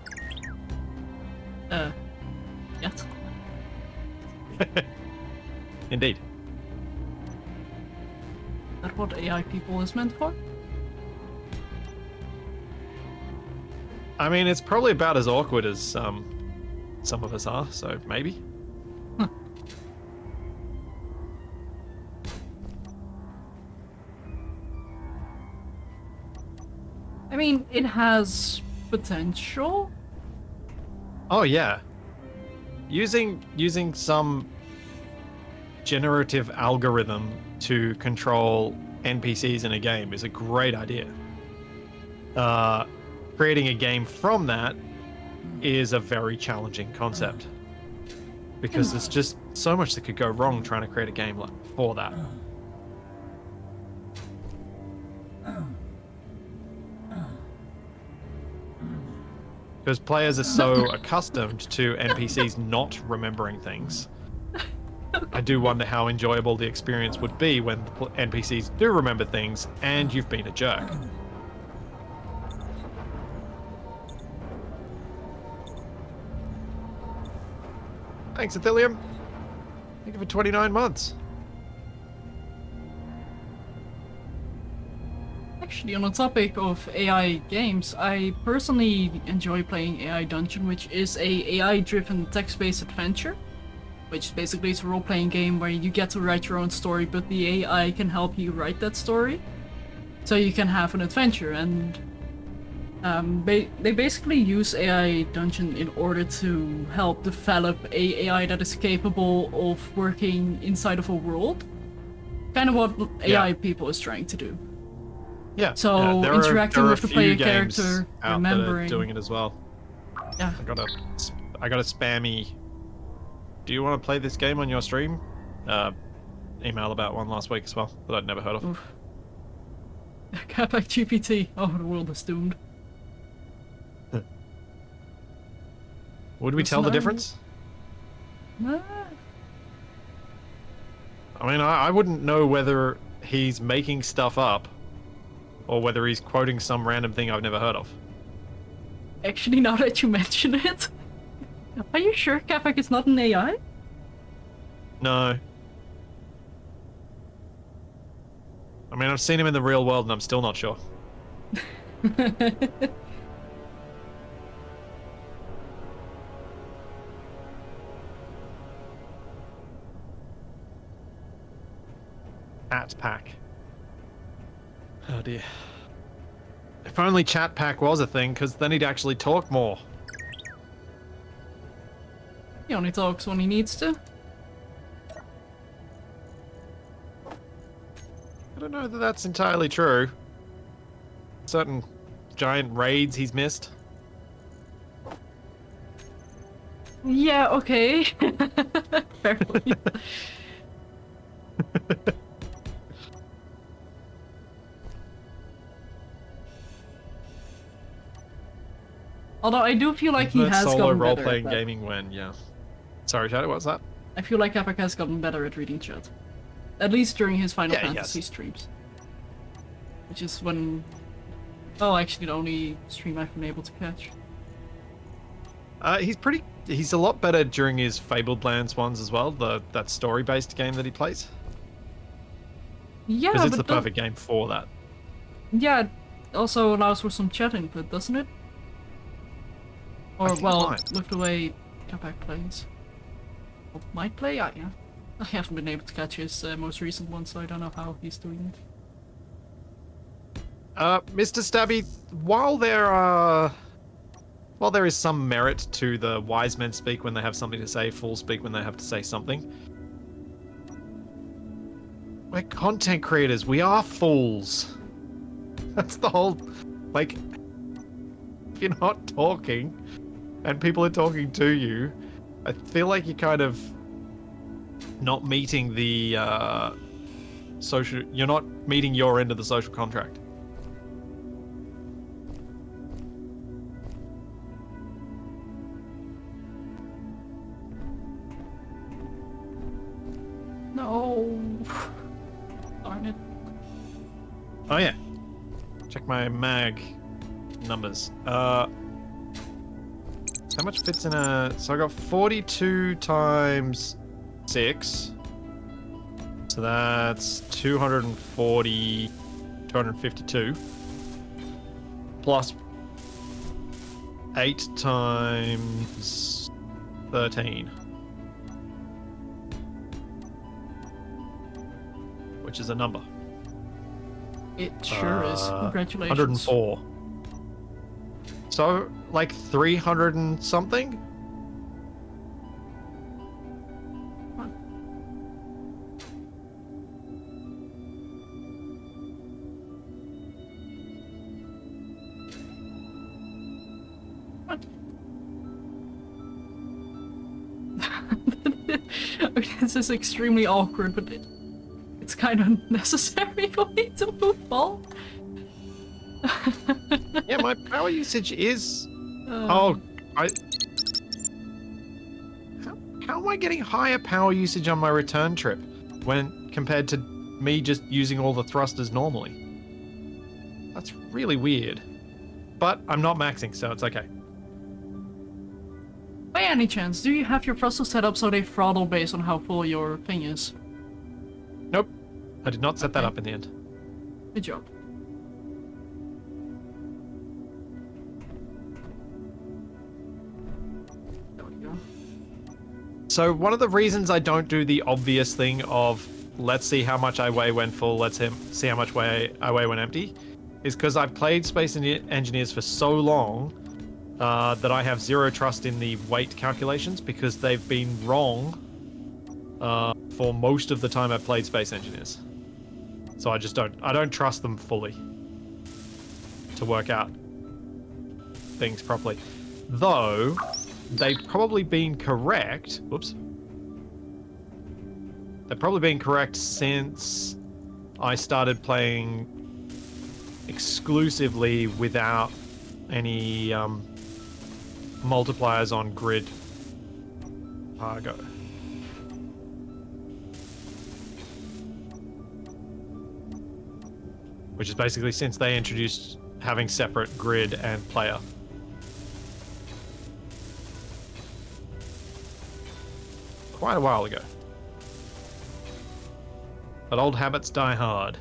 Yet. Indeed. That what AI people is meant for? I mean, it's probably about as awkward as some of us are, so maybe. I mean, it has potential. Oh yeah. Using some generative algorithm to control NPCs in a game is a great idea. Creating a game from that is a very challenging concept because there's just so much that could go wrong trying to create a game for that. Because players are so accustomed to NPCs not remembering things. I do wonder how enjoyable the experience would be when the NPCs do remember things and you've been a jerk. Thanks, Athelium. Thank you for 29 months. Actually, on the topic of AI games, I personally enjoy playing AI Dungeon, which is a AI-driven text-based adventure, which basically is a role-playing game where you get to write your own story, but the AI can help you write that story, so you can have an adventure. And they basically use AI Dungeon in order to help develop a AI that is capable of working inside of a world. Kind of what AI people is trying to do. Yeah. So there interacting are with the a player few games character, out remembering. that are doing it as well. Yeah. I got a spammy. Do you want to play this game on your stream? Email about one last week as well that I'd never heard of. Oof. Capac GPT. Oh, the world is doomed. Would we tell the difference? Ah. I mean, I wouldn't know whether he's making stuff up or whether he's quoting some random thing I've never heard of. Actually, now that you mention it, are you sure Capac is not an AI? No. I mean, I've seen him in the real world and I'm still not sure. Chat pack. Oh dear. If only chat pack was a thing, because then he'd actually talk more. He only talks when he needs to. I don't know that that's entirely true. Certain giant raids he's missed. Yeah, okay. Fairly. Although I do feel like he That has solo gotten better at role-playing that. gaming when, yeah. Sorry, Shadow, what's that? I feel like Epic has gotten better at reading chat. At least during his Final Yeah, he Fantasy has. streams. Which is when... Oh, actually the only stream I've been able to catch. He's a lot better during his Fabled Lands ones as well, that story-based game that he plays. Yeah, Because it's but the perfect game for that. yeah, it also allows for some chat input, doesn't it? I Or, think it well, might. with the way Capac plays. Or might play? Yeah. I haven't been able to catch his most recent one, so I don't know how he's doing it. Mr. Stabby, while there is some merit to the wise men speak when they have something to say, fools speak when they have to say something. We're content creators. We are fools. That's the whole, like, if you're not talking and people are talking to you, I feel like you're kind of not meeting the you're not meeting your end of the social contract. No. Darn it. Oh yeah. Check my mag numbers. So how much fits in a... So I got 42 times 6. So that's 240... 252. Plus 8 times 13. Which is a number. It sure is. Congratulations. 104. So, like 300 and something? What? What? Okay, this is extremely awkward, but it's kind of necessary for me to move on. Yeah, my power usage is... Um, How am I getting higher power usage on my return trip when compared to me just using all the thrusters normally? That's really weird. But I'm not maxing, so it's okay. By any chance, do you have your thrusters set up so they throttle based on how full your thing is? Nope. I did not set that Okay. up in the end. Good job. There we go. So one of the reasons I don't do the obvious thing of let's see how much I weigh when full, see how much I weigh when empty, is because I've played Space Engineers for so long that I have zero trust in the weight calculations because they've been wrong for most of the time I've played Space Engineers. So I don't trust them fully to work out things properly. Though they've probably been correct. Whoops. They've probably been correct since I started playing exclusively without any multipliers on grid cargo. Which is basically since they introduced having separate grid and player. Quite a while ago. But old habits die hard.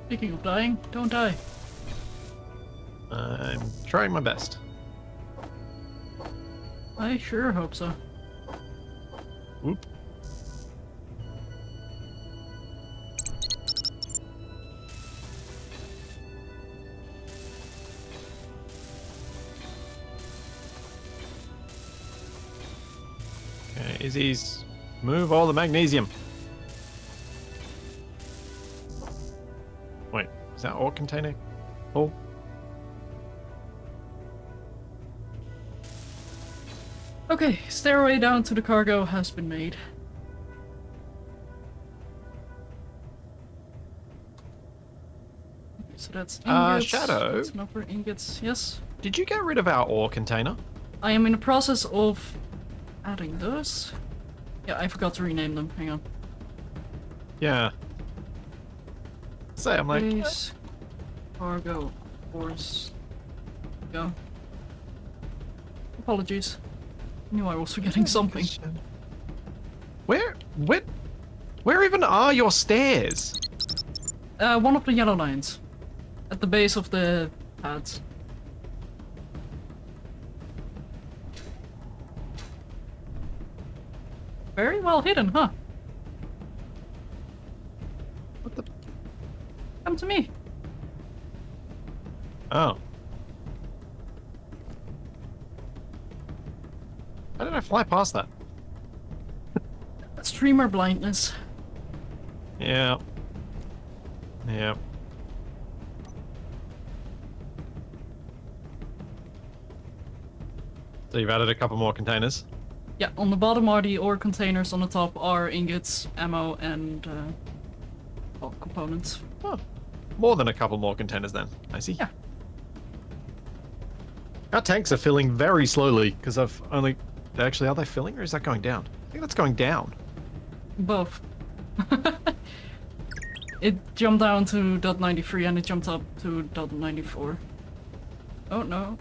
Speaking of dying, don't die. I'm trying my best. I sure hope so. Whoop. Okay, Izzy's move all the magnesium. Wait, is that ore container full? Okay, stairway down to the cargo has been made. Okay, so that's ingots. Shadow? That's enough for ingots, yes. Did you get rid of our ore container? I am in the process of adding those. Yeah, I forgot to rename them. Hang on. Yeah. Say, I'm like, Base, cargo, force. Go. Apologies. Knew I was forgetting something. Where even are your stairs? One of the yellow lines. At the base of the pads. Very well hidden, huh? What the? Come to me. Oh. How did I fly past that? Streamer blindness. Yeah. Yeah. So you've added a couple more containers? Yeah, on the bottom are the ore containers, on the top are ingots, ammo, and well, components. Oh. More than a couple more containers then. I see. Yeah. Our tanks are filling very slowly because I've only... Actually, are they filling or is that going down? I think that's going down. Both. It jumped down to .93 and it jumped up to .94. Oh no.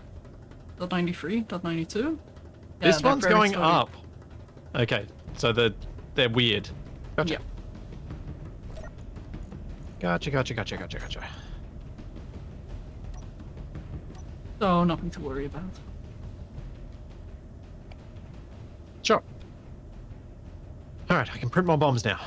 .93? .92? Yeah, This they're one's very going slowly. up. Okay, so they're weird. Gotcha. Yeah. Gotcha. So nothing to worry about. Sure. Alright, I can print more bombs now.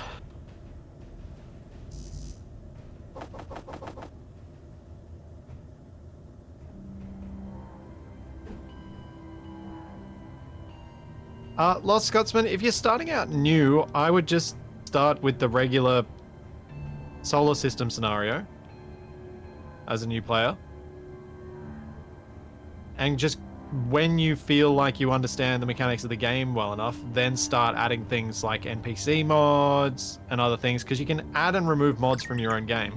Lost Scotsman, if you're starting out new, I would just start with the regular solar system scenario as a new player. And just when you feel like you understand the mechanics of the game well enough, then start adding things like NPC mods and other things, because you can add and remove mods from your own game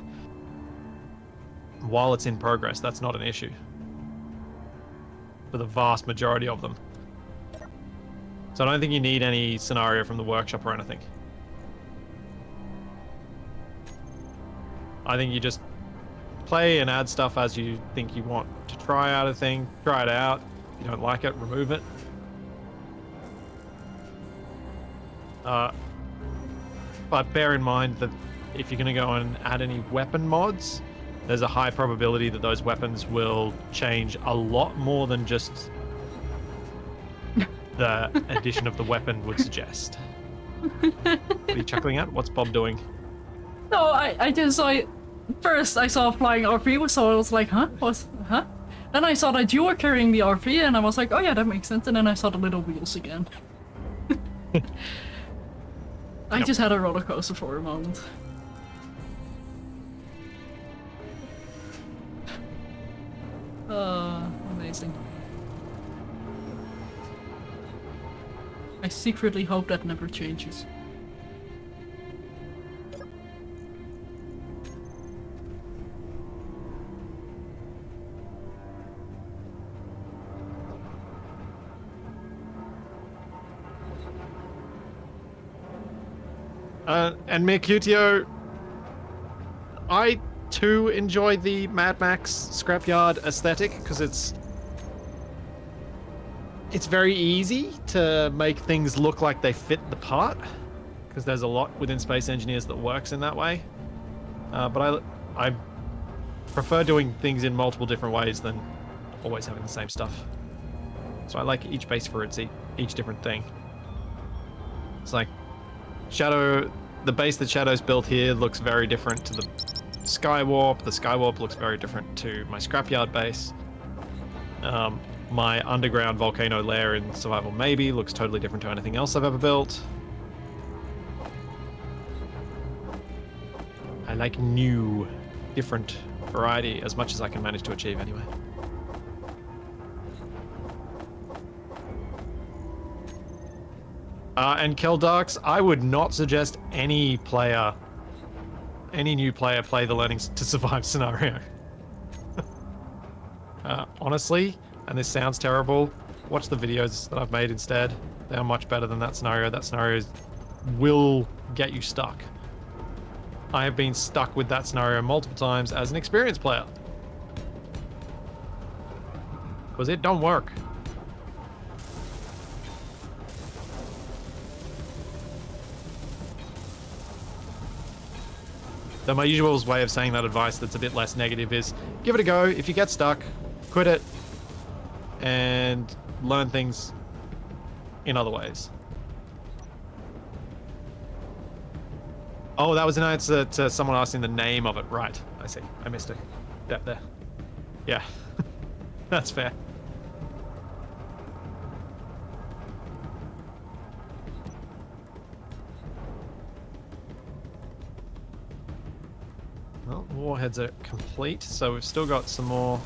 while it's in progress. That's not an issue for the vast majority of them. So I don't think you need any scenario from the workshop or anything. I think you just play and add stuff as you think you want to try out a thing, try it out. If you don't like it, remove it. But bear in mind that if you're going to go and add any weapon mods, there's a high probability that those weapons will change a lot more than just the addition of the weapon would suggest. What are you chuckling at? What's Bob doing? No, I just saw it. First I saw a flying RP, so I was like, huh? Huh? Then I saw that you were carrying the RP, and I was like, oh yeah, that makes sense. And then I saw the little wheels again. I just had a roller coaster for a moment. Amazing. I secretly hope that never changes. And Mercutio, I too enjoy the Mad Max scrapyard aesthetic because it's very easy to make things look like they fit the part, because there's a lot within Space Engineers that works in that way. But I prefer doing things in multiple different ways than always having the same stuff. So I like each base for each different thing. It's like the base that Shadow's built here looks very different to the Skywarp. The Skywarp looks very different to my Scrapyard base. My underground volcano lair in Survival Maybe looks totally different to anything else I've ever built. I like new, different variety as much as I can manage to achieve anyway. And Keldarks, I would not suggest any new player play the learnings to survive scenario. Honestly, and this sounds terrible, watch the videos that I've made instead. They are much better than that scenario. That scenario will get you stuck. I have been stuck with that scenario multiple times as an experienced player. Because it don't work. So my usual way of saying that advice that's a bit less negative is give it a go. If you get stuck, quit it and learn things in other ways. Oh, that was an answer to someone asking the name of it. Right, I see. I missed it. That there. Yeah, that's fair. Well, warheads are complete, so we've still got some more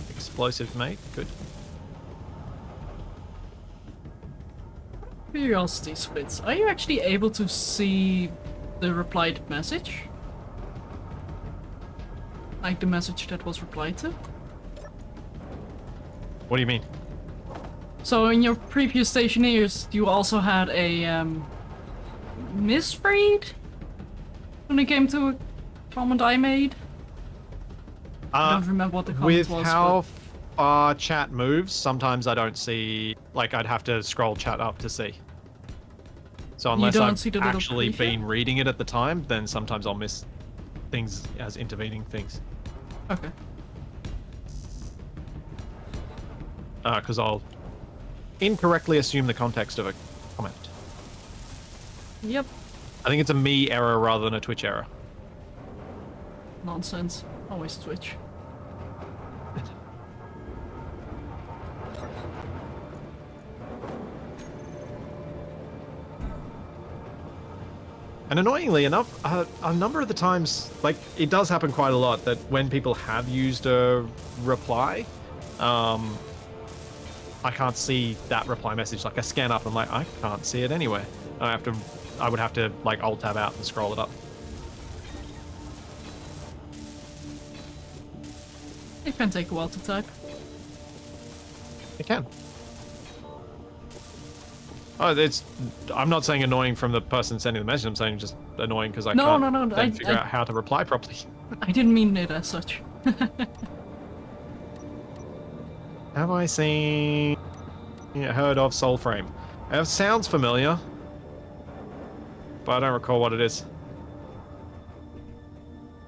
explosive mate. Good. Curiosity splits. Are you actually able to see the replied message? Like the message that was replied to? What do you mean? So in your previous stationeers, you also had a misread when it came to a comment I made. I don't remember what the comment with was. With how far chat moves, sometimes I don't see, like I'd have to scroll chat up to see. So unless I've actually been reading it at the time, then sometimes I'll miss things as intervening things. Okay. Because I'll incorrectly assume the context of a comment. Yep. I think it's a me error rather than a Twitch error. Nonsense. Always Twitch. And annoyingly enough, a number of the times, like, it does happen quite a lot that when people have used a reply, I can't see that reply message. Like, I scan up and I'm like, I can't see it anywhere. I would have to, like, Alt-tab out and scroll it up. It can take a while to type. It can. Oh, I'm not saying annoying from the person sending the message. I'm saying just annoying because I can't figure out how to reply properly. I didn't mean it as such. Have I heard of Soulframe? It sounds familiar, but I don't recall what it is.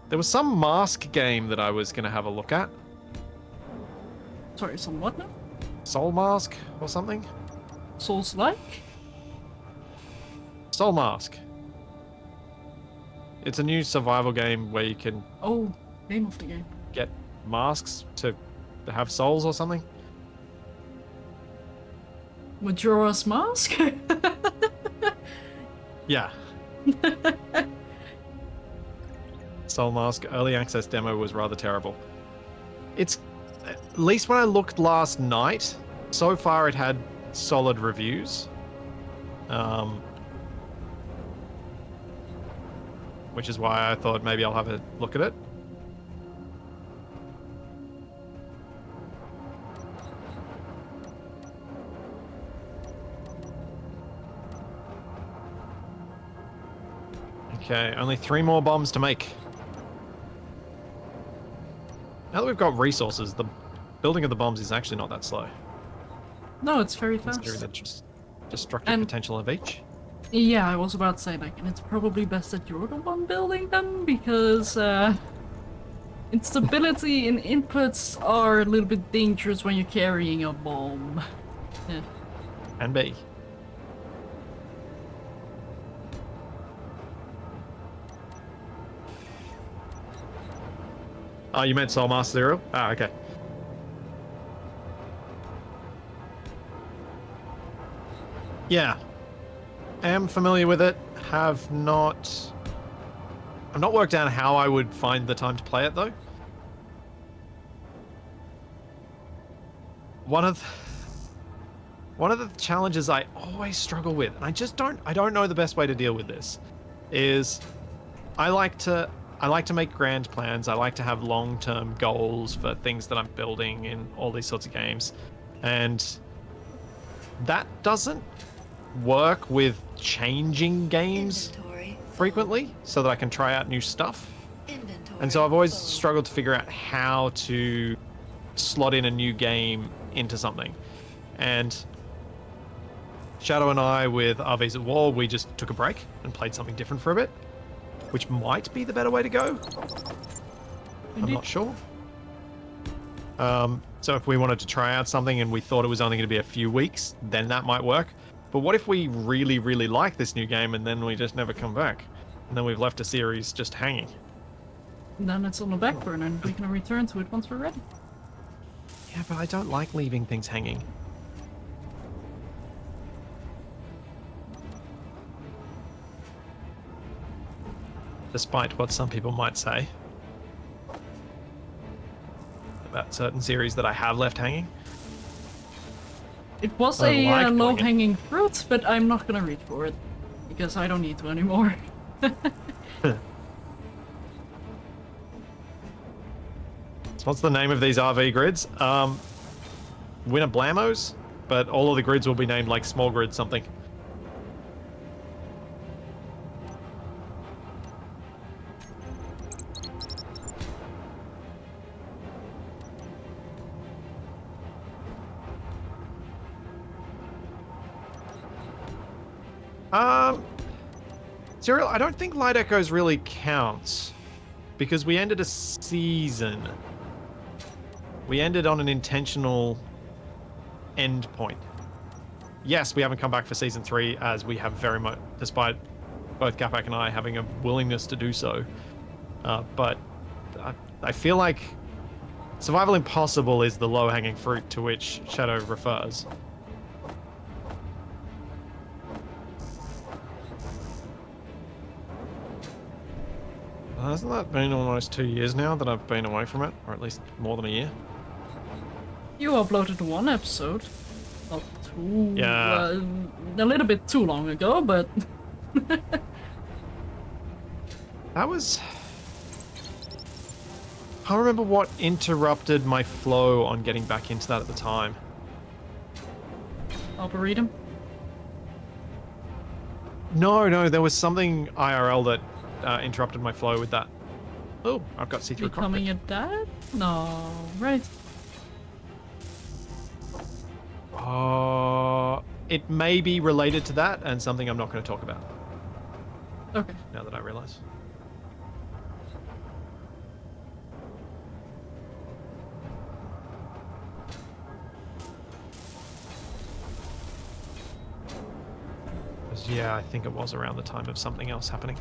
There was some mask game that I was going to have a look at. Sorry, some what now? Soul Mask or something? Souls-like? Soul Mask. It's a new survival game where you can... Oh, name of the game. ...get masks to have souls or something. Majora's Mask? Yeah. Soul Mask early access demo was rather terrible. It's... At least when I looked last night, so far it had solid reviews. Which is why I thought maybe I'll have a look at it. Okay, only 3 more bombs to make. Now that we've got resources, the building of the bombs is actually not that slow. No, it's very considering fast. the destructive And- potential of each. Yeah, I was about to say, like, and it's probably best that you're the one building them, because, instability in inputs are a little bit dangerous when you're carrying a bomb. Yeah. And B. Oh, you meant Soul Master Zero? Ah, okay. Yeah. Am familiar with it. Have not... I've not worked out how I would find the time to play it, though. One of the challenges I always struggle with, and I don't know the best way to deal with this, is I like to make grand plans. I like to have long-term goals for things that I'm building in all these sorts of games. And that doesn't work with changing games frequently so that I can try out new stuff. And so I've always struggled to figure out how to slot in a new game into something. And Shadow and I, with RVs at War, we just took a break and played something different for a bit, which might be the better way to go. I'm not sure. So if we wanted to try out something and we thought it was only going to be a few weeks, then that might work. But what if we really, really like this new game and then we just never come back? And then we've left a series just hanging. Then it's on the back burner and we can return to it once we're ready. Yeah, but I don't like leaving things hanging. Despite what some people might say about certain series that I have left hanging. It was I a like doing it. low-hanging fruit, but I'm not gonna reach for it. Because I don't need to anymore. So what's the name of these RV grids? Winner Blamos, but all of the grids will be named like small grid something. Serial, I don't think Light Echoes really counts because we ended a season. We ended on an intentional end point. Yes, we haven't come back for season 3 as we have very much, despite both Gapak and I having a willingness to do so. But I feel like Survival Impossible is the low-hanging fruit to which Shadow refers. Hasn't that been almost 2 years now that I've been away from it? Or at least more than a year? You uploaded one episode. Not too... Yeah. a little bit too long ago, but... That was... I can't remember what interrupted my flow on getting back into that at the time. Arboretum? No, there was something IRL that interrupted my flow with that. Oh, I've got see-through Becoming cockpit. a dad? No, right. It may be related to that and something I'm not going to talk about. Okay. Now that I realize. Yeah, I think it was around the time of something else happening.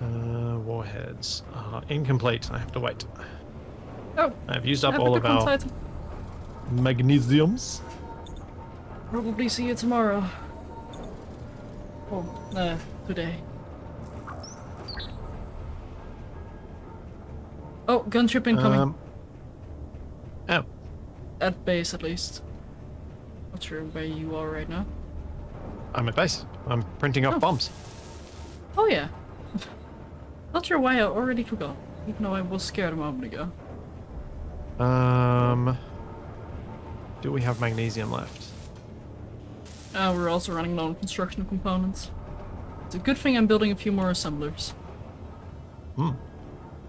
Warheads. Incomplete. I have to wait. Oh, I've used up have a all of good one, our Titan. magnesiums. Probably see you tomorrow. Oh, today. Oh, gunship incoming. Oh, At base, at least. Not sure where you are right now. I'm at base. I'm printing off Oh. bombs. Oh yeah. Not sure why I already forgot, even though I was scared a moment ago. Do we have magnesium left? We're also running low on construction components. It's a good thing I'm building a few more assemblers.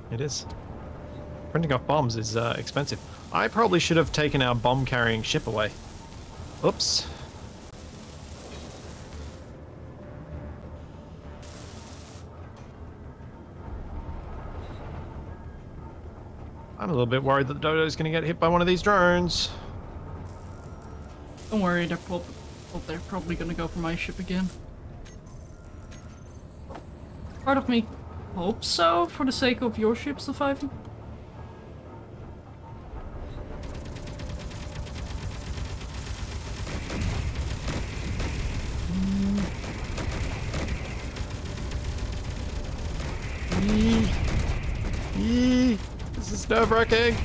It is. Printing off bombs is expensive. I probably should have taken our bomb-carrying ship away. Oops. I'm a little bit worried that the Dodo's going to get hit by one of these drones. Don't worry, they're probably gonna go for my ship again. Part of me hopes so, for the sake of your ship surviving. This is nerve-wracking.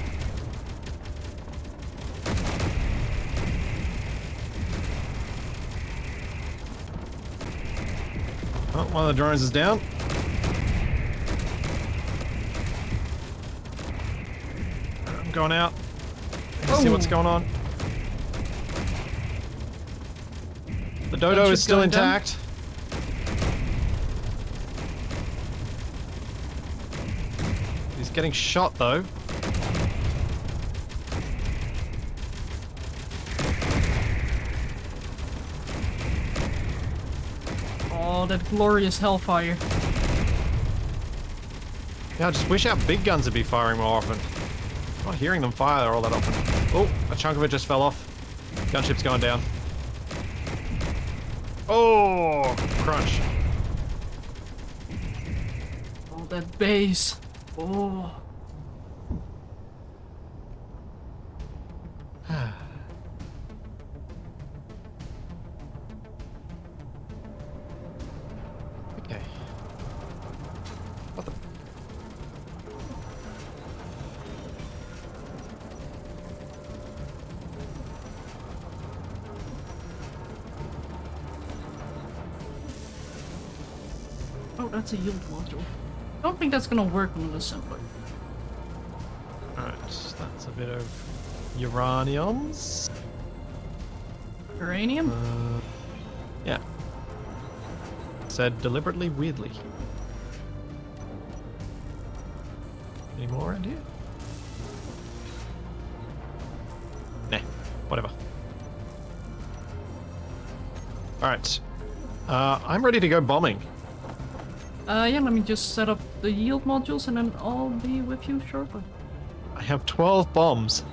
Oh, one of the drones is down. I'm going out. See what's going on. The Dodo is still intact. He's getting shot though. Oh, that glorious hellfire. Yeah, I just wish our big guns would be firing more often. I'm not hearing them fire all that often. Oh, a chunk of it just fell off. Gunship's going down. Oh, crunch. Oh, that base. Oh. Okay. What the? Oh, that's a yield module. I don't think that's gonna work on an assembler. Alright, that's a bit of uraniums. Uranium? Yeah. Said deliberately weirdly. Any more around here? Nah, whatever. Alright. I'm ready to go bombing. Yeah, let me just set up the yield modules and then I'll be with you shortly. I have 12 bombs.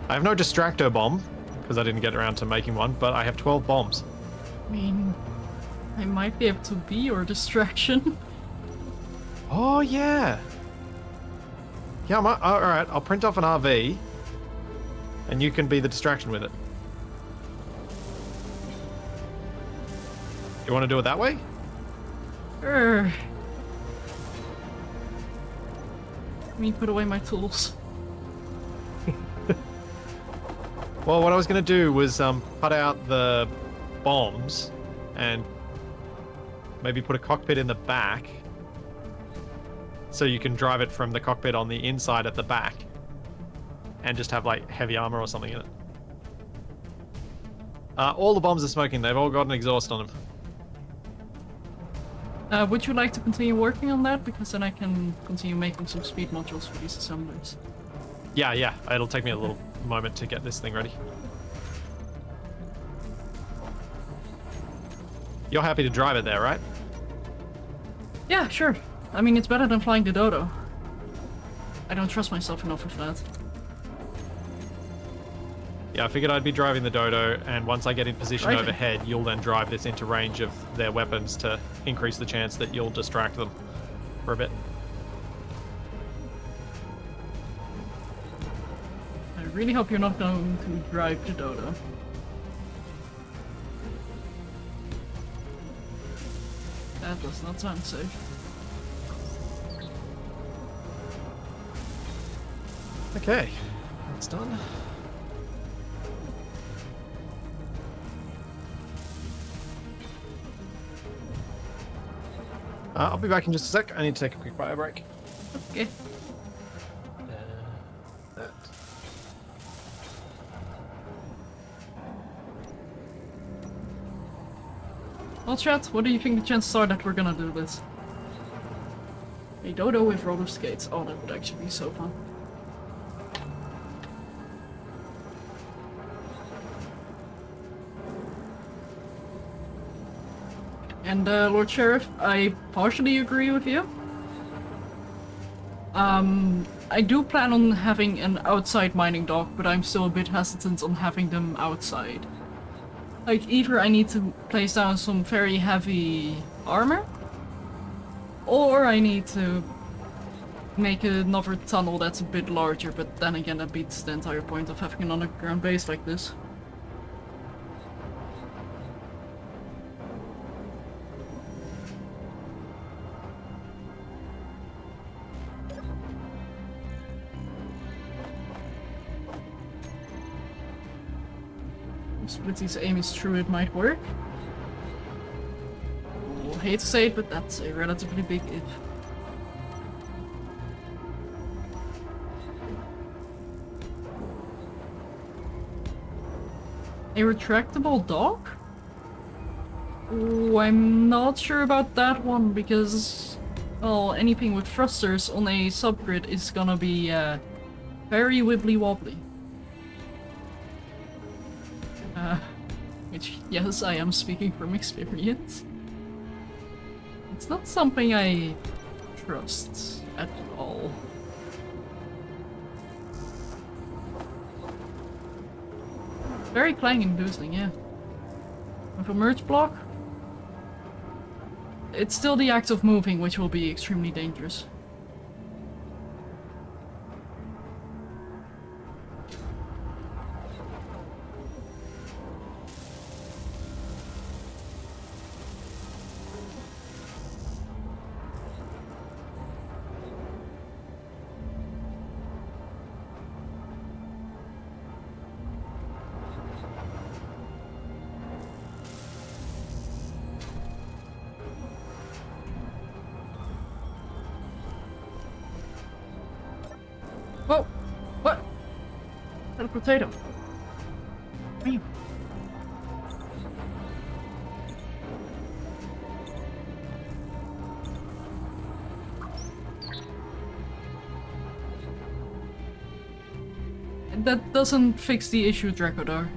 I have no distractor bomb, because I didn't get around to making one, but I have 12 bombs. I mean, I might be able to be your distraction. Oh, yeah. Yeah, alright, I'll print off an RV, and you can be the distraction with it. You want to do it that way? Let me put away my tools. Well, what I was going to do was cut out the bombs and maybe put a cockpit in the back so you can drive it from the cockpit on the inside at the back and just have like heavy armor or something in it. All the bombs are smoking. They've all got an exhaust on them. Would you like to continue working on that? Because then I can continue making some speed modules for these assemblers. Yeah. It'll take me a little moment to get this thing ready. You're happy to drive it there, right? Yeah, sure. I mean, it's better than flying the Dodo. I don't trust myself enough for that. Yeah, I figured I'd be driving the Dodo, and once I get in position Right. overhead, you'll then drive this into range of their weapons to increase the chance that you'll distract them for a bit. I really hope you're not going to drive the Dodo. That does not sound safe. Okay, that's done. I'll be back in just a sec. I need to take a quick bio break. Okay. That. Well, chat, what do you think the chances are that we're gonna do this? A Dodo with roller skates. Oh, that would actually be so fun. And Lord Sheriff, I partially agree with you. I do plan on having an outside mining dock, but I'm still a bit hesitant on having them outside. Like, either I need to place down some very heavy armor, or I need to make another tunnel that's a bit larger, but then again that beats the entire point of having an underground base like this. Splitsie's aim is true, it might work. I hate to say it, but that's a relatively big if. A retractable dock? Ooh, I'm not sure about that one because, well, anything with thrusters on a subgrid is gonna be very wibbly wobbly. Which, yes, I am speaking from experience. It's not something I trust at all. Very clang-inducing, yeah. With a merge block, it's still the act of moving which will be extremely dangerous. Whoa! What? Is that a potato? Meow. That doesn't fix the issue, Drakodar.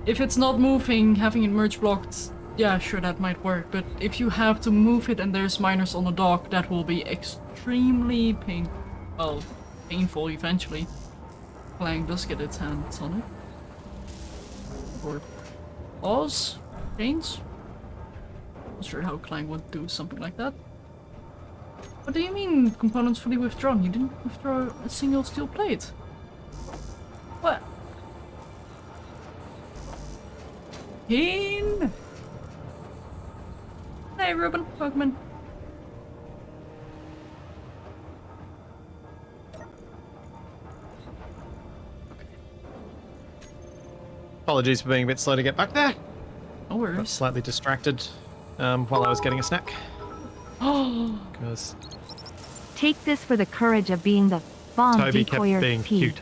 If it's not moving, having it merge blocked, yeah, sure, that might work. But if you have to move it and there's miners on the dock, that will be extremely painful eventually. Clang does get its hands on it. Or Oz? Chains? Not sure how Clang would do something like that. What do you mean, components fully withdrawn? You didn't withdraw a single steel plate. What? Keen? Hey, Ruben, welcome in. Apologies for being a bit slow to get back there. No Got worries. slightly distracted while I was getting a snack. Oh, Because Take this for the courage of being the bomb Toby kept decoyer being P. cute.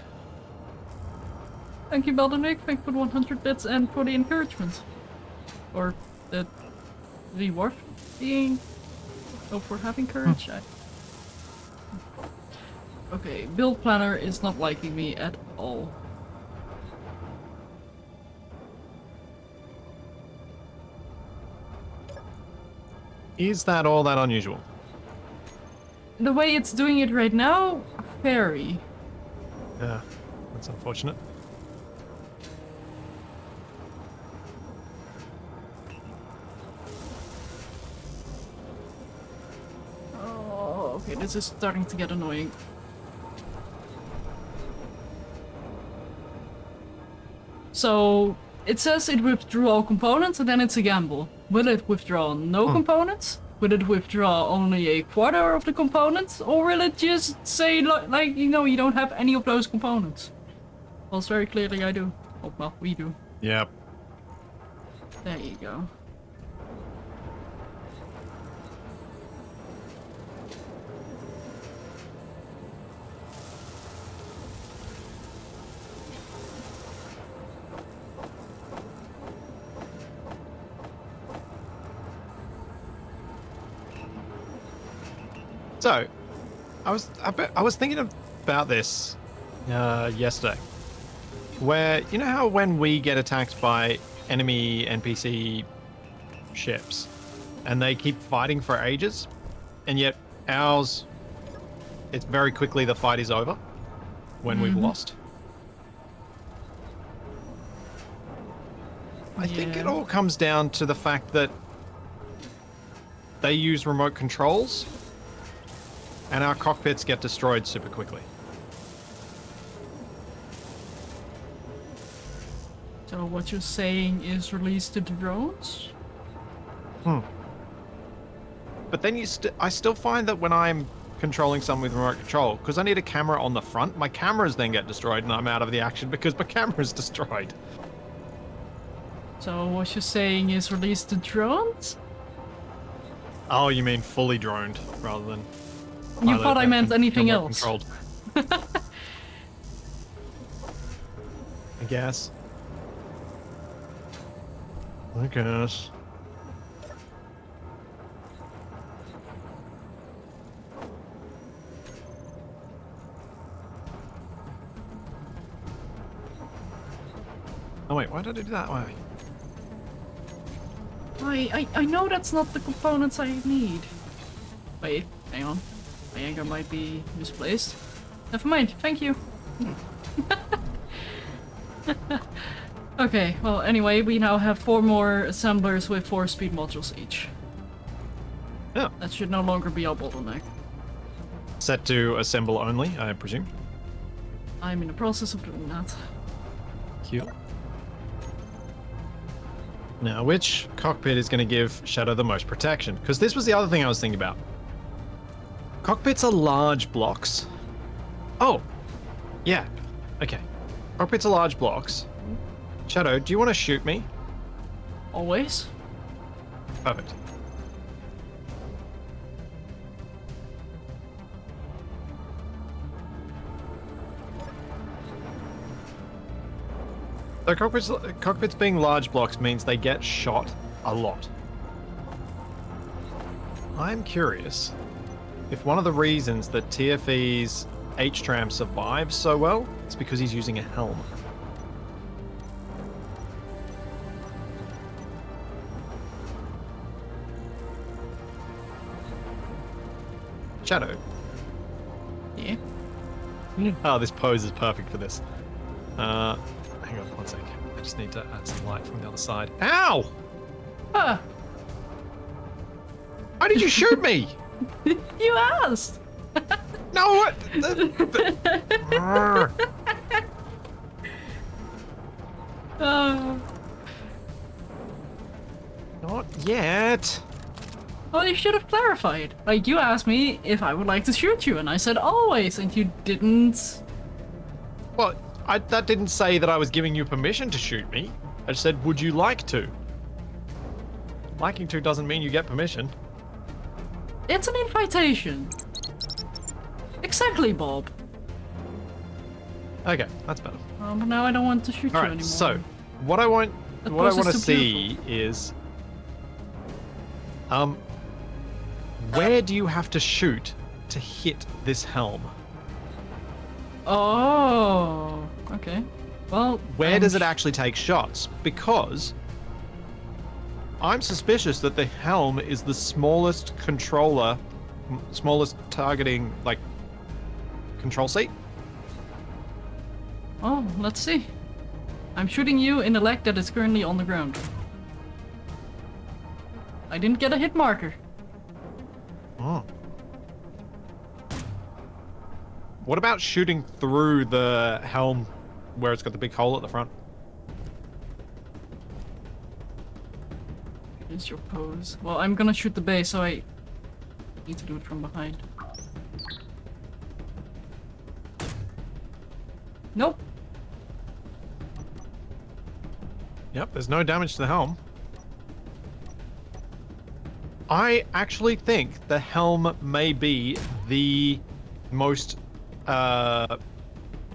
thank you, Beldenik. Thank you for the 100 bits and for the encouragement. Or the reward being... Oh, for having courage? Okay, build planner is not liking me at all. Is that all that unusual? The way it's doing it right now, very. Yeah, that's unfortunate. Oh, okay, this is starting to get annoying. So, it says it withdrew all components and then it's a gamble. Will it withdraw no components? Will it withdraw only a quarter of the components? Or will it just say, like, you know, you don't have any of those components? Well, it's very clearly I do. Oh, well, we do. Yep. There you go. So, I was thinking about this yesterday, where you know how when we get attacked by enemy NPC ships, and they keep fighting for ages, and yet ours, it's very quickly the fight is over when we've lost. I think it all comes down to the fact that they use remote controls and our cockpits get destroyed super quickly. So what you're saying is release the drones? But then I still find that when I'm controlling something with remote control, because I need a camera on the front, my cameras then get destroyed and I'm out of the action because my camera's destroyed. So what you're saying is release the drones? Oh, you mean fully droned rather than... You thought I meant anything else. Controlled. I guess. I guess. Oh wait, why did I do that way? I know that's not the components I need. Wait, hang on. My anchor might be misplaced. Never mind, thank you. Okay, well anyway, we now have 4 more assemblers with 4 speed modules each. Yeah. That should no longer be our bottleneck. Set to assemble only, I presume. I'm in the process of doing that. Cute. Now, which cockpit is going to give Shadow the most protection? Because this was the other thing I was thinking about. Cockpits are large blocks. Oh, yeah. Okay. Cockpits are large blocks. Shadow, do you want to shoot me? Always? Perfect. So cockpits being large blocks means they get shot a lot. I'm curious if one of the reasons that TFE's H-Tram survives so well is because he's using a helm. Shadow. Yeah. Oh, this pose is perfect for this. Hang on one sec. I just need to add some light from the other side. Ow! Ah! Why did you shoot me? You asked! No, what? Not yet. Well, you should have clarified. Like, you asked me if I would like to shoot you, and I said always, and you didn't. Well, that didn't say that I was giving you permission to shoot me. I just said, would you like to? Liking to doesn't mean you get permission. It's an invitation. Exactly, Bob. Okay, that's better. But now I don't want to shoot you All right, anymore. so what I want to too see is, where do you have to shoot to hit this helm? Oh, okay. Well, Where does it actually take shots? Because I'm suspicious that the helm is the smallest smallest targeting, like, control seat. Oh, let's see. I'm shooting you in the leg that is currently on the ground. I didn't get a hit marker. Oh. What about shooting through the helm where it's got the big hole at the front? Here's your pose. Well, I'm gonna shoot the base, so I need to do it from behind. Nope. Yep, there's no damage to the helm. I actually think the helm may be the most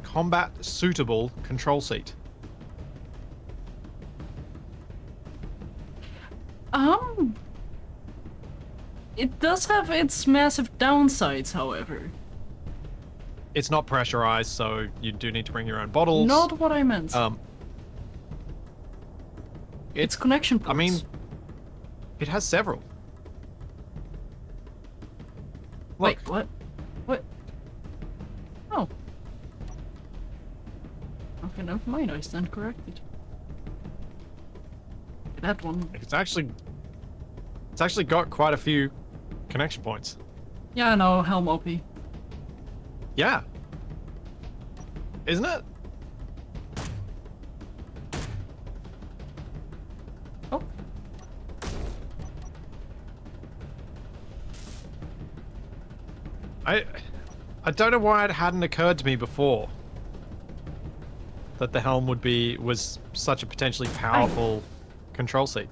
combat suitable control seat. It does have its massive downsides, however. It's not pressurized, so you do need to bring your own bottles. Not what I meant. It's connection ports. I mean, it has several. Wait, what? What? Oh. Okay, never mind, I stand corrected. That one. It's actually got quite a few connection points. Yeah, no, helm OP. Yeah. Isn't it? Oh. I don't know why it hadn't occurred to me before that the helm was such a potentially powerful control seat.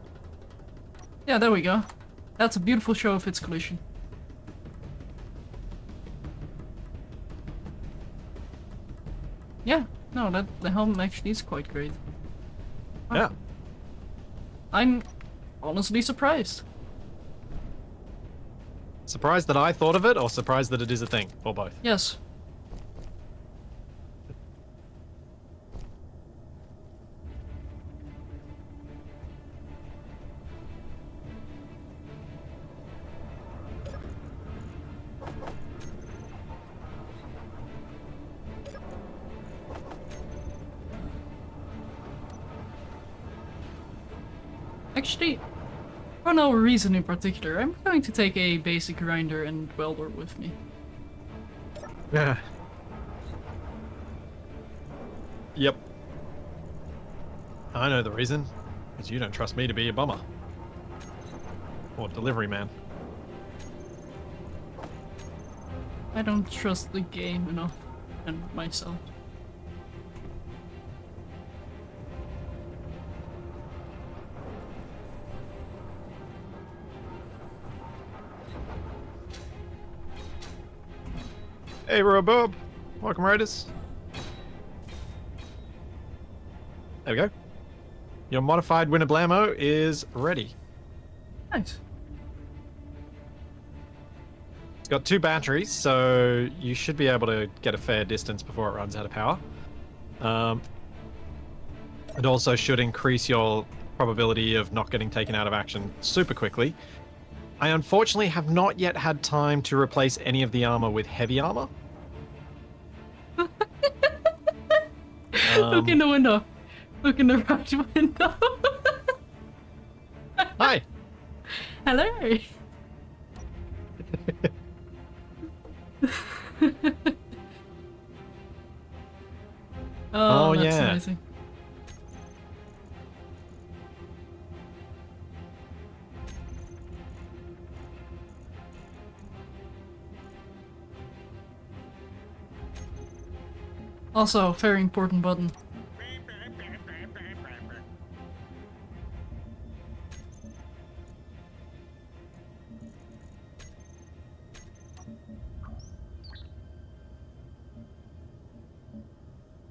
Yeah, there we go. That's a beautiful show of its collision. Yeah, no, the helm actually is quite great. Yeah. I'm honestly surprised. Surprised that I thought of it, or surprised that it is a thing, or both? Yes. Actually, for no reason in particular, I'm going to take a basic grinder and welder with me. Yeah. Yep. I know the reason. Because you don't trust me to be a bummer. Or delivery man. I don't trust the game enough, and myself. Hey, Robob. Welcome, Raiders. There we go. Your modified winner blammo is ready. Nice. It's got 2 batteries, so you should be able to get a fair distance before it runs out of power. It also should increase your probability of not getting taken out of action super quickly. I unfortunately have not yet had time to replace any of the armor with heavy armor. Look in the window. Look in the right window. Hi! Hello. Oh, that's yeah. amazing. Also, very important button.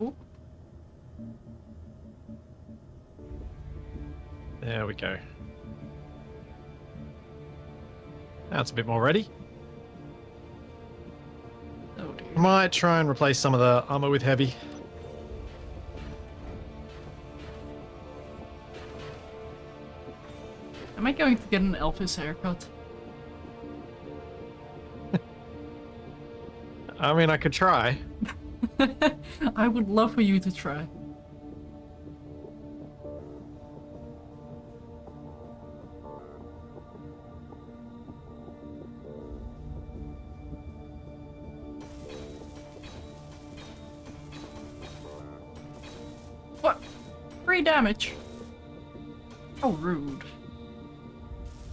Ooh. There we go. Now it's a bit more ready. Oh dear. Might try and replace some of the armor with heavy. Am I going to get an Elvis haircut? I mean, I could try. I would love for you to try. What? 3 damage. How rude.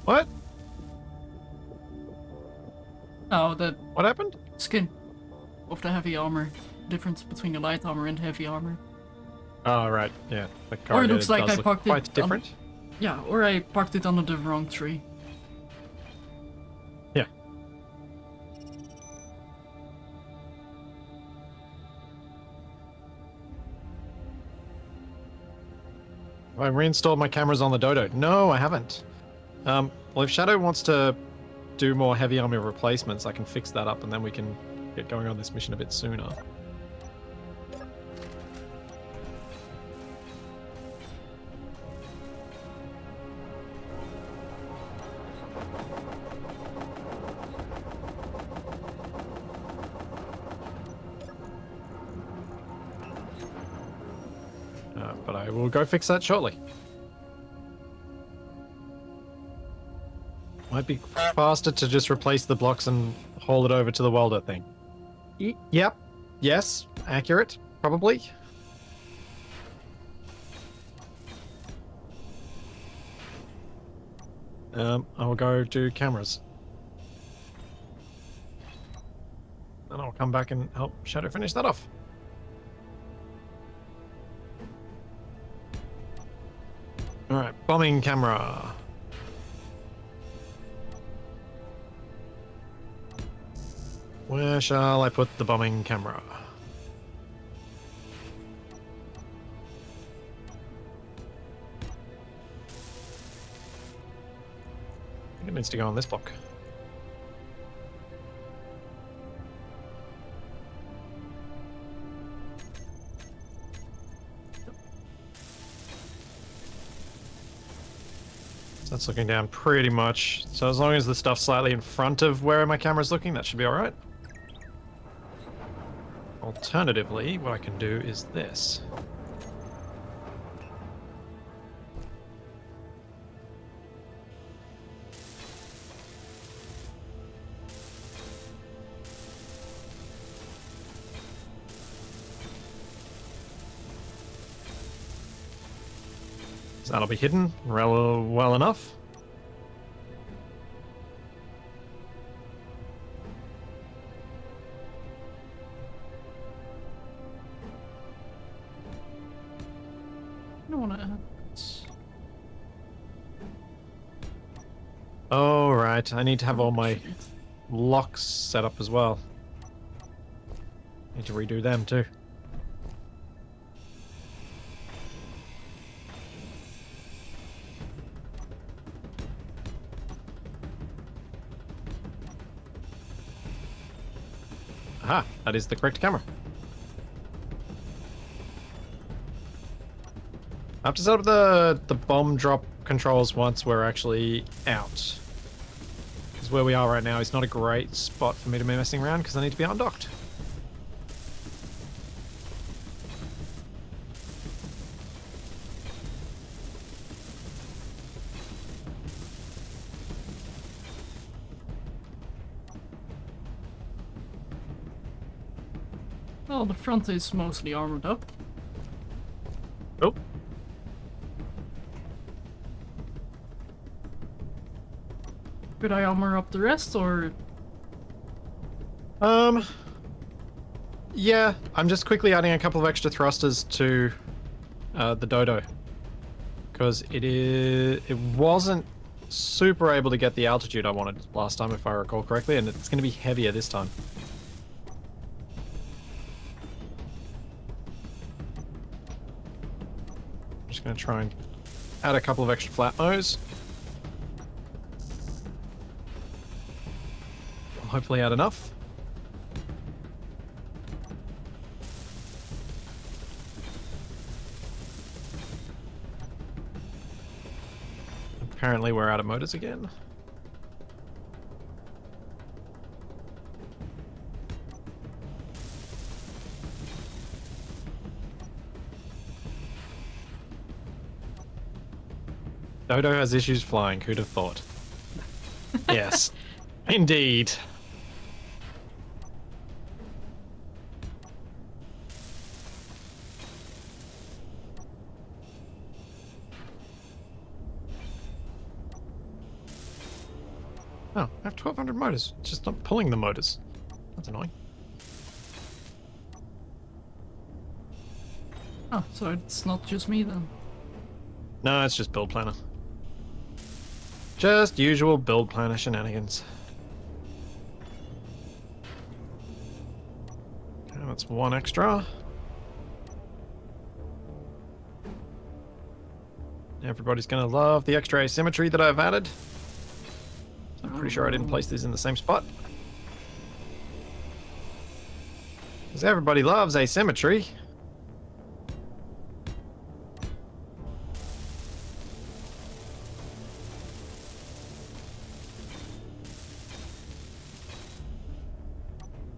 What? Oh, the What happened? skin of the heavy armor. Difference between the light armor and heavy armor. Oh, right. Yeah. The Or it looks corrugated like does I look parked it quite on- different. Yeah, or I parked it under the wrong tree. Yeah. Have I reinstalled my cameras on the Dodo? No, I haven't. Well, if Shadow wants to do more heavy armor replacements, I can fix that up and then we can get going on this mission a bit sooner. But I will go fix that shortly. Might be faster to just replace the blocks and haul it over to the welder thing. Yep. Yes. Accurate. Probably. I will go do cameras. And I'll come back and help Shadow finish that off. Alright, bombing camera. Where shall I put the bombing camera? I think it needs to go on this block. So that's looking down pretty much. So as long as the stuff's slightly in front of where my camera's looking, that should be alright. Alternatively, what I can do is this. So that'll be hidden well enough. I don't want to add this. Oh, right. I need to have all my locks set up as well. Need to redo them too. Aha, that is the correct camera. I have to set up the bomb drop controls once we're actually out. Because where we are right now is not a great spot for me to be messing around because I need to be undocked. Well, the front is mostly armored up. Oh. Could I armor up the rest, or...? Yeah, I'm just quickly adding a couple of extra thrusters to the Dodo. Because it wasn't super able to get the altitude I wanted last time, if I recall correctly, and it's going to be heavier this time. Just going to try and add a couple of extra flat nose. I'll hopefully add enough. Apparently we're out of motors again. Dodo has issues flying, who'd have thought? Yes, indeed. Oh, I have 1,200 motors. It's just not pulling the motors. That's annoying. Oh, so it's not just me then. No, it's just build planner. Just usual build planner shenanigans. Okay, that's one extra. Everybody's gonna love the extra asymmetry that I've added. I'm pretty sure I didn't place these in the same spot. Because everybody loves asymmetry.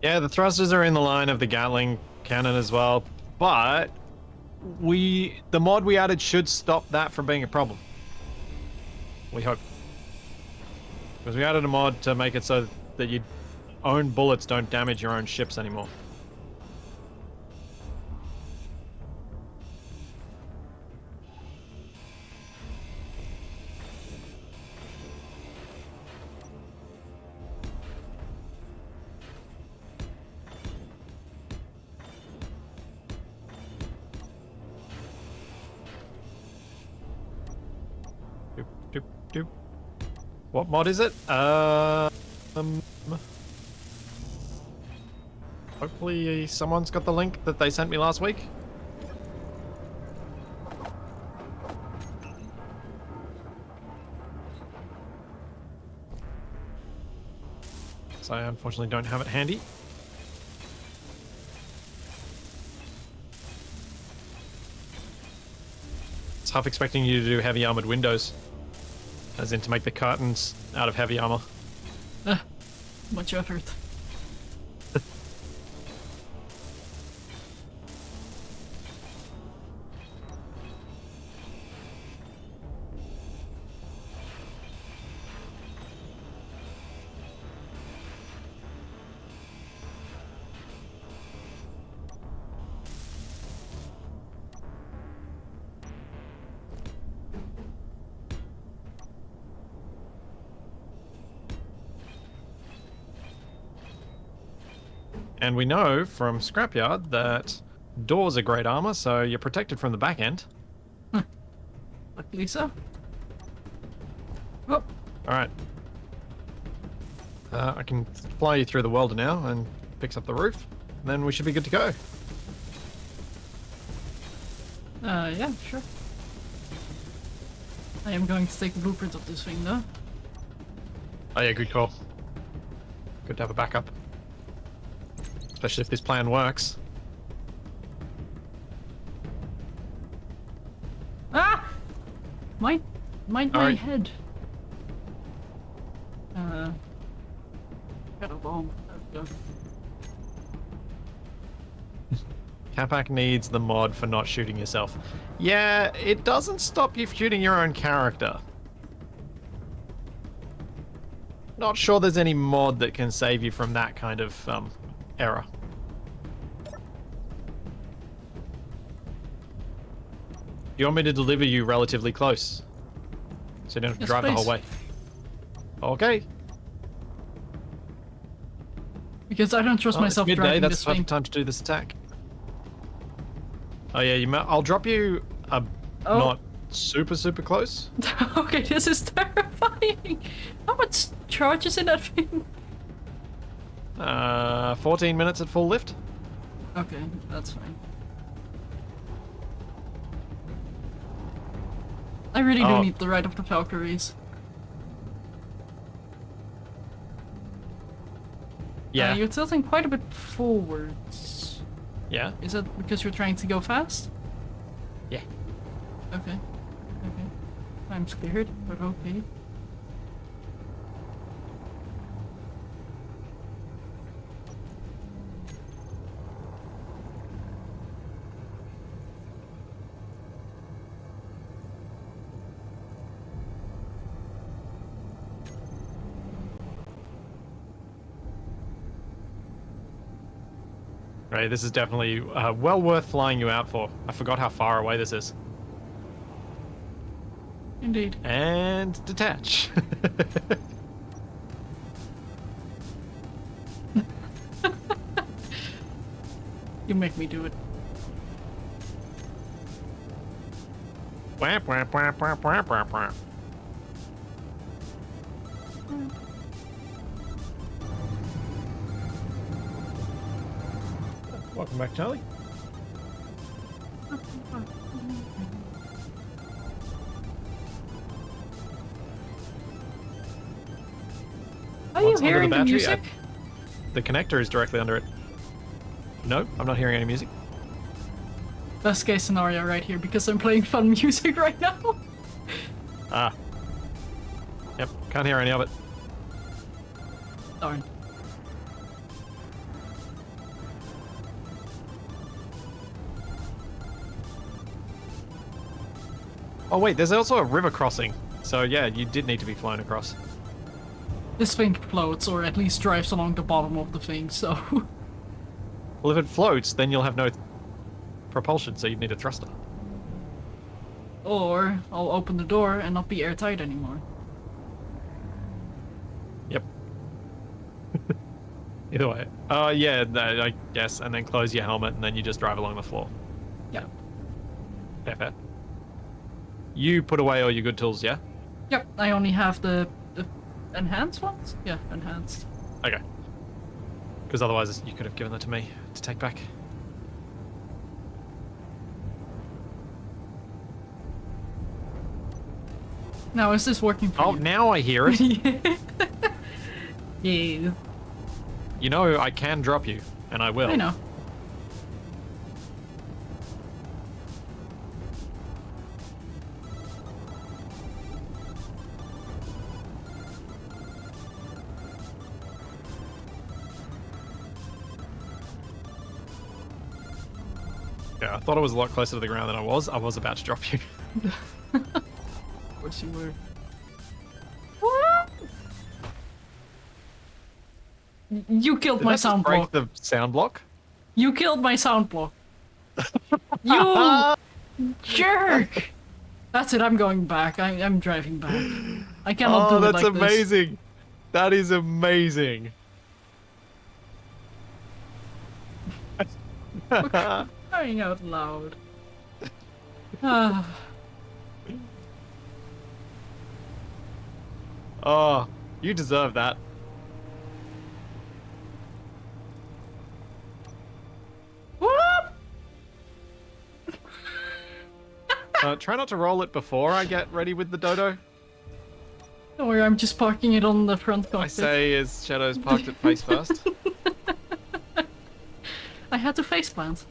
Yeah, the thrusters are in the line of the Gatling cannon as well, but the mod we added should stop that from being a problem. We hope. Because we added a mod to make it so that your own bullets don't damage your own ships anymore. Doop, doop, doop. What mod is it? Hopefully someone's got the link that they sent me last week. So I unfortunately don't have it handy. It's half expecting you to do heavy armored windows. As in to make the curtains out of heavy armor. Much effort. And we know from Scrapyard that doors are great armor, so you're protected from the back end. Luckily so. Oh, Alright. I can fly you through the welder now and fix up the roof. And then we should be good to go. yeah, sure. I am going to take a blueprint of this thing though. Oh yeah, good call. Good to have a backup. Especially if this plan works. Ah! Mind my Alright. head. Got a bomb. There we go. Capac needs the mod for not shooting yourself. Yeah, it doesn't stop you shooting your own character. Not sure there's any mod that can save you from that kind of error. You want me to deliver you relatively close? So you don't have to Yes, drive the whole please. way. Okay. Because I don't trust Well, it's myself midday, driving that's this the perfect thing. time to do this attack. Oh yeah, I'll drop you Oh. not super close. Okay, this is terrifying. How much charge is in that thing? 14 minutes at full lift. Okay, that's fine. I really do Oh. need the right of the Valkyries. Yeah. You're tilting quite a bit forwards. Yeah. Is that because you're trying to go fast? Yeah. Okay. Okay. I'm scared, but okay. Right, this is definitely well worth flying you out for. I forgot how far away this is. Indeed. And detach. You make me do it. Whap, whap, whap, whap, whap, whap, whap. Welcome back, Charlie. Are you What's under hearing the battery? music? The connector is directly under it. No, I'm not hearing any music. Best case scenario right here, because I'm playing fun music right now. Ah. Yep, can't hear any of it. Darn. Oh wait, there's also a river crossing. So yeah, you did need to be flown across. This thing floats, or at least drives along the bottom of the thing, so... Well, if it floats, then you'll have no propulsion, so you'd need a thruster. Or I'll open the door and not be airtight anymore. Yep. Either way. Yeah, I guess, and then close your helmet, and then you just drive along the floor. Yeah. Fair. You put away all your good tools, yeah? Yep, I only have the enhanced ones? Yeah, enhanced. Okay. Because otherwise you could have given that to me to take back. Now, is this working for Oh, you? now I hear it. Yeah. You know I can drop you, and I will. I know. Yeah, I thought I was a lot closer to the ground than I was. I was about to drop you. Of course you were. You killed Did my that just sound break block. the sound block? You killed my sound block. You jerk! That's it, I'm going back. I'm driving back. I cannot do it that's like this. amazing. That is amazing. Crying out loud. Ah. Oh, you deserve that. Whoop! Try not to roll it before I get ready with the dodo. Don't worry, I'm just parking it on the front cockpit. I say as Shadow's parked it face first. I had to face plant.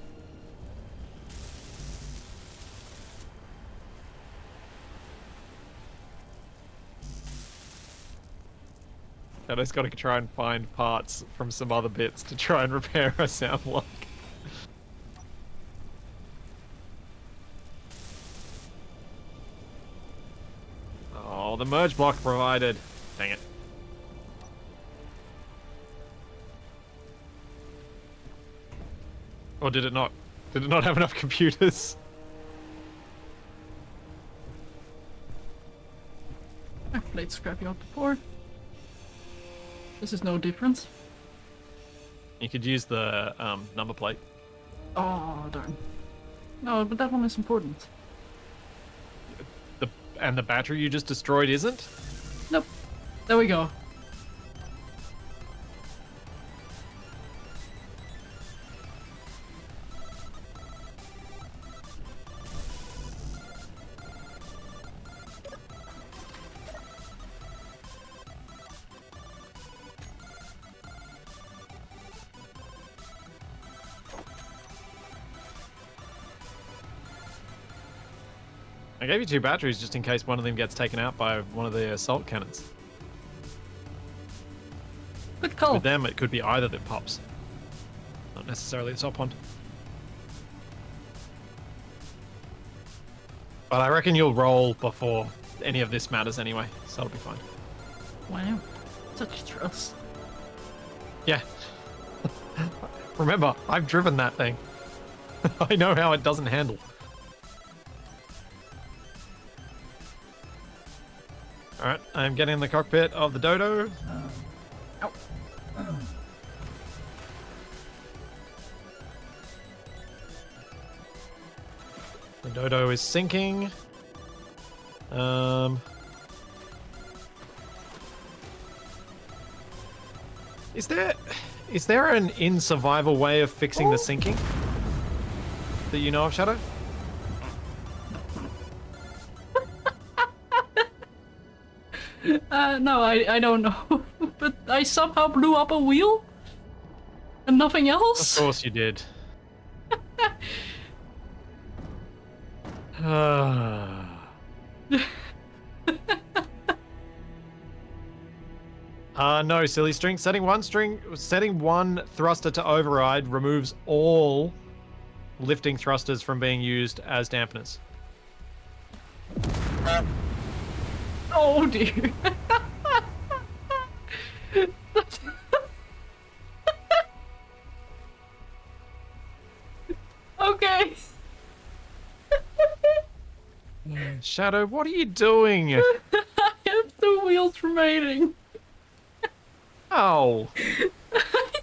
Shadow's got to try and find parts from some other bits to try and repair her sound block. Oh, the merge block provided. Dang it. Or did it not? Did it not have enough computers? Plate scrapping out before. This is no difference. You could use the number plate. Oh, darn. No, but that one is important. And the battery you just destroyed isn't? Nope. There we go. I gave you 2 batteries just in case one of them gets taken out by one of the assault cannons. Good call. With them, it could be either that pops. Not necessarily the top one. But I reckon you'll roll before any of this matters anyway, so it'll be fine. Wow. Such trust. Yeah. Remember, I've driven that thing. I know how it doesn't handle. Alright, I'm getting in the cockpit of the Dodo. Ow. The Dodo is sinking. Is there an in survival way of fixing the sinking that you know of, Shadow? No, I don't know. But I somehow blew up a wheel? And nothing else? Of course you did. No, silly string. Setting one thruster to override removes all lifting thrusters from being used as dampeners. Oh dear. Okay. Shadow, what are you doing? I have 2 wheels remaining. Oh. I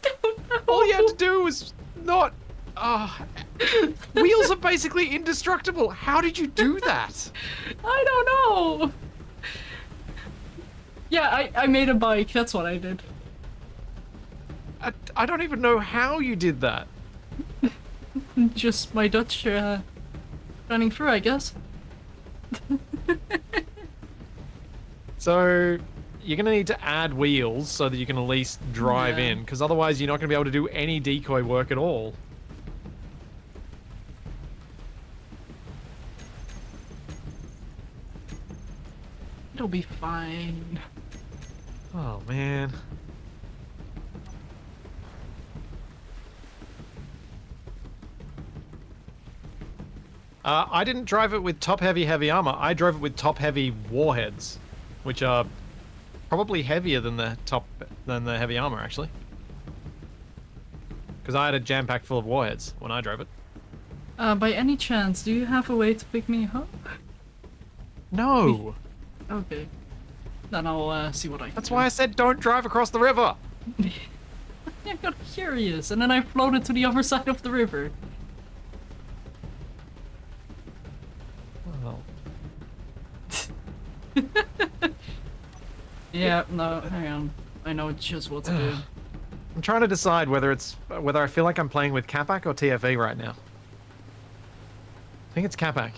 don't know. All you had to do was not... Oh, wheels are basically indestructible. How did you do that? I don't know. Yeah, I made a bike. That's what I did. I don't even know how you did that. Just my Dutch running through, I guess. So, you're going to need to add wheels so that you can at least drive Yeah. in, because otherwise you're not going to be able to do any decoy work at all. It'll be fine. Oh, man. I didn't drive it with top-heavy armor. I drove it with top-heavy warheads, which are probably heavier than the heavy armor, actually. Because I had a jam pack full of warheads when I drove it. By any chance, do you have a way to pick me up? No! Okay. Then I'll see what I can That's do. why I said don't drive across the river! I got curious, and then I floated to the other side of the river. Well, Yeah, no, hang on. I know just what to do. I'm trying to decide whether I feel like I'm playing with Capac or TFE right now. I think it's Capac.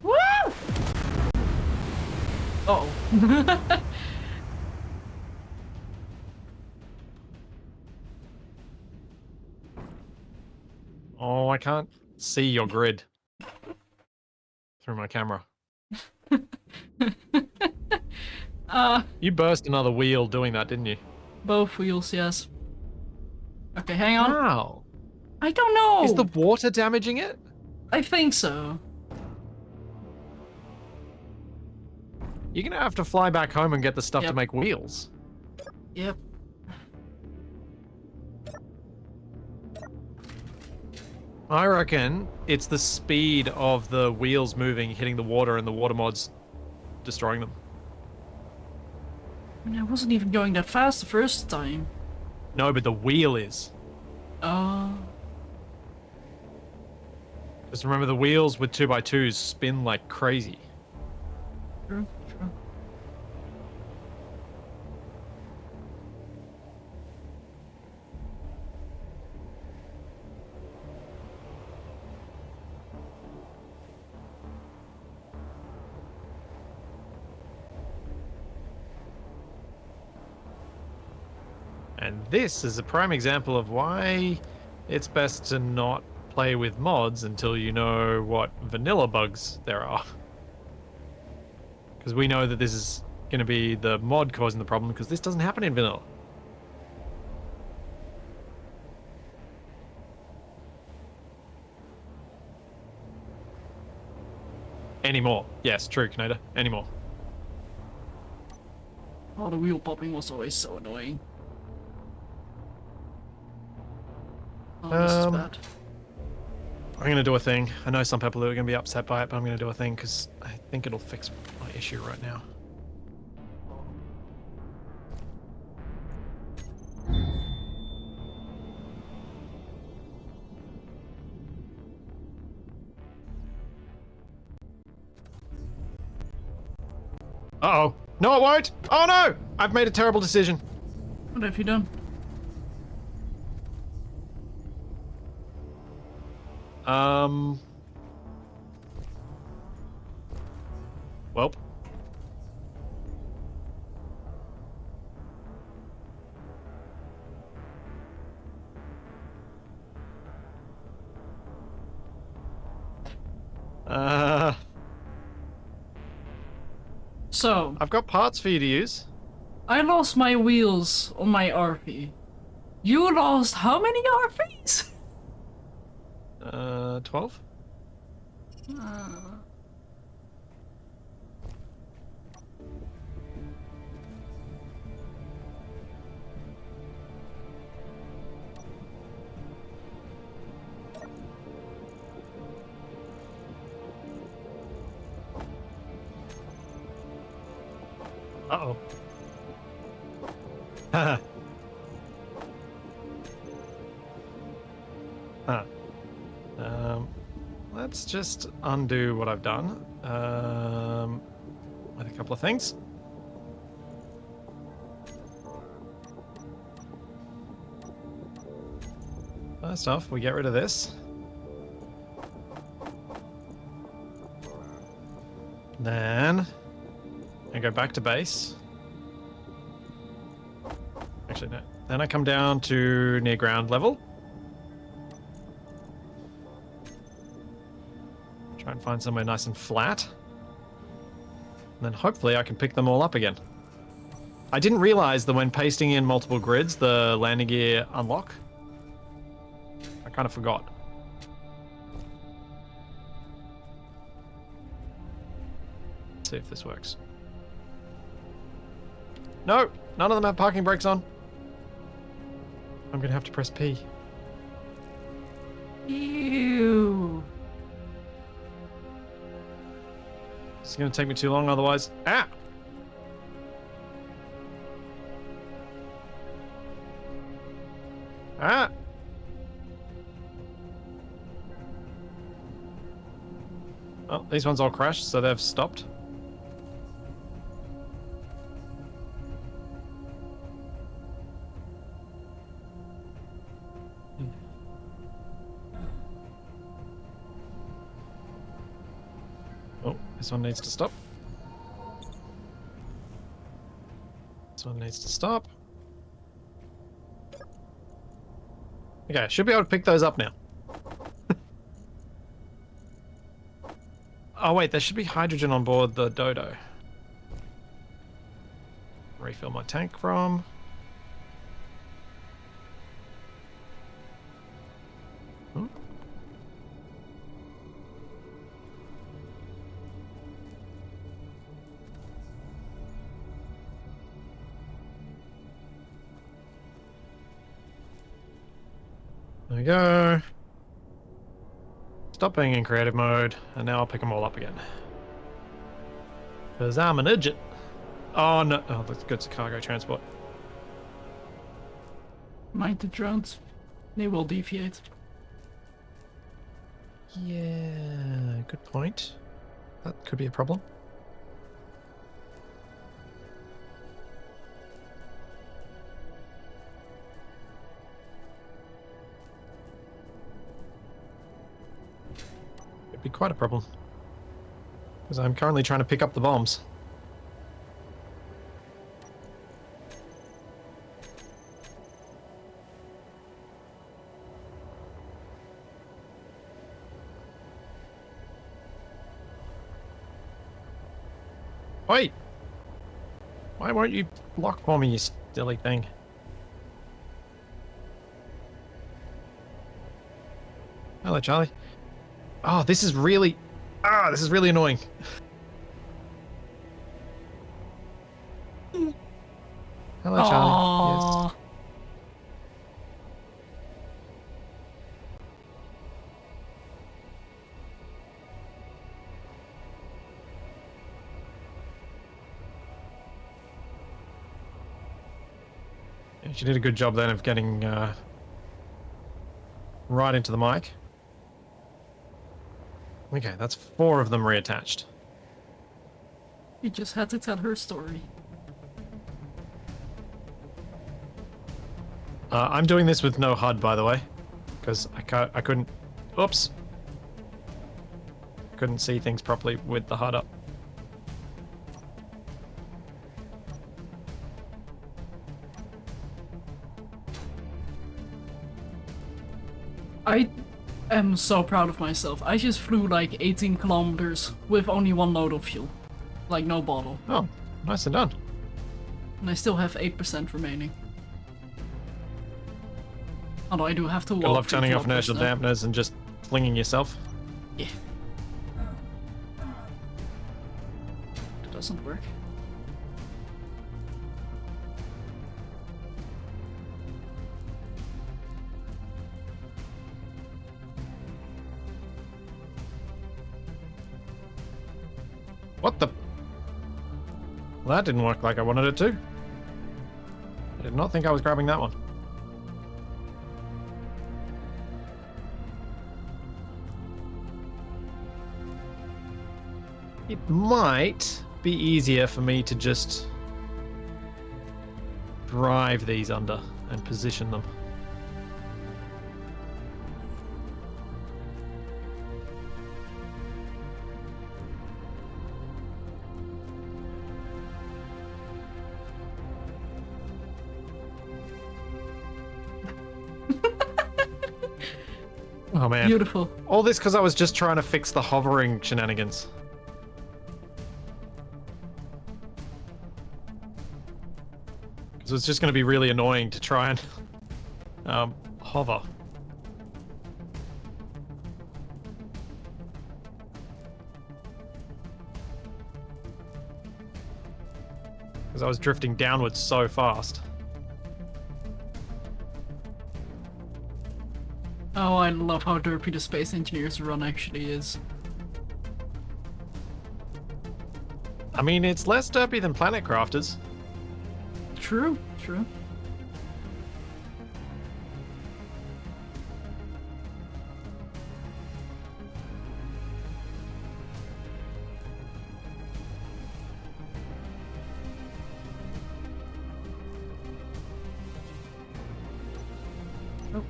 Woo! Uh-oh. Oh, I can't see your grid through my camera. You burst another wheel doing that, didn't you? Both wheels, yes. Okay, hang on. How? I don't know! Is the water damaging it? I think so. You're gonna have to fly back home and get the stuff to Yep. make wheels. Yep. I reckon it's the speed of the wheels moving, hitting the water, and the water mods destroying them. I mean, I wasn't even going that fast the first time. No, but the wheel is. Oh. Just remember, the wheels with 2x2s spin like crazy. True, true. And this is a prime example of why it's best to not play with mods until you know what vanilla bugs there are. Because we know that this is going to be the mod causing the problem, because this doesn't happen in vanilla. Anymore. Yes, true, Canada. Anymore. Oh, the wheel popping was always so annoying. Oh, this is bad. I'm going to do a thing. I know some people are going to be upset by it, but I'm going to do a thing because I think it'll fix my issue right now. Uh-oh. No, it won't! Oh no! I've made a terrible decision. What have you done? Welp. So, I've got parts for you to use. I lost my wheels on my RV. You lost how many RVs? 12? Uh-oh. Haha. Huh. Let's just undo what I've done. With a couple of things. First off, we get rid of this. Then I go back to base. Actually, no. Then I come down to near ground level. Try and find somewhere nice and flat. And then hopefully I can pick them all up again. I didn't realize that when pasting in multiple grids, the landing gear unlock. I kind of forgot. Let's see if this works. No, none of them have parking brakes on. I'm gonna have to press P. Ew. It's gonna take me too long otherwise. Ah! Ah! Oh, these ones all crashed, so they've stopped. Oh, this one needs to stop. This one needs to stop. Okay, I should be able to pick those up now. Oh wait, there should be hydrogen on board the Dodo. Refill my tank from. Hmm? There we go. Stop being in creative mode, and now I'll pick them all up again. Because I'm an idiot. Oh no, oh that's good, it's cargo transport. Mind the drones. They will deviate. Yeah, good point. That could be a problem. It'd be quite a problem. Because I'm currently trying to pick up the bombs. Wait! Why won't you block for me, you silly thing? Hello, Charlie. Oh, this is really annoying. Hello, Charlie. Yes. Yeah, she did a good job then of getting right into the mic. Okay, that's 4 of them reattached. You just had to tell her story. I'm doing this with no HUD, by the way, because I couldn't. Oops. Couldn't see things properly with the HUD up. I am so proud of myself. I just flew like 18 kilometers with only 1 load of fuel. Like no bottle. Oh, nice and done. And I still have 8% remaining. Although I do have to I walk love turning off inertial now. dampeners and just flinging yourself. Yeah. That doesn't work. What the? Well, that didn't work like I wanted it to. I did not think I was grabbing that one. It might be easier for me to just drive these under and position them. Oh man. Beautiful. All this because I was just trying to fix the hovering shenanigans. So it's just going to be really annoying to try and hover. Because I was drifting downwards so fast. Oh, I love how derpy the Space Engineers run actually is. I mean, it's less derpy than Planet Crafters. True, true. Oh.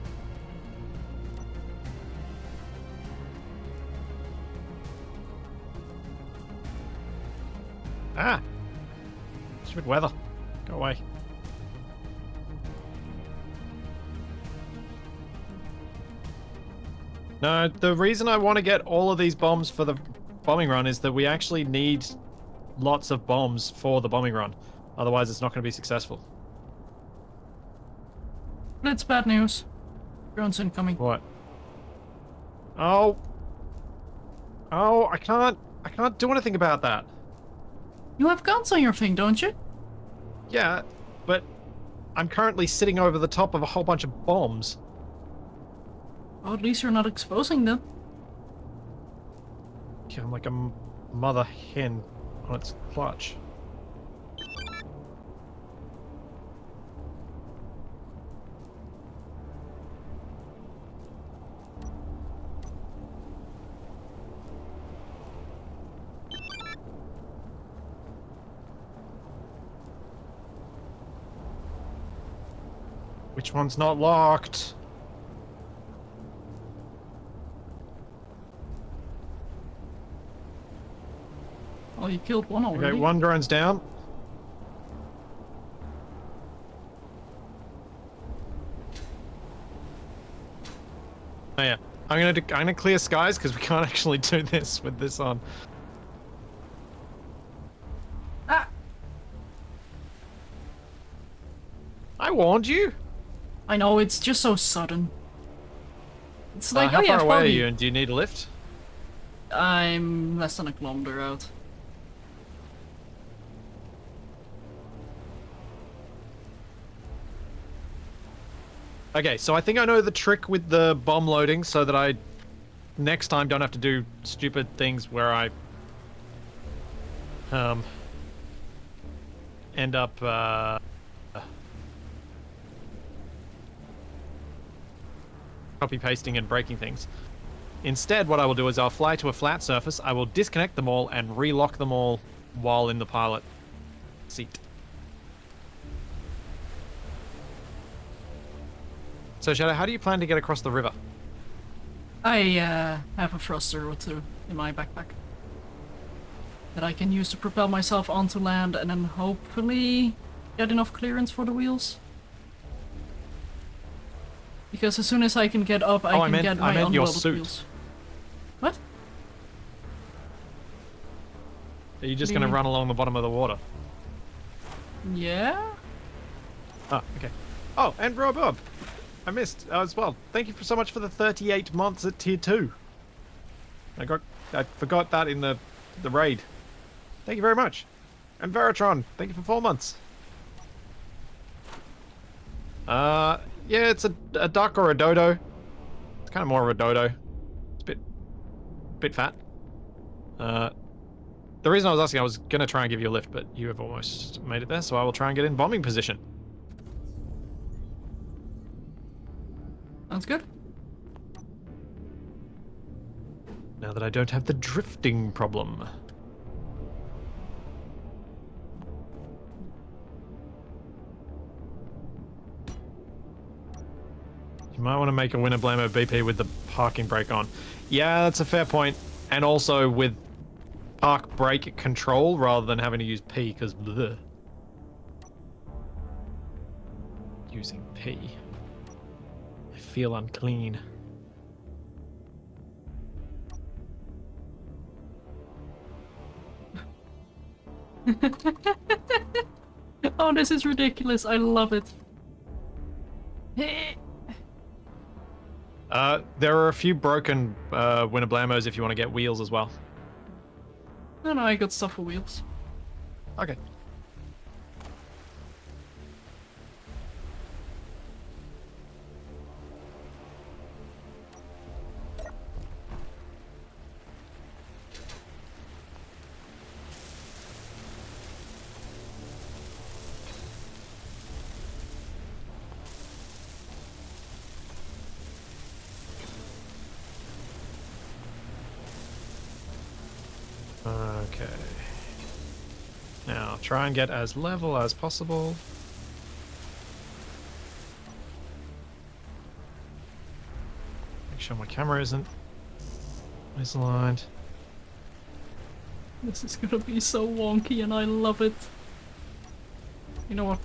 Ah! Stupid weather. Go away. No, the reason I want to get all of these bombs for the bombing run is that we actually need lots of bombs for the bombing run. Otherwise, it's not going to be successful. That's bad news. Drones incoming. What? Oh. Oh, I can't do anything about that. You have guns on your thing, don't you? Yeah, but I'm currently sitting over the top of a whole bunch of bombs. Well, at least you're not exposing them. Yeah, I'm like a mother hen on its clutch. Which one's not locked? Oh, you killed one already. Okay, one drone's down. Oh yeah, I'm gonna clear skies because we can't actually do this with this on. Ah! I warned you. I know, it's just so sudden. It's like, How oh yeah, far away are foggy. you, and do you need a lift? I'm less than a kilometer out. Okay, so I think I know the trick with the bomb loading so that I next time don't have to do stupid things where I end up copy pasting and breaking things. Instead, what I will do is I'll fly to a flat surface, I will disconnect them all and relock them all while in the pilot seat. So Shadow, how do you plan to get across the river? I have a thruster or two in my backpack that I can use to propel myself onto land and then hopefully get enough clearance for the wheels. Because as soon as I can get up, I can get my I meant your unwelded suit. wheels. What? Are you just What do going you to mean? run along the bottom of the water? Yeah? Oh, okay. Oh, and Robob. I missed as well. Thank you so much for the 38 months at tier 2. I forgot that in the raid. Thank you very much. And Veratron, thank you for 4 months. Yeah, it's a duck or a dodo. It's kind of more of a dodo. It's a bit fat. The reason I was asking, I was gonna try and give you a lift, but you have almost made it there, so I will try and get in bombing position. Sounds good. Now that I don't have the drifting problem. You might want to make a winner blammo BP with the parking brake on. Yeah, that's a fair point. And also with park brake control rather than having to use P, because using P. I feel unclean. Oh, this is ridiculous. I love it. There are a few broken winner blammos if you want to get wheels as well. No, I got stuff for wheels. Okay. Okay. Now, try and get as level as possible. Make sure my camera isn't misaligned. This is gonna be so wonky and I love it. You know what?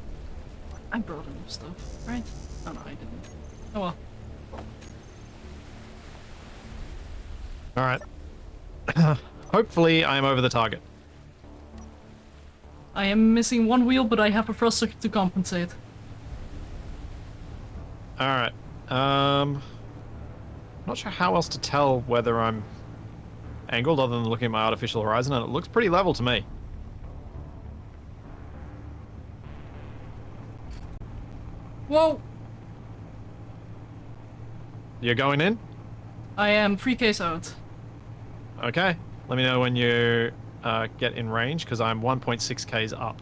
I brought enough stuff, right? Oh no, I didn't. Oh well. Alright. Hopefully I'm over the target. I am missing one wheel, but I have a thruster to compensate. Alright. Not sure how else to tell whether I'm angled other than looking at my artificial horizon, and it looks pretty level to me. Whoa! You're going in? I am 3Ks out. Okay. Let me know when you get in range, because I'm 1.6Ks up.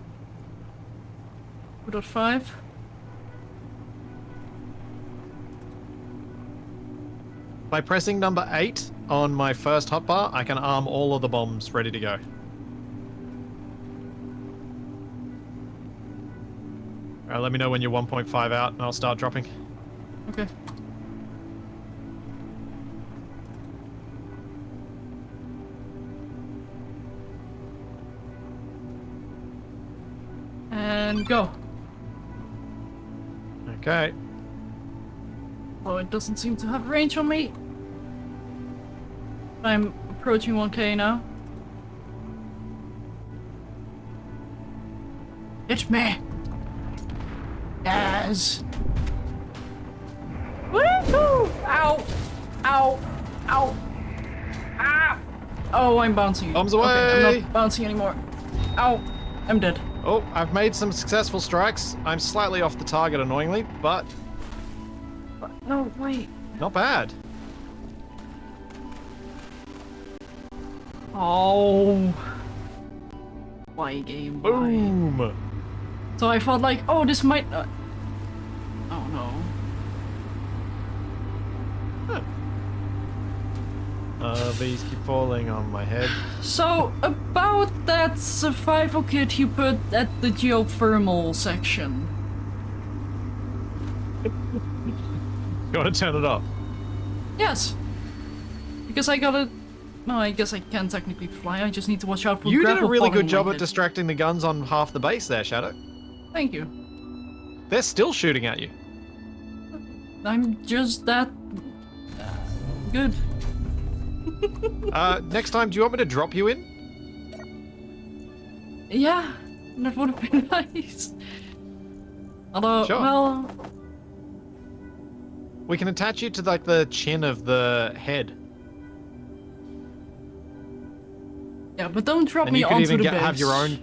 2.5. By pressing number 8 on my first hotbar, I can arm all of the bombs ready to go. Alright, let me know when you're 1.5 out, and I'll start dropping. Okay. And go. Okay. Oh, it doesn't seem to have range on me. I'm approaching 1K now. Hit me! Yes! Woohoo! Ow! Ow! Ow! Ah! Oh, I'm bouncing. Bombs Okay, I'm away! not bouncing anymore. Ow! I'm dead. Oh, I've made some successful strikes. I'm slightly off the target, annoyingly, but No, wait. not bad. Oh. Why game? Why? Boom! So I thought like, oh, this might not... Oh no. These keep falling on my head. So, about that survival kit you put at the geothermal section. You want to turn it off? Yes. Because I gotta... No, I guess I can technically fly, I just need to watch out for You did a gravel really falling good job on my at head. distracting the guns on half the base there, Shadow. Thank you. They're still shooting at you. I'm just that... good. Next time, do you want me to drop you in? Yeah. That would have been nice. Although, Sure. well, We can attach you to like the chin of the head. yeah, but don't drop And me you could onto even the base. have your own.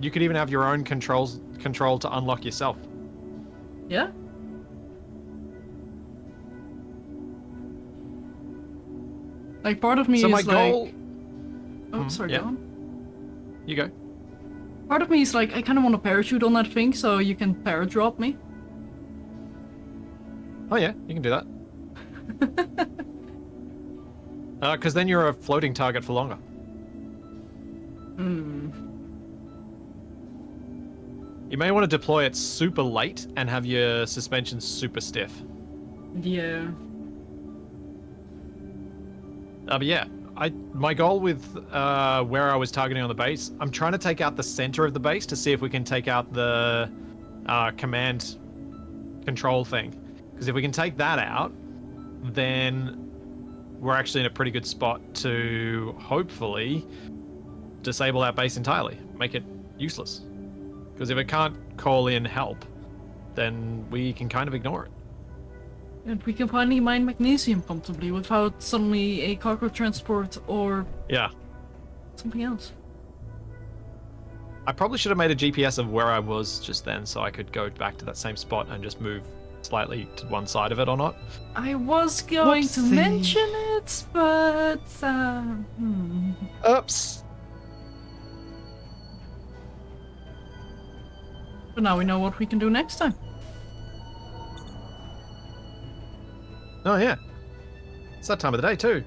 You could even have your own control to unlock yourself. Yeah? Like, part of me So is my like... goal. Oh, sorry, yeah. go on. You go. Part of me is like, I kind of want to parachute on that thing so you can paradrop me. Oh yeah, you can do that. Because then you're a floating target for longer. Hmm. You may want to deploy it super late and have your suspension super stiff. Yeah. But yeah, my goal with where I was targeting on the base, I'm trying to take out the center of the base to see if we can take out the command control thing. Because if we can take that out, then we're actually in a pretty good spot to hopefully disable that base entirely, make it useless. Because if it can't call in help, then we can kind of ignore it. And we can finally mine magnesium comfortably without suddenly a cargo transport or Yeah. something else. I probably should have made a GPS of where I was just then so I could go back to that same spot and just move slightly to one side of it or not. I was going to Whoopsie. mention it, but... Oops. But now we know what we can do next time. Oh yeah. It's that time of the day too.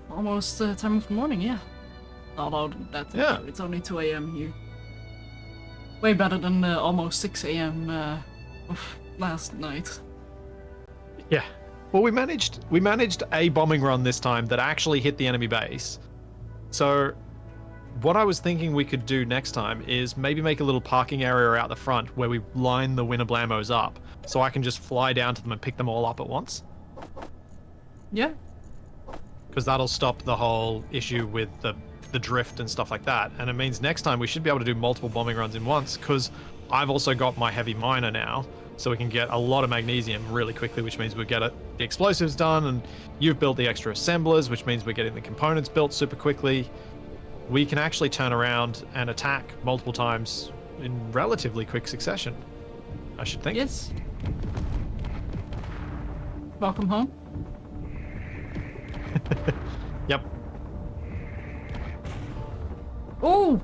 Almost time of the morning, yeah. Although that's Yeah. it's only 2 a.m. here. Way better than almost 6 a.m. Of last night. Yeah. Well, we managed a bombing run this time that actually hit the enemy base. So what I was thinking we could do next time is maybe make a little parking area out the front where we line the winter blamos up so I can just fly down to them and pick them all up at once. Yeah. Because that'll stop the whole issue with the drift and stuff like that. And it means next time we should be able to do multiple bombing runs in once, because I've also got my heavy miner now, so we can get a lot of magnesium really quickly, which means we get the explosives done, and you've built the extra assemblers, which means we're getting the components built super quickly. We can actually turn around and attack multiple times in relatively quick succession, I should think. Yes. Welcome home. Yep. Oh!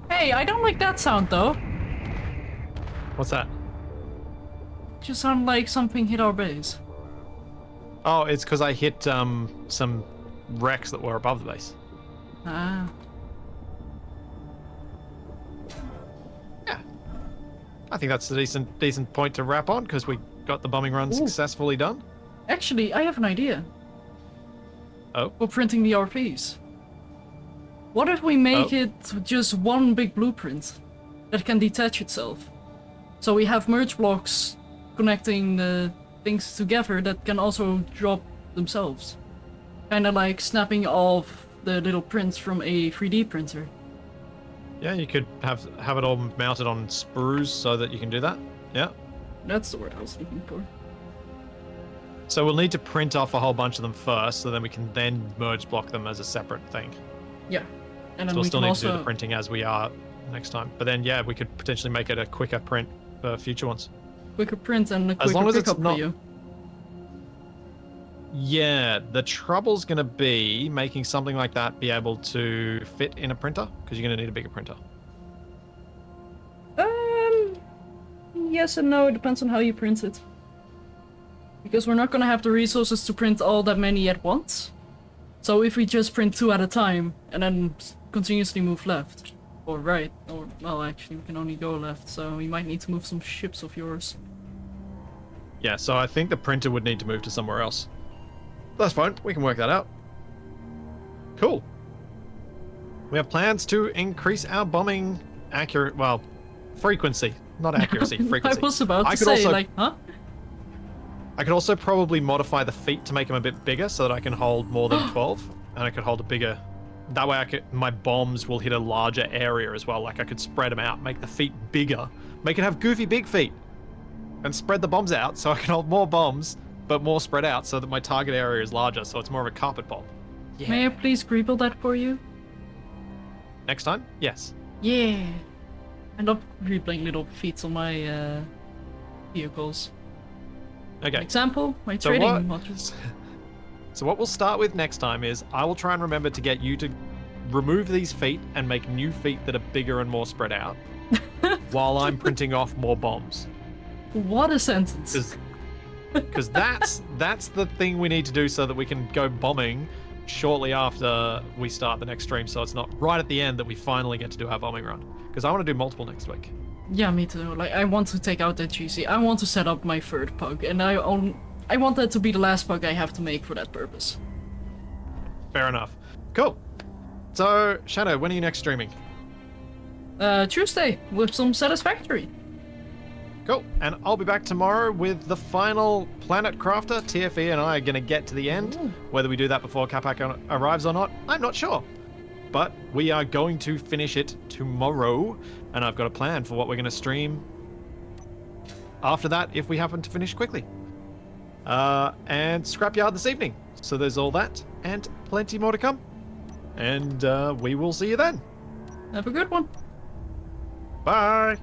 Hey, I don't like that sound though. What's that? Just sound like something hit our base. Oh, it's because I hit some wrecks that were above the base. Ah. Yeah. I think that's a decent point to wrap on, because we got the bombing run Ooh. successfully done. Actually, I have an idea. Oh? For printing the RVs. What if we make Oh. it just one big blueprint that can detach itself? So we have merge blocks connecting the things together that can also drop themselves. Kinda like snapping off the little prints from a 3D printer. Yeah, you could have it all mounted on sprues so that you can do that. Yeah. That's the word I was looking for. So we'll need to print off a whole bunch of them first, so then we can then merge block them as a separate thing. Yeah. And then So we'll we still can need also... to do the printing as we are next time. But then, yeah, we could potentially make it a quicker print for future ones. quicker print and a As quicker long as it's pickup not- for you. Yeah, the trouble's going to be making something like that be able to fit in a printer, because you're going to need a bigger printer. Yes and no, it depends on how you print it. Because we're not gonna have the resources to print all that many at once. So if we just print 2 at a time, and then continuously move left, or right, or, well, actually we can only go left, so we might need to move some ships of yours. Yeah, so I think the printer would need to move to somewhere else. That's fine, we can work that out. Cool. We have plans to increase our bombing frequency. Not accuracy, frequency. I was about to could say, also- like, huh? I could also probably modify the feet to make them a bit bigger so that I can hold more than 12, and I could hold a bigger that way my bombs will hit a larger area as well. Like I could spread them out, make the feet bigger, make it have goofy big feet, and spread the bombs out so I can hold more bombs, but more spread out so that my target area is larger, so it's more of a carpet bomb. Yeah. May I please greeble that for you? Next time? Yes. Yeah. I love greebling little feats on my vehicles. Okay. Example, my So trading what- modules. So what we'll start with next time is I will try and remember to get you to remove these feet and make new feet that are bigger and more spread out while I'm printing off more bombs. What a sentence. Because that's the thing we need to do so that we can go bombing shortly after we start the next stream, so it's not right at the end that we finally get to do our bombing run. Because I want to do multiple next week. Yeah, me too. Like, I want to take out that GC. I want to set up my third pug, and I want that to be the last pug I have to make for that purpose. Fair enough. Cool. So, Shadow, when are you next streaming? Tuesday, with some Satisfactory. Cool. And I'll be back tomorrow with the final Planet Crafter. TFE and I are going to get to the end. Ooh. Whether we do that before Capac arrives or not, I'm not sure. But we are going to finish it tomorrow, and I've got a plan for what we're going to stream after that if we happen to finish quickly. And Scrapyard this evening. So there's all that, and plenty more to come. And we will see you then. Have a good one. Bye.